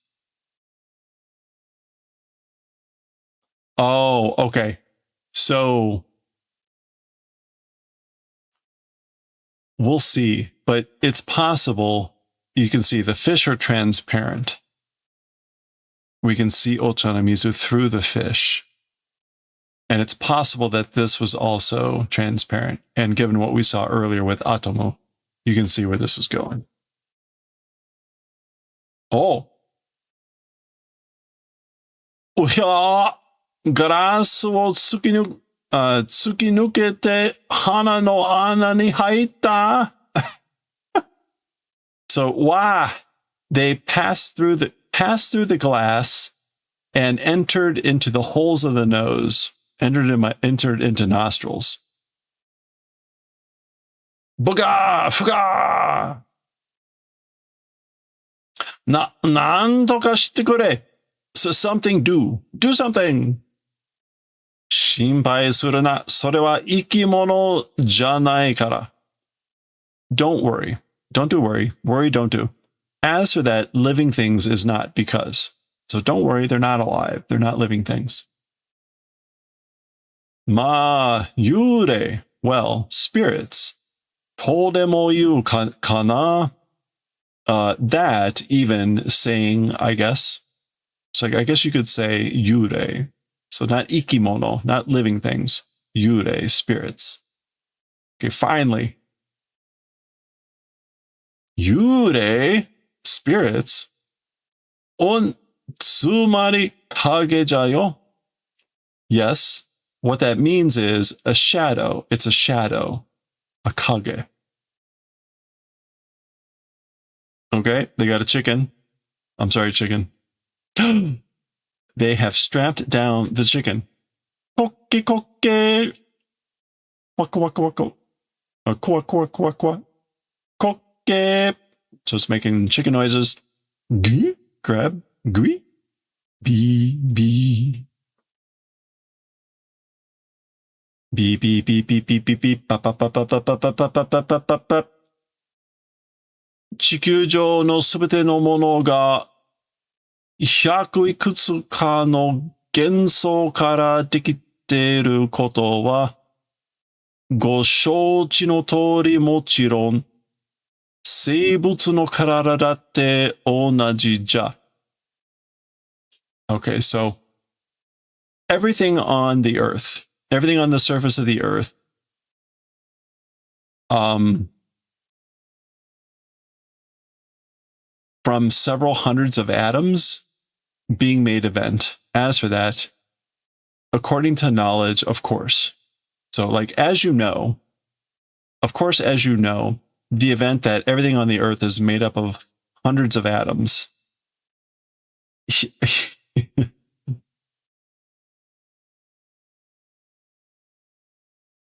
Oh, okay. So we'll see, but it's possible you can see the fish are transparent. We can see Ochanamizu through the fish. And it's possible that this was also transparent. And given what we saw earlier with Atomo, you can see where this is going. Oh. おや、ガラスを突き抜けて鼻の穴に入った。So, wow, they passed through the glass and entered into the holes of the nose, entered into nostrils. Buga, fuga. なんとかしてくれ. So something do something. 心配するな。それは生き物じゃないから. Don't worry. Don't do worry. Worry, don't do. As for that, living things is not because. So don't worry, they're not alive. They're not living things. Ma, yurei. Well, spirits. Todemo yu kana. That even saying, I guess. So I guess you could say yurei. So not ikimono, not living things. Yurei, spirits. Okay, finally. Yurei, spirits. On tsumari kage jayo. Yes, what that means is a shadow. It's a shadow. A kage. Okay, they got a chicken. I'm sorry, chicken. They have strapped down the chicken. Kokke kokke. Waka waka waka. Quack quack quack quack. Kokke. So it's making chicken noises. Gui, grab, gui. Bee, bee. Beep, beep, beep, beep, beep, beep, beep. Bop, bop, bop, bop, bop, bop, bop, bop, bop, bop, bop, bop. 地球上のすべてのものが100いくつかの元素からできていることはご承知の通りもちろん生物の体だって同じじゃ。Okay, so everything on the earth, everything on the surface of the earth, from several hundreds of atoms being made event. As for that, according to knowledge, of course. So like, as you know, of course, as you know, the event that everything on the earth is made up of hundreds of atoms.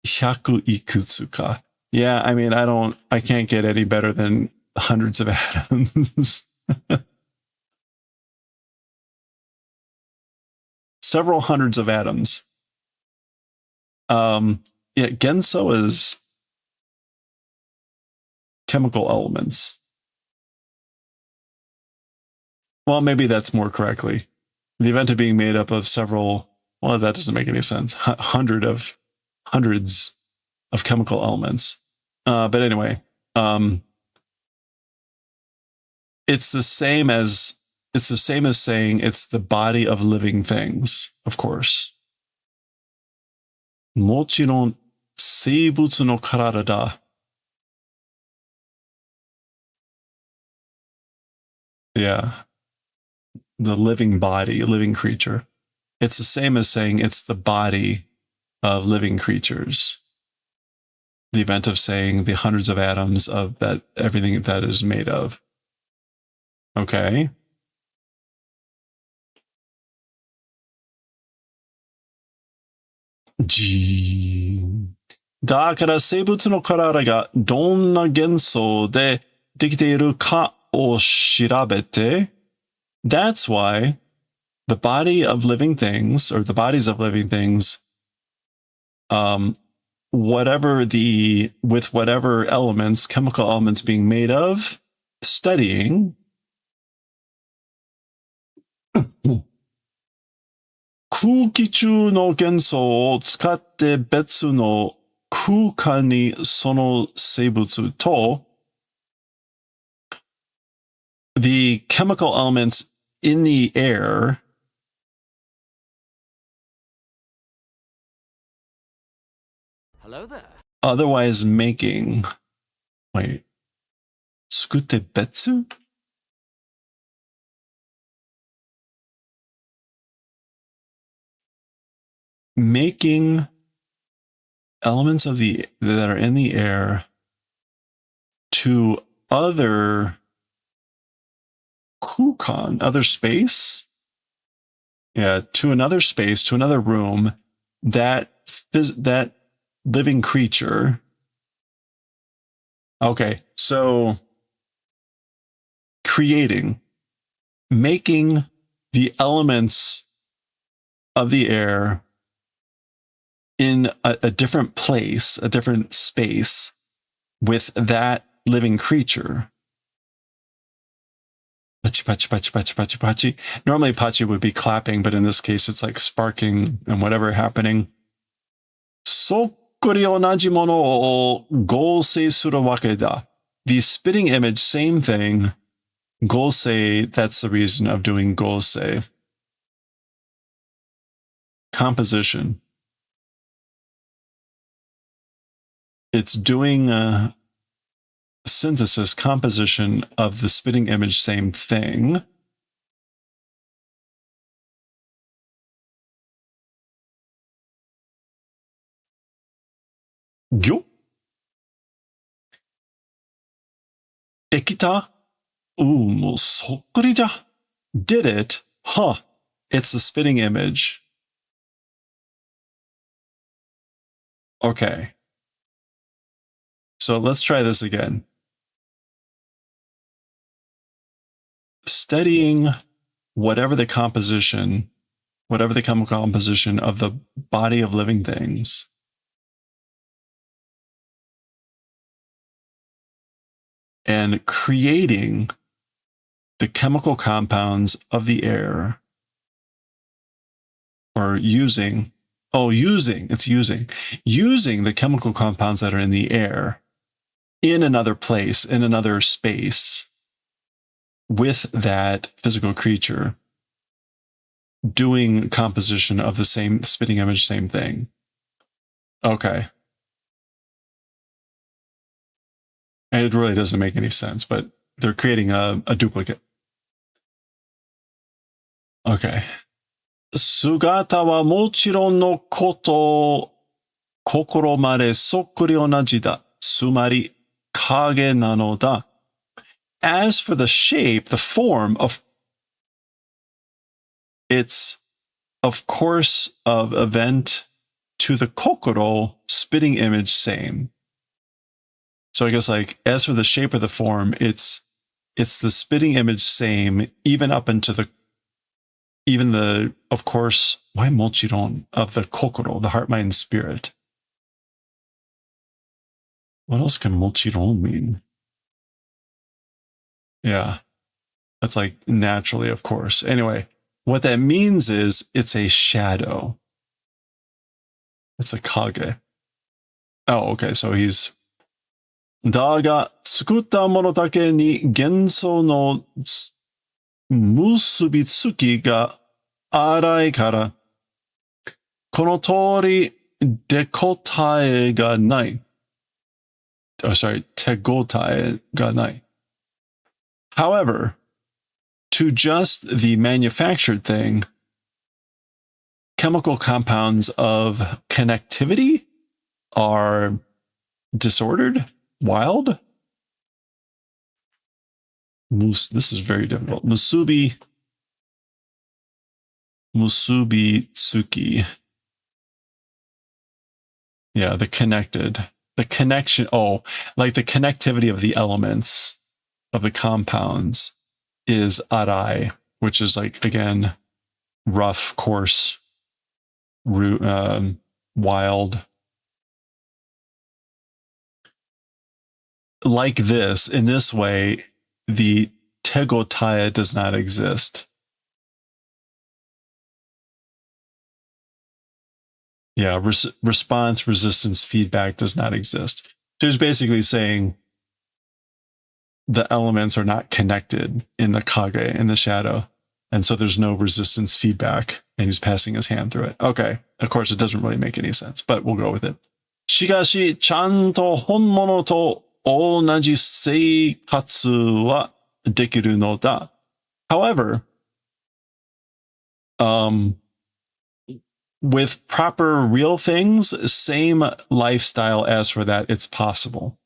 Hyaku ikutsuka. Yeah, I mean, I can't get any better than hundreds of atoms. Several hundreds of atoms. Yeah, genso is chemical elements. Well, maybe that's more correctly. The event of being made up of several, well, that doesn't make any sense. Hundreds of chemical elements. But anyway, it's the same as saying it's the body of living things, of course. もちろん生物の体だ. Yeah. The living body, living creature. It's the same as saying it's the body of living creatures. The event of saying the hundreds of atoms of that, everything that is made of. Okay. G. だから生物の体がどんな元素でできているかを調べて That's why the body of living things, or the bodies of living things, with whatever elements, chemical elements being made of, studying 空気中の元素を使って別の空間にその生物と the chemical elements in the air
Hello there.
otherwise making, wait, 作って別? Making elements of that are in the air to other kukan, other space. Yeah, to another space, to another room, that living creature. Okay, so making the elements of the air in a different place, a different space with that living creature. Pachi, pachi, pachi, pachi, pachi, pachi. Normally pachi would be clapping, but in this case it's like sparking and whatever happening. そっくり同じものを合成するわけだ. The spitting image, same thing. 合成, that's the reason of doing 合成. Composition. It's doing a synthesis, composition of the spitting image, same thing. Gyo. Dekita? Ooh, もうそっくりじゃ. Did it? Huh. It's the spitting image. Okay. So let's try this again. Studying whatever the chemical composition of the body of living things. And creating the chemical compounds of the air, or using the chemical compounds that are in the air in another place, in another space, with that physical creature, doing composition of the same spitting image, same thing. Okay. And it really doesn't make any sense, but they're creating a duplicate. Okay. 姿はもちろんのこと、心までそっくり同じだ。つまり、影なのだ. As for the shape, the form of, it's, of course, of event to the kokoro, spitting image, same. So I guess like, as for the shape of the form, it's the spitting image same, even up into the, of course, why mochiron, of the kokoro, the heart, mind, and spirit. What else can mochiron mean? Yeah, that's like naturally, of course. Anyway, what that means is it's a shadow. It's a kage. Oh, okay, so he's... だが、作ったものだけに幻想の結びつきが荒いから、この通り手応えがない。Oh, sorry, 手応えがない. However, to just the manufactured thing, chemical compounds of connectivity are disordered, wild. This is very difficult. Musubi tsuki. Yeah, the connection. Oh, like the connectivity of the elements of the compounds is arai, which is like, again, rough, coarse, wild. Like this, in this way, the tegotae does not exist. Yeah, response, resistance, feedback does not exist. So he's basically saying the elements are not connected in the kage, in the shadow. And so there's no resistance feedback, and he's passing his hand through it. Okay. Of course, it doesn't really make any sense, but we'll go with it. しかし、ちゃんと本物と同じ生活はできるのだ. However, with proper real things, same lifestyle as for that, it's possible.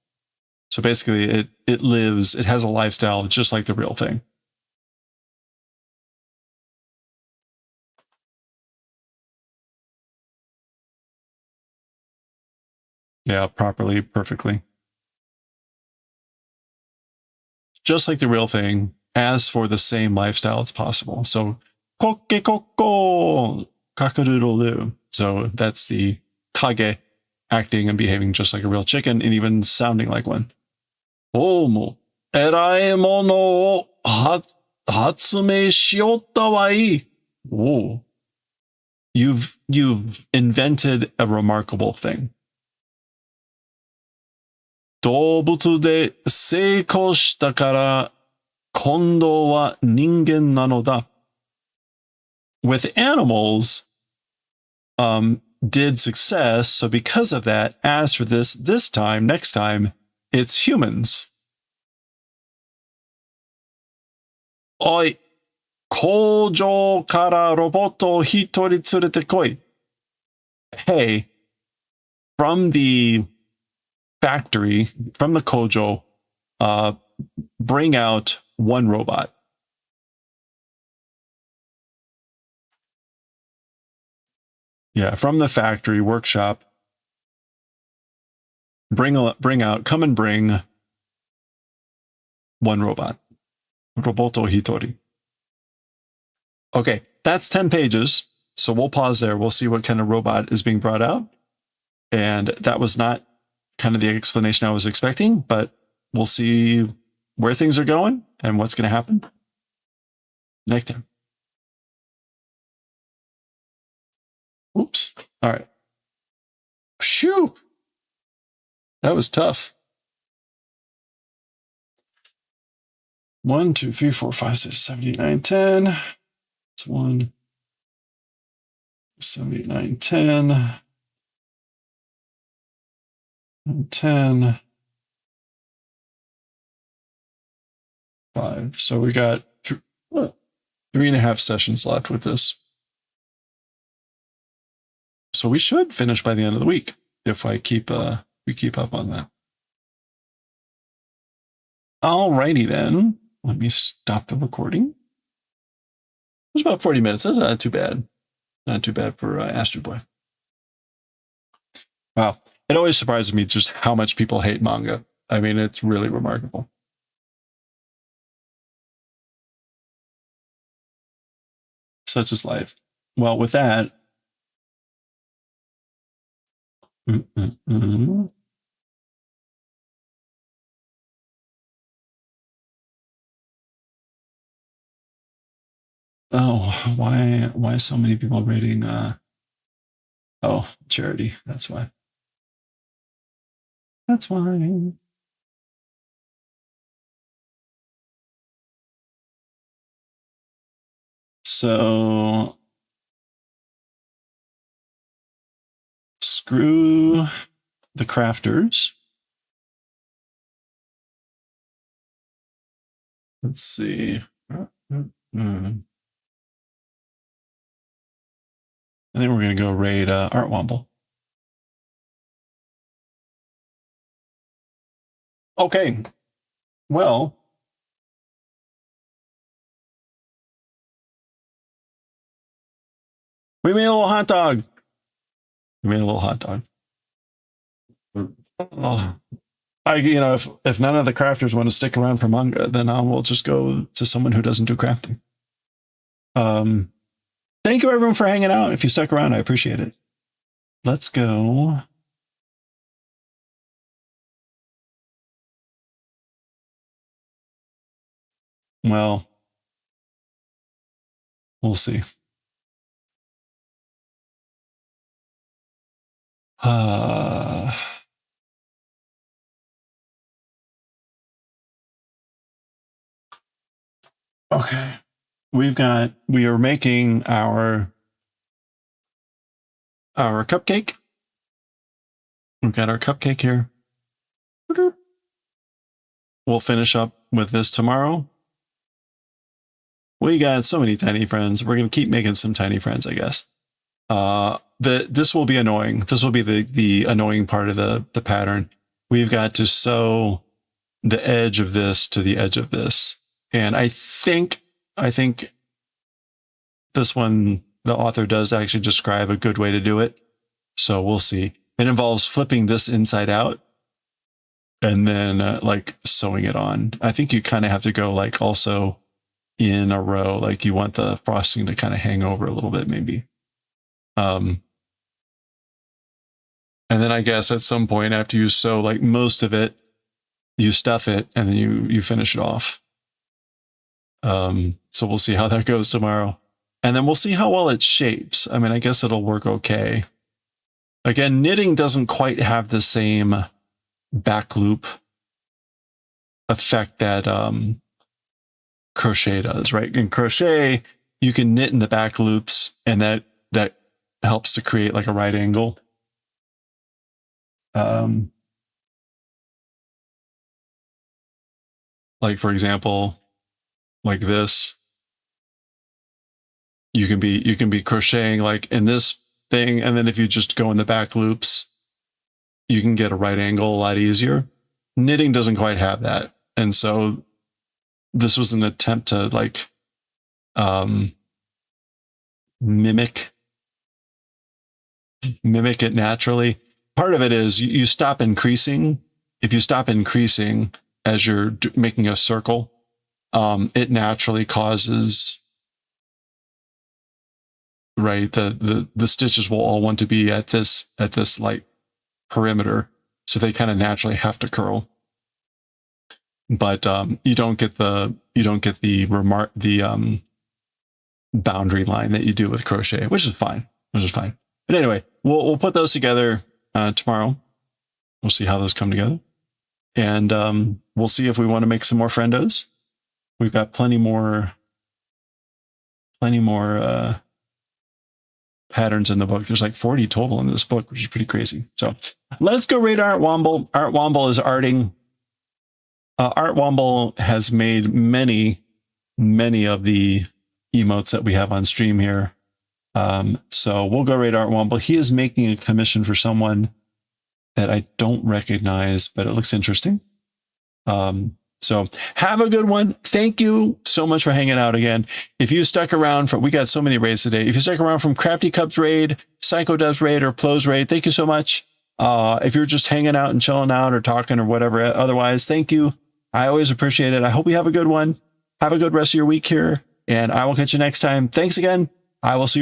So basically, it lives, it has a lifestyle just like the real thing. Yeah, properly, perfectly. Just like the real thing, as for the same lifestyle, it's possible. So, kokke kokko, kakadoodle-doo. So that's the kage acting and behaving just like a real chicken and even sounding like one. Omo, erai mono o hatsume shiotta wai. Oh, you've invented a remarkable thing. 動物で成功したから今度は人間なのだ. With animals, did success, so because of that, as for this time, next time, it's humans. おい、工場からロボットを一人連れてこい. Hey, from the factory, from the kojo, bring out one robot. Yeah, from the factory workshop, bring out, come and bring one robot. Roboto hitori. Okay, that's 10 pages. So we'll pause there. We'll see what kind of robot is being brought out. And that was not kind of the explanation I was expecting, but we'll see where things are going and what's going to happen next time. Oops. All right. Phew. That was tough. 1, 2, 3, 4, 5, 6, 7, 8, 9, 10. It's 1, 7, 8, 9, 10. 10. 5. So we got 3.5 sessions left with this. So we should finish by the end of the week if we keep up on that. Alrighty then. Let me stop the recording. It was about 40 minutes. That's not too bad. Not too bad for Astro Boy. Wow. It always surprises me just how much people hate manga. I mean, it's really remarkable. Such is life. Well, with that, oh, why so many people rating? Oh, charity. That's why. That's why. So screw the crafters. Let's see. I think we're going to go raid Art Womble. Okay. Well, we made a little hot dog. We made a little hot dog. Oh. If none of the crafters want to stick around for manga, then I will just go to someone who doesn't do crafting. Thank you everyone for hanging out. If you stuck around, I appreciate it. Let's go. Well, we'll see. Okay. We are making our cupcake. We've got our cupcake here. We'll finish up with this tomorrow. We got so many tiny friends. We're going to keep making some tiny friends, I guess. This will be annoying. This will be the annoying part of the pattern. We've got to sew the edge of this to the edge of this. And I think this one, the author does actually describe a good way to do it. So we'll see. It involves flipping this inside out and then like sewing it on. I think you kind of have to go like also in a row. Like you want the frosting to kind of hang over a little bit, maybe. And then I guess at some point after you sew like most of it, you stuff it and then you finish it off. So we'll see how that goes tomorrow. And then we'll see how well it shapes. I mean, I guess it'll work okay. Again, knitting doesn't quite have the same back loop effect that crochet does, right? In crochet, you can knit in the back loops and that helps to create like a right angle. Like for example, like this, you can be crocheting like in this thing, and then if you just go in the back loops, you can get a right angle a lot easier. Knitting doesn't quite have that, and so this was an attempt to like mimic it naturally. Part of it is you stop increasing. If you stop increasing as you're making a circle, it naturally causes, right, the stitches will all want to be at this like perimeter, so they kind of naturally have to curl. But you don't get the boundary line that you do with crochet, which is fine. But anyway, we'll put those together tomorrow. We'll see how those come together, and we'll see if we want to make some more friendos. We've got plenty more patterns in the book. There's like 40 total in this book, which is pretty crazy. So let's go raid Art Womble. Art Womble is arting. Art Womble has made many of the emotes that we have on stream here. So we'll go raid Art Womble. He is making a commission for someone that I don't recognize, but it looks interesting. So have a good one. Thank you so much for hanging out again. If you stuck around we got so many raids today. If you stuck around from Crafty Cup's raid, Psycho Doves raid, or Plo's raid, thank you so much. If you're just hanging out and chilling out or talking or whatever, otherwise, thank you. I always appreciate it. I hope you have a good one. Have a good rest of your week here, and I will catch you next time. Thanks again. I will see you.